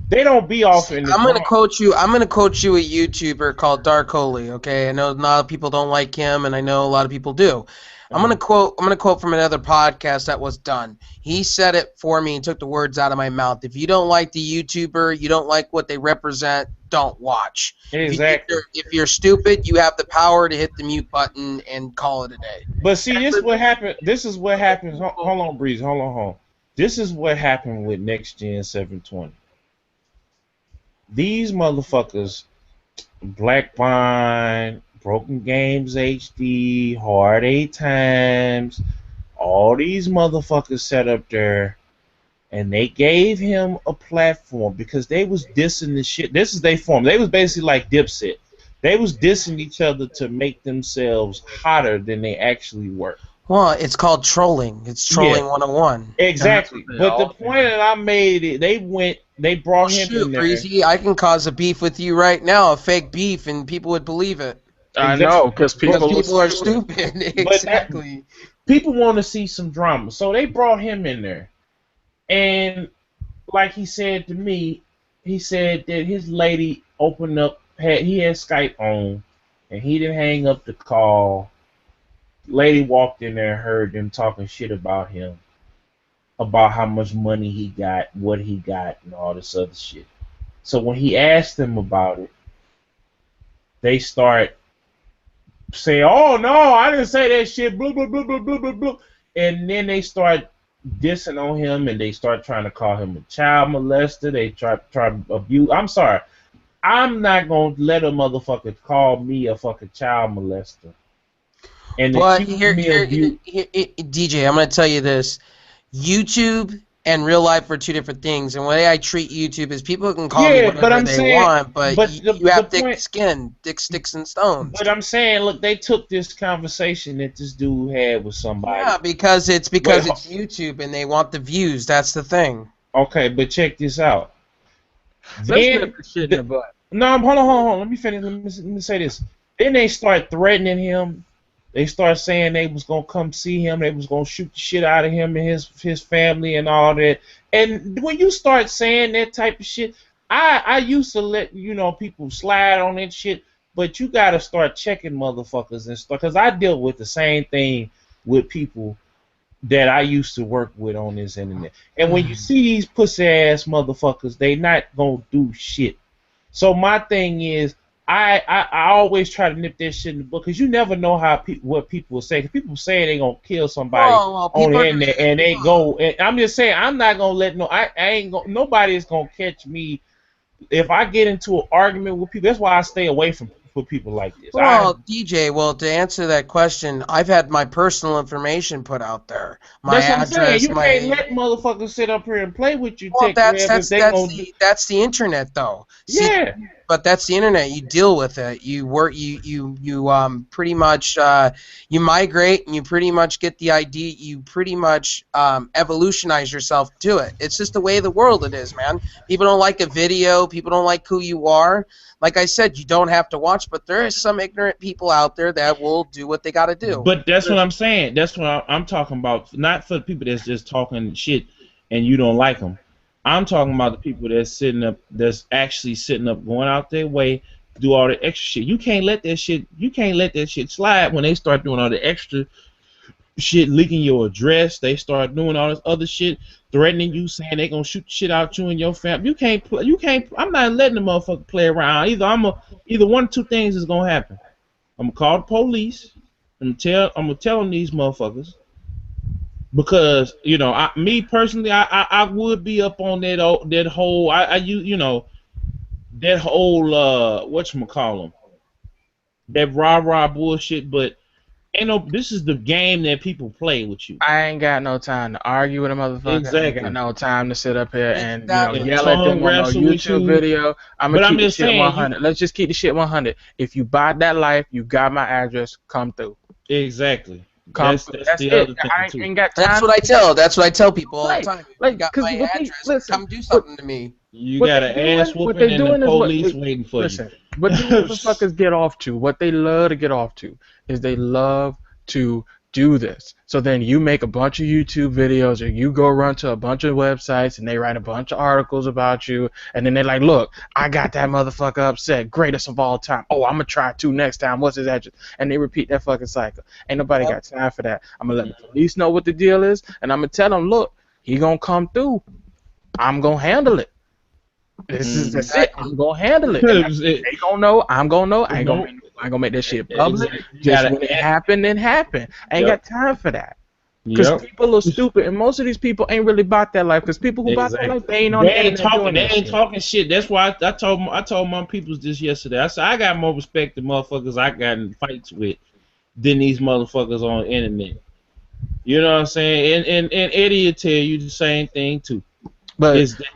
Speaker 1: they don't be off in the
Speaker 4: I'm gonna quote you a YouTuber called Dark Holy, okay? I know a lot of people don't like him, and I know a lot of people do. I'm gonna quote from another podcast that was done. He said it for me and took the words out of my mouth. If you don't like the YouTuber, you don't like what they represent, don't watch.
Speaker 1: Exactly.
Speaker 4: If you're stupid, you have the power to hit the mute button and call it a day.
Speaker 1: But see, this is what happened. This is what happens. Hold on, Breeze. Hold on. This is what happened with Next Gen 720. These motherfuckers, Black Vine, Broken Games HD, Hard 8 Times, all these motherfuckers sat up there and they gave him a platform because they was dissing the shit. This is their form. They was basically like Dipset. They was dissing each other to make themselves hotter than they actually were.
Speaker 4: Well, it's called trolling. It's trolling 101.
Speaker 1: Exactly. But the point that I made, they brought him in there.
Speaker 4: Breezy, I can cause a beef with you right now, a fake beef, and people would believe it.
Speaker 2: I know, because people
Speaker 4: are stupid. Exactly.
Speaker 1: People want to see some drama, so they brought him in there. And like he said to me, he said that his lady opened up, he had Skype on, and he didn't hang up the call. Lady walked in there and heard them talking shit about him, about how much money he got, what he got, and all this other shit. So when he asked them about it, they start saying, "Oh no, I didn't say that shit." Blah blah blah blah blah blah blah. And then they start dissing on him, and they start trying to call him a child molester. They try to abuse. I'm sorry, I'm not gonna let a motherfucker call me a fucking child molester. And
Speaker 4: but here, DJ, I'm gonna tell you this: YouTube and real life are two different things. And the way I treat YouTube is people can call me whatever they want, but you have thick skin, thick sticks and stones.
Speaker 1: But I'm saying, look, they took this conversation that this dude had with somebody.
Speaker 4: Yeah, because it's YouTube and they want the views. That's the thing.
Speaker 1: Okay, but check this out.
Speaker 2: Let's put the shit in the butt.
Speaker 1: No, hold on. Let me finish. Let me say this. Then they start threatening him. They start saying they was gonna come see him. They was gonna shoot the shit out of him and his family and all that. And when you start saying that type of shit, I used to let people slide on that shit, but you gotta start checking motherfuckers and stuff. Cause I deal with the same thing with people that I used to work with on this internet. And when you see these pussy ass motherfuckers, they not gonna do shit. So my thing is, I always try to nip that shit in the book because you never know what people will say. Cause people say they gonna kill somebody on the internet and they go. And I'm just saying I'm not gonna let nobody is gonna catch me if I get into an argument with people. That's why I stay away from people like this.
Speaker 4: Well, DJ, to answer that question, I've had my personal information put out there. My
Speaker 1: that's what
Speaker 4: address.
Speaker 1: I'm saying. You can't let motherfuckers sit up here and play with you.
Speaker 4: Well, that's the internet, though.
Speaker 1: Yeah.
Speaker 4: But that's the internet. You deal with it. You work. You pretty much you migrate and you pretty much get the idea. You pretty much evolutionize yourself to it. It's just the way of the world it is, man. People don't like a video. People don't like who you are. Like I said, you don't have to watch, but there is some ignorant people out there that will do what they got to do.
Speaker 1: But that's what I'm saying. That's what I'm talking about. Not for the people that's just talking shit and you don't like them. I'm talking about the people that's actually sitting up, going out their way, do all the extra shit. You can't let that shit slide when they start doing all the extra shit, leaking your address. They start doing all this other shit, threatening you, saying they gonna shoot shit out you and your family. You can't. I'm not letting the motherfucker play around. Either one or two things is gonna happen. I'm gonna call the police. I'm gonna tell them these motherfuckers. Because me personally, I would be up on that whole that whole whatchamacallem, that rah bullshit. But this is the game that people play with you.
Speaker 2: I ain't got no time to argue with a motherfucker.
Speaker 1: Exactly.
Speaker 2: I ain't got no time to sit up here and
Speaker 1: yell
Speaker 2: at them on no YouTube video. I'm gonna keep the shit 100. Let's just keep the shit 100. If you bought that life, you got my address. Come through.
Speaker 1: Exactly.
Speaker 2: That's the other thing too.
Speaker 4: That's what I tell people all the time. You got my address. Come do something to me.
Speaker 1: You got an ass whooping and the police waiting for you.
Speaker 2: What do motherfuckers get off to? What they love to get off to is they love to do this. So then you make a bunch of YouTube videos or you go run to a bunch of websites and they write a bunch of articles about you and then they're like, look, I got that motherfucker upset, greatest of all time. Oh, I'm going to try to next time. What's his address? And they repeat that fucking cycle. Ain't nobody got time for that. I'm going to let the police know what the deal is and I'm going to tell them, look, he going to come through. I'm going to handle it. That's it. I'm going to handle it. They going to know. I'm going to know. I ain't going to make that shit public. Just when it happened, it happened. I ain't got time for that. Because people are stupid, and most of these people ain't really bought that life. Because people who bought that life, they ain't on the internet.
Speaker 1: They ain't talking shit. That's why I told my peoples this yesterday. I said I got more respect to motherfuckers I got in fights with than these motherfuckers on the internet. You know what I'm saying? And Eddie will tell you the same thing too.
Speaker 2: But
Speaker 1: Is that,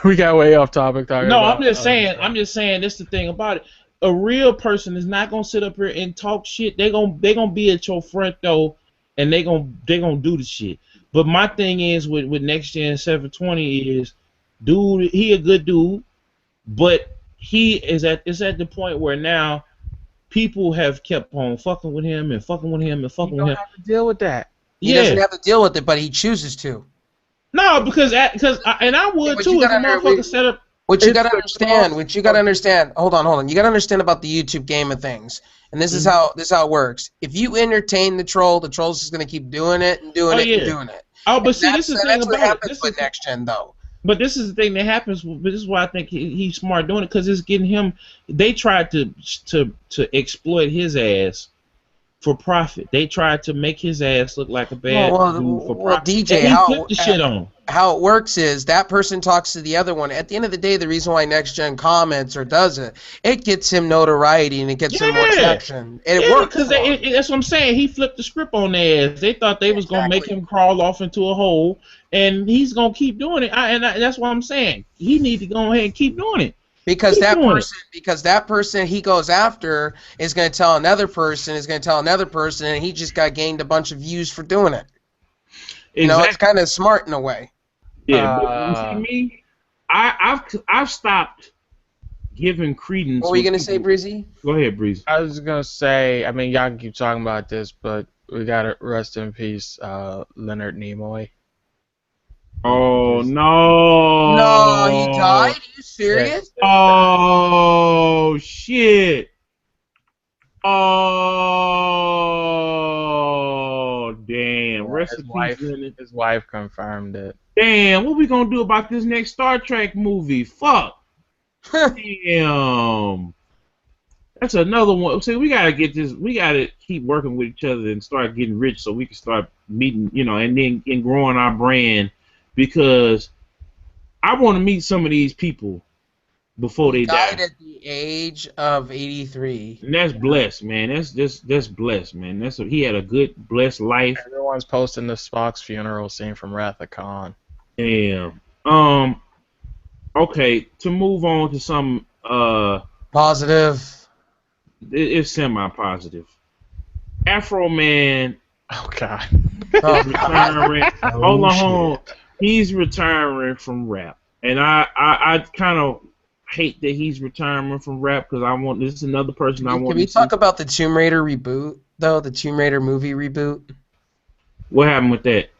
Speaker 2: we got way off topic talking
Speaker 1: no,
Speaker 2: about.
Speaker 1: I'm just saying. I'm just saying. That's the thing about it. A real person is not gonna sit up here and talk shit. They gonna be at your front door, and they gonna do the shit. But my thing is with Next Gen 720 is, dude, he a good dude, but he is at the point where now people have kept on fucking with him and fucking with him and
Speaker 2: You
Speaker 1: fucking
Speaker 2: don't
Speaker 1: with him.
Speaker 2: have to deal with that.
Speaker 4: He doesn't have to deal with it, but he chooses to.
Speaker 1: No, because I would
Speaker 4: But
Speaker 1: too
Speaker 4: you
Speaker 1: if a
Speaker 4: gotta
Speaker 1: motherfucker set up.
Speaker 4: What you
Speaker 2: It's
Speaker 4: gotta
Speaker 2: the
Speaker 4: understand,
Speaker 2: close-
Speaker 4: what you gotta understand, hold on. You gotta understand about the YouTube game of things. And this is how it works. If you entertain the troll's just gonna keep doing it and doing
Speaker 1: Oh,
Speaker 4: it
Speaker 1: yeah.
Speaker 4: and doing it.
Speaker 1: Oh, but
Speaker 4: And
Speaker 1: see, this is the thing
Speaker 4: that's what
Speaker 1: about it.
Speaker 4: happens
Speaker 1: This
Speaker 4: with
Speaker 1: is,
Speaker 4: Next Gen though.
Speaker 1: but this is the thing that happens. But this is why I think he's smart doing it, because it's getting him. They tried to exploit his ass for profit. They tried to make his ass look like a bad dude for profit.
Speaker 4: DJ,
Speaker 1: and he flipped the shit on.
Speaker 4: How it works is that person talks to the other one. At the end of the day, the reason why Next Gen comments or does it gets him notoriety and it gets him more traction. And it works.
Speaker 1: Because that's what I'm saying. He flipped the script on their ass. They thought they was gonna make him crawl off into a hole, and he's gonna keep doing it. That's what I'm saying. He need to go ahead and keep doing it.
Speaker 4: Because that person he goes after is going to tell another person, and he just got gained a bunch of views for doing it. You know, it's kind of smart in a way.
Speaker 1: Yeah, but you see me, I've stopped giving credence.
Speaker 4: What were you going to say, Breezy?
Speaker 1: Go ahead, Breezy.
Speaker 2: I was gonna say, I mean, y'all can keep talking about this, but we gotta rest in peace, Leonard Nimoy.
Speaker 1: Oh no!
Speaker 4: No, he died? Are you serious?
Speaker 1: Oh shit! Oh damn! Rest in peace, Leonard.
Speaker 2: His wife confirmed it.
Speaker 1: Damn, what we gonna do about this next Star Trek movie? Fuck! Damn! That's another one. See, we gotta get this. We gotta keep working with each other and start getting rich, so we can start meeting, and then growing our brand. Because I want to meet some of these people before they die.
Speaker 4: Died at the age of 83.
Speaker 1: And that's blessed, man. That's blessed, man. He had a good, blessed life.
Speaker 2: Everyone's posting the Spock's funeral scene from Wrath of Khan.
Speaker 1: Damn. Okay, to move on to some
Speaker 4: Positive.
Speaker 1: It's semi-positive. Afro Man.
Speaker 2: Oh God.
Speaker 1: Retiring. Hold on. He's retiring from rap, and I kind of hate that he's retiring from rap because this is another person I want.
Speaker 4: Can we talk about the Tomb Raider reboot though? The Tomb Raider movie reboot.
Speaker 1: What happened with that?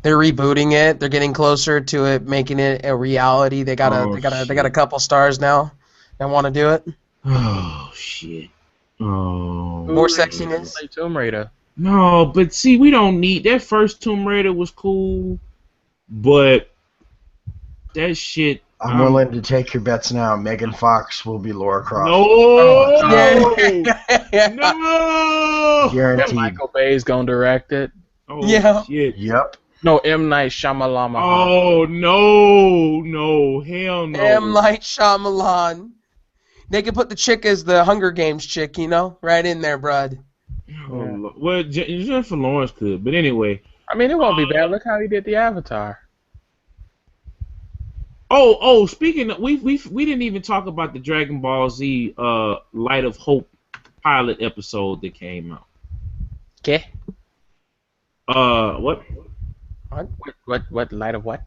Speaker 4: They're rebooting it. They're getting closer to it, making it a reality. They got a couple stars now that want to do it.
Speaker 1: Oh shit. Oh.
Speaker 4: More sexiness.
Speaker 2: Like Tomb Raider.
Speaker 1: No, but see, we don't need that. First Tomb Raider was cool, but that shit.
Speaker 3: I'm willing to take your bets now. Megan Fox will be Laura Croft.
Speaker 1: No,
Speaker 2: no,
Speaker 3: guaranteed.
Speaker 2: Michael Bay's gonna direct it.
Speaker 1: Oh,
Speaker 4: yeah.
Speaker 1: Shit.
Speaker 3: Yep.
Speaker 2: No, M. Night Shyamalan.
Speaker 1: Oh no, hell no.
Speaker 4: M. Night Shyamalan. They could put the chick as the Hunger Games chick, right in there, bud.
Speaker 1: Oh, well, Jennifer Lawrence could, but anyway.
Speaker 2: I mean, it won't be bad. Look how he did the Avatar.
Speaker 1: Oh, speaking of, we didn't even talk about the Dragon Ball Z Light of Hope pilot episode that came out.
Speaker 2: Okay.
Speaker 1: What?
Speaker 2: What Light of what?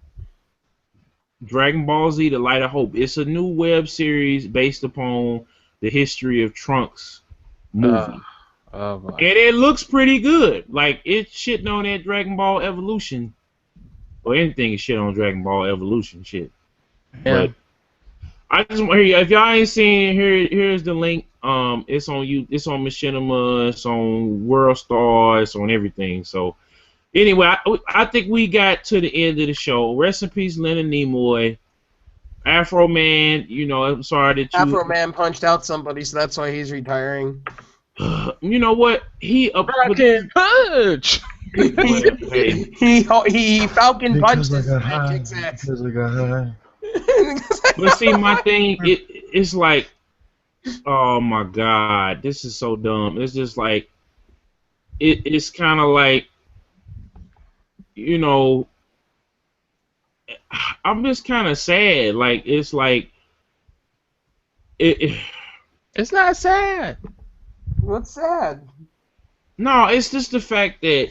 Speaker 1: Dragon Ball Z, The Light of Hope. It's a new web series based upon the history of Trunks movie. And it looks pretty good. Like, it's shitting on that Dragon Ball Evolution. Or anything is shit on Dragon Ball Evolution shit.
Speaker 2: Yeah.
Speaker 1: But I just want to hear, if y'all ain't seen it, here's the link. It's on it's on Machinima, it's on World Star, it's on everything. So anyway, I think we got to the end of the show. Rest in peace, Leonard Nimoy. Afro Man, I'm sorry that you...
Speaker 4: Afro Man punched out somebody, so that's why he's retiring.
Speaker 1: You know what? He
Speaker 2: punch.
Speaker 4: he Falcon punched his
Speaker 3: Because I got high.
Speaker 1: But see, my thing, it's like, oh my God, this is so dumb. It's just like, it's kind of like, you know, I'm just kind of sad. Like it's like it.
Speaker 2: It's not sad.
Speaker 4: What's sad?
Speaker 1: No, it's just the fact that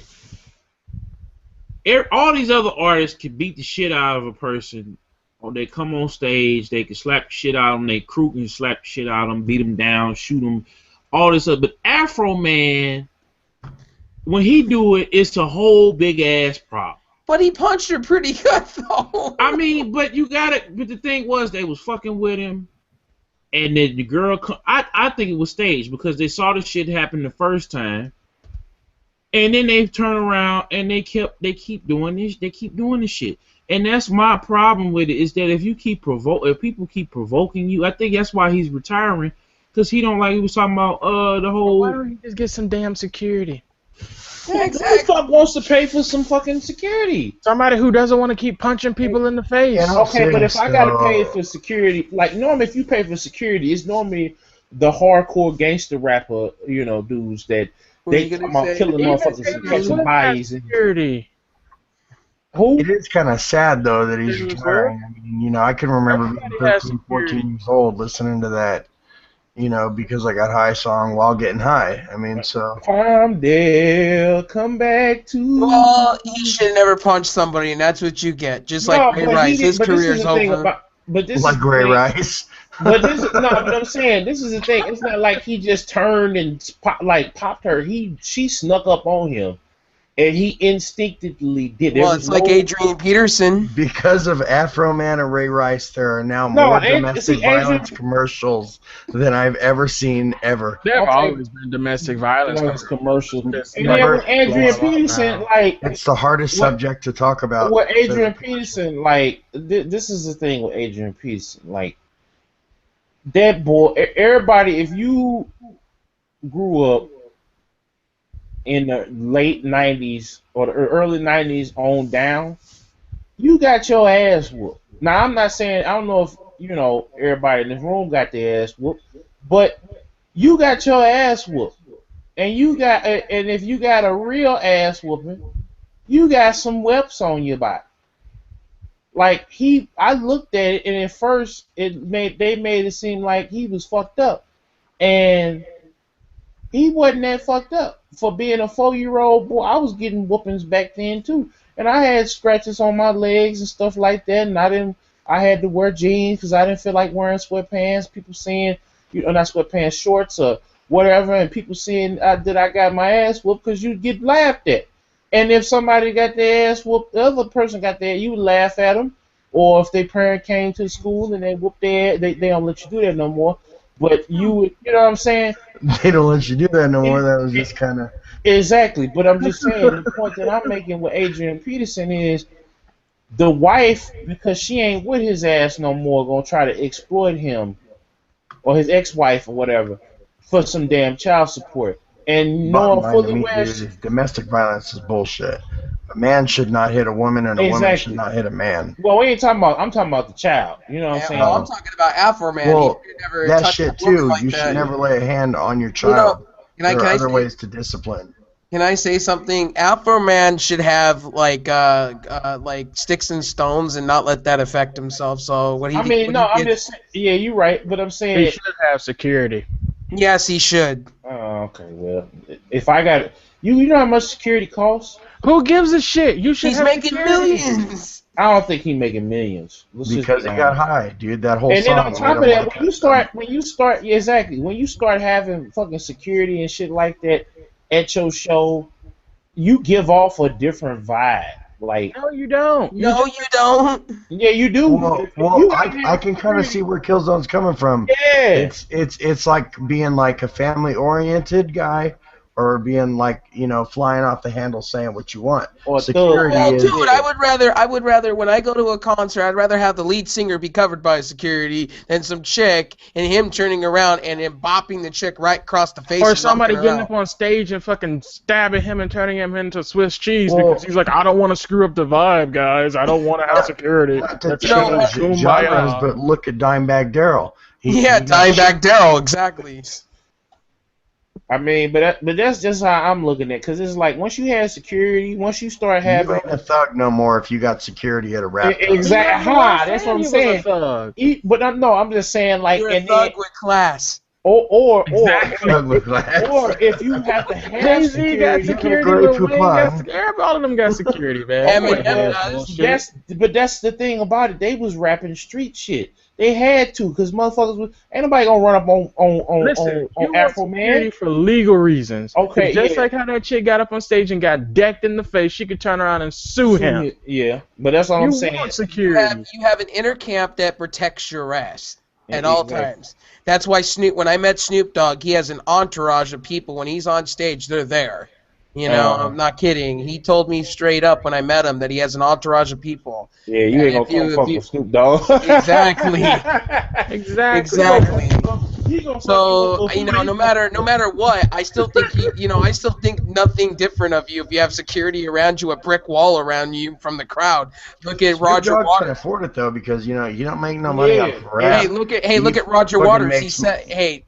Speaker 1: all these other artists can beat the shit out of a person, or they come on stage, they can slap the shit out of them, they crew can slap the shit out of them, beat them down, shoot them, all this stuff. But Afro Man, when he do it, it's a whole big ass problem.
Speaker 4: But he punched her pretty good though.
Speaker 1: I mean, but you got it. But the thing was, they was fucking with him, and then the girl. I think it was staged because they saw the shit happen the first time. And then they turn around and they keep doing this. They keep doing this shit, and that's my problem with it. Is that if people keep provoking you, I think that's why he's retiring, because he don't like. He was talking about the whole.
Speaker 2: Why don't you just get some damn security?
Speaker 4: Yeah,
Speaker 1: Who the fuck wants to pay for some fucking security?
Speaker 2: Somebody who doesn't want to keep punching people in the face.
Speaker 3: Yeah, no.
Speaker 1: Okay, but if I gotta pay for security, like normally if you pay for security, it's normally the hardcore gangster rapper, dudes that. They come out killing motherfuckers and catching bodies.
Speaker 2: Security.
Speaker 1: Who?
Speaker 3: It is kind of sad though that he's retiring. I mean, I can remember being 13, 14 years old listening to that, because I got high song while getting high. I mean, so.
Speaker 1: Palmdale, come back to.
Speaker 4: Well, he should never punch somebody, and that's what you get. Just like Ray Rice, his career's over.
Speaker 3: Like Ray Rice.
Speaker 1: But but I'm saying this is the thing. It's not like he just turned and popped her. She snuck up on him, and he instinctively did.
Speaker 4: Well, it's like Adrian Peterson.
Speaker 3: Because of Afro Man and Ray Rice, there are now more domestic violence commercials than I've ever seen ever.
Speaker 2: There have always been domestic violence
Speaker 1: commercials. And
Speaker 3: then
Speaker 1: with Adrian Peterson,
Speaker 3: it's the hardest subject to talk about.
Speaker 1: With Adrian Peterson, this is the thing with Adrian Peterson, that boy, everybody, if you grew up in the late 90s or the early 90s on down, you got your ass whooped. Now, I'm not saying, I don't know if, everybody in this room got their ass whooped, but you got your ass whooped. And if you got a real ass whooping, you got some whelps on your body. I looked at it, and at first they made it seem like he was fucked up, and he wasn't that fucked up. For being a 4-year-old boy, I was getting whoopings back then too, and I had scratches on my legs and stuff like that, and I had to wear jeans because I didn't feel like wearing sweatpants. People saying, not sweatpants, shorts or whatever, and people saying that I got my ass whooped because you get laughed at. And if somebody got their ass whooped, the other person got their, you would laugh at them. Or if their parent came to school and they whooped their ass, they don't let you do that no more. But you would, you know what I'm saying?
Speaker 3: They don't let you do that no more. That was just kind of...
Speaker 1: Exactly. But I'm just saying, the point that I'm making with Adrian Peterson is the wife, because she ain't with his ass no more, going to try to exploit him, or his ex-wife or whatever, for some damn child support. And knowing fully well,
Speaker 3: domestic violence is bullshit. A man should not hit a woman, and a woman should not hit a man.
Speaker 1: Well, we ain't talking about. I'm talking about the child. You know what I'm saying?
Speaker 4: Well, I'm talking about Afro Man.
Speaker 3: Well, that shit too. You should never lay a hand on your child. There are other ways to discipline.
Speaker 4: Can I say something? Afro Man should have like sticks and stones and not let that affect himself. So what he?
Speaker 1: I'm just. Yeah, you're right. But I'm saying
Speaker 2: he should have security.
Speaker 4: Yes, he should.
Speaker 1: Oh, okay. Well, if I got you know how much security costs?
Speaker 2: Who gives a shit? You should.
Speaker 4: He's making millions.
Speaker 1: I don't think he's making millions.
Speaker 3: Because he got high, dude. That whole
Speaker 1: and
Speaker 3: song.
Speaker 1: And then on top of that, when you start having fucking security and shit like that at your show, you give off a different vibe. Like,
Speaker 2: no, you don't.
Speaker 4: No, you don't.
Speaker 1: Yeah, you do.
Speaker 3: Well, I can kind of see where Killzone's coming from.
Speaker 1: Yeah.
Speaker 3: It's like being like a family-oriented guy, or being like, flying off the handle saying what you want.
Speaker 1: Or
Speaker 3: security is...
Speaker 4: Dude, I would rather when I go to a concert, I'd rather have the lead singer be covered by security than some chick and him turning around and him bopping the chick right across the face.
Speaker 2: Or somebody getting up on stage and fucking stabbing him and turning him into Swiss cheese because he's like, I don't want to screw up the vibe, guys. I don't want to have security.
Speaker 3: Genres, but look at Dimebag Darrell.
Speaker 4: Dimebag Darrell, exactly.
Speaker 1: I mean, but that's just how I'm looking at it, because it's like once you have security, once you start
Speaker 3: You
Speaker 1: having
Speaker 3: ain't a thug no more if you got security at a rap concert.
Speaker 1: exactly, that's what I'm saying. But no, I'm just saying like,
Speaker 4: You're a
Speaker 1: and
Speaker 4: thug
Speaker 1: then
Speaker 4: with class.
Speaker 1: or
Speaker 2: Exactly.
Speaker 3: Thug with glass.
Speaker 1: or if you have to have
Speaker 2: Jay-Z got
Speaker 1: security,
Speaker 2: security,
Speaker 3: great
Speaker 2: Lil
Speaker 3: for
Speaker 2: Wayne got
Speaker 3: fun.
Speaker 2: security. All of them got security, man.
Speaker 4: Eminem
Speaker 2: They ain't
Speaker 4: does.
Speaker 2: bullshit.
Speaker 1: that's the thing about it. They was rapping street shit. They had to, because motherfuckers was, ain't nobody gonna run up
Speaker 2: Listen,
Speaker 1: on
Speaker 2: you want
Speaker 1: Afro
Speaker 2: security
Speaker 1: Man.
Speaker 2: for legal reasons. 'Cause
Speaker 1: Okay,
Speaker 2: just
Speaker 1: yeah.
Speaker 2: like how that chick got up on stage and got decked in the face, she could turn around and sue him.
Speaker 1: Yeah, but that's what
Speaker 2: You
Speaker 1: I'm saying.
Speaker 2: want security.
Speaker 4: You have an inner camp that protects your ass at
Speaker 1: Yeah,
Speaker 4: all
Speaker 1: exactly.
Speaker 4: times. That's why when I met Snoop Dogg, he has an entourage of people. When he's on stage, they're there. You know, I'm not kidding. He told me straight up when I met him that he has an entourage of people.
Speaker 1: Yeah, you
Speaker 4: And
Speaker 1: ain't gonna come fuck with Snoop Dogg.
Speaker 4: Exactly.
Speaker 2: Exactly.
Speaker 4: Exactly.
Speaker 1: He gonna fuck
Speaker 4: So
Speaker 1: you up
Speaker 4: no matter what, I still think I still think nothing different of you if you have security around you, a brick wall around you from the crowd. Look at
Speaker 3: Snoop
Speaker 4: Roger
Speaker 3: Dogg can
Speaker 4: Waters.
Speaker 3: afford it though, because you don't make no money off of rap.
Speaker 4: Hey, look at Roger
Speaker 3: fucking
Speaker 4: Waters. He
Speaker 3: makes-
Speaker 4: said, "Hey,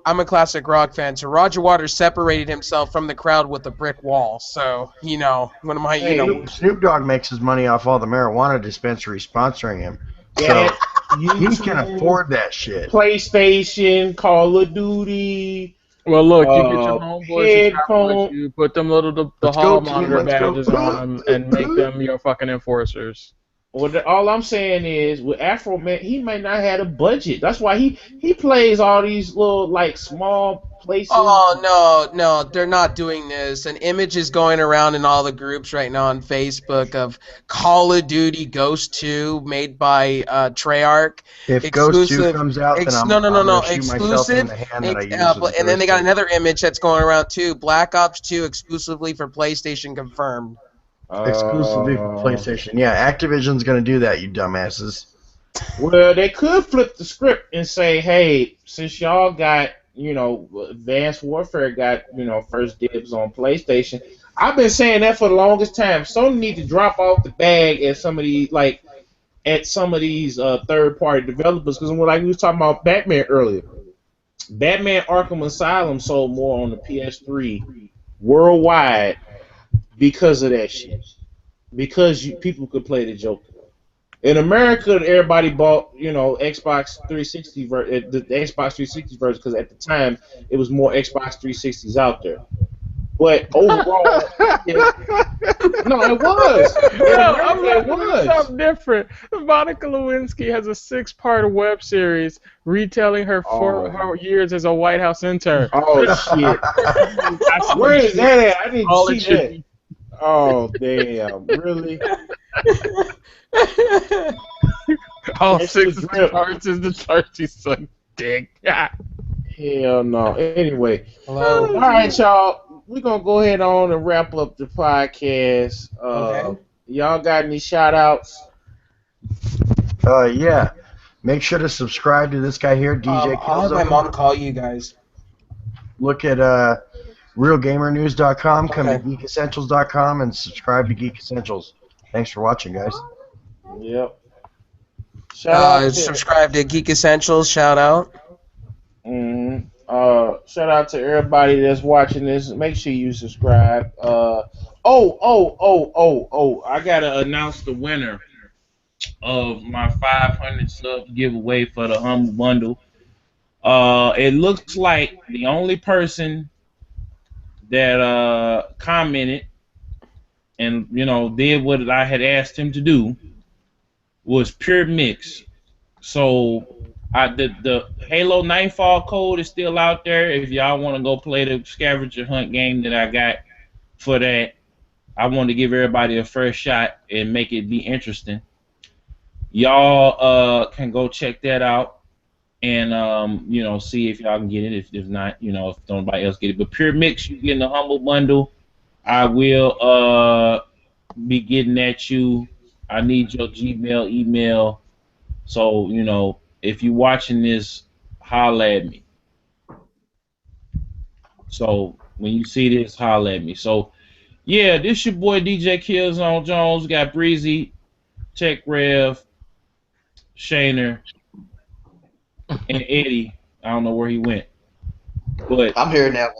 Speaker 4: I'm a classic rock fan." So Roger Waters separated himself from the crowd with a brick wall. So what am I?
Speaker 3: Snoop Dogg makes his money off all the marijuana dispensaries sponsoring him.
Speaker 1: Yeah,
Speaker 3: So he can afford that shit.
Speaker 1: PlayStation, Call of Duty.
Speaker 2: Well, look, you get your homeboys to travel with
Speaker 1: Headphone.
Speaker 2: you, put them the
Speaker 3: Let's
Speaker 2: hall
Speaker 3: go, team,
Speaker 2: monitor
Speaker 3: let's go.
Speaker 2: badges on them, and make them your fucking enforcers.
Speaker 1: Well, all I'm saying is, with Afro Man, he may not have a budget. That's why he plays all these little like small places.
Speaker 4: Oh no, they're not doing this. An image is going around in all the groups right now on Facebook of Call of Duty Ghost 2 made by Treyarch.
Speaker 3: If Ghost 2 comes out, then I'm gonna shoot myself in
Speaker 4: exclusive.
Speaker 3: the hand that I used with
Speaker 4: And then they
Speaker 3: Ghost
Speaker 4: got
Speaker 3: 2.
Speaker 4: another image that's going around too. Black Ops 2 exclusively for PlayStation confirmed.
Speaker 3: Exclusively for PlayStation. Yeah, Activision's gonna do that, you dumbasses.
Speaker 1: Well, they could flip the script and say, hey, since y'all got, Advanced Warfare got, first dibs on PlayStation. I've been saying that for the longest time. Sony need to drop off the bag at some of these, third-party developers, because like we was talking about Batman earlier. Batman Arkham Asylum sold more on the PS3 worldwide because of that shit. Because people could play the Joker. In America, everybody bought, Xbox 360 the Xbox 360 version, because at the time it was more Xbox 360s out there. But overall, no, it was.
Speaker 2: I'm looking at something different. Monica Lewinsky has a 6-part web series retelling her her years as a White House intern.
Speaker 1: Oh shit! Where is that at? I need to see that. Oh damn! Really?
Speaker 2: All 6 parts is the chart. She's so dick.
Speaker 1: Hell no. Anyway,
Speaker 4: Hello.
Speaker 1: all right, y'all. We're gonna go ahead on and wrap up the podcast.
Speaker 4: Okay.
Speaker 1: Y'all got any shout outs?
Speaker 3: Yeah. Make sure to subscribe to this guy here, DJ
Speaker 4: I'll have my
Speaker 3: Killzown.
Speaker 4: mom call you guys.
Speaker 3: Look at realgamernews.com, come to
Speaker 4: Okay.
Speaker 3: geekessentials.com, and subscribe to Geek Essentials. Thanks for watching, guys.
Speaker 1: Yep. Shout
Speaker 4: Subscribe to Geek Essentials. Shout out.
Speaker 1: Shout out to everybody that's watching this. Make sure you subscribe. I gotta announce the winner of my 500 sub giveaway for the Humble Bundle. It looks like the only person that commented and did what I had asked him to do was Pure Mix. So the Halo Nightfall code is still out there. If y'all want to go play the scavenger hunt game that I got for that, I want to give everybody a first shot and make it be interesting. Y'all can go check that out and see if y'all can get it. If not, if nobody else get it. But Pure Mix, you getting the Humble Bundle. I will be getting at you. I need your Gmail, email. So, if you're watching this, holla at me. So, when you see this, holla at me. So, yeah, this your boy DJ Killzone Jones. We got Breezy, Tech Rev, Shaner, and Eddie. I don't know where he went. But
Speaker 5: I'm here now.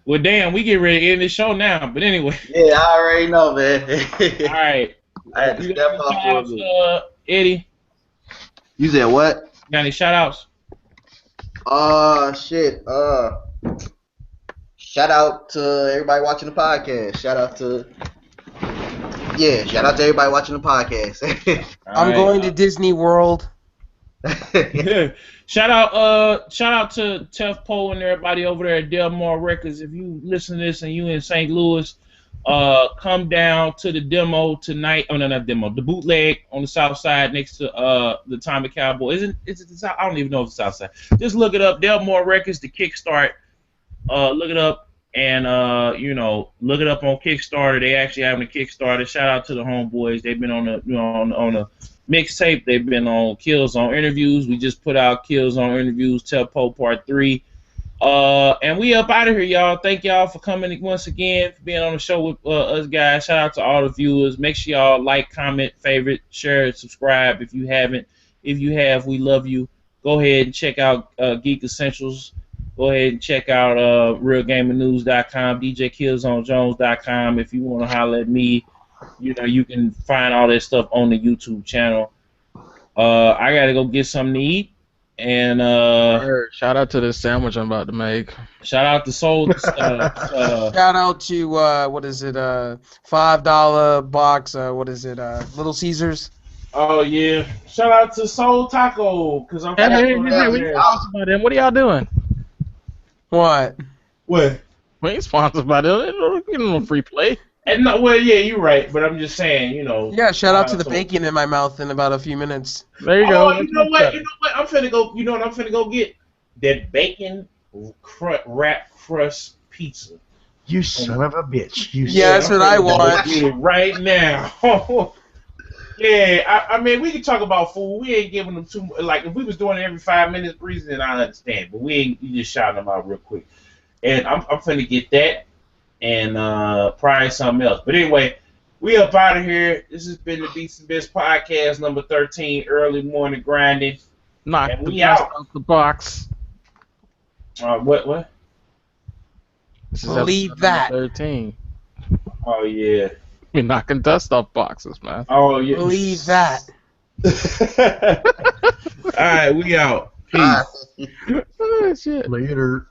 Speaker 1: well, damn, we get ready to end the show now. But anyway,
Speaker 5: Yeah, I already know, man.
Speaker 1: all right.
Speaker 5: I had to
Speaker 1: You
Speaker 5: step
Speaker 1: got any
Speaker 5: up for a
Speaker 1: shout-outs,
Speaker 5: bit.
Speaker 1: Eddie?
Speaker 5: You said what?
Speaker 1: Got any shout-outs?
Speaker 5: Shit. Shout out to everybody watching the podcast. Shout out to everybody watching the podcast.
Speaker 4: I'm going to Disney World.
Speaker 1: Shout out to Tough Poe and everybody over there at Delmar Records. If you listen to this and you in St. Louis, come down to the demo tonight. Oh no, not demo. The bootleg on the south side next to the Tommy Cowboy. Is it the south? I don't even know if it's south side. Just look it up. Delmar Records, the Kickstart. Look it up and look it up on Kickstarter. They actually having a Kickstarter. Shout out to the homeboys. They've been on the on the Mixtape. They've been on Killzone interviews. We just put out Killzone interviews, Tell Poe Part 3. And we up out of here, y'all. Thank y'all for coming once again, for being on the show with us guys. Shout out to all the viewers. Make sure y'all like, comment, favorite, share, subscribe if you haven't. If you have, we love you. Go ahead and check out Geek Essentials. Go ahead and check out RealGamerNews.com, DJKillzoneJones.com. If you want to holler at me, you can find all that stuff on the YouTube channel. I gotta go get something to eat, and
Speaker 2: shout out to this sandwich I'm about to make.
Speaker 1: Shout out to Soul.
Speaker 4: Shout out to what is it? $5 box. What is it? Little Caesars.
Speaker 1: Oh yeah! Shout out to Soul Taco because I'm.
Speaker 2: Hey, what are y'all doing?
Speaker 4: What?
Speaker 1: What?
Speaker 2: We ain't sponsored by them. They don't get no free play.
Speaker 1: And no, well, yeah, you're right, but I'm just saying,
Speaker 4: Yeah, shout out to the bacon in my mouth in about a few minutes.
Speaker 2: There you go.
Speaker 1: You know what? I'm finna go. You know what I'm finna go get? That bacon wrap crust pizza.
Speaker 3: You son of a bitch.
Speaker 4: Yeah, that's what I want.
Speaker 1: Get it right now. Yeah, I mean, we can talk about food. We ain't giving them too much. Like, if we was doing it every 5 minutes, Breezy, then I understand. But we ain't. You just shouting them out real quick. And I'm finna get that and probably something else. But anyway, we up out of here. This has been the Beats and Bitz podcast number 13, early morning grinding.
Speaker 2: Knock
Speaker 1: and
Speaker 2: the
Speaker 1: we
Speaker 2: dust
Speaker 1: out.
Speaker 2: off the box.
Speaker 1: What?
Speaker 2: This is
Speaker 4: Believe
Speaker 2: episode
Speaker 4: that.
Speaker 2: number 13.
Speaker 1: Oh yeah.
Speaker 2: We're knocking dust off boxes, man.
Speaker 1: Oh yeah.
Speaker 4: Believe that.
Speaker 1: All right, we out. Peace.
Speaker 2: Oh, shit.
Speaker 3: Later.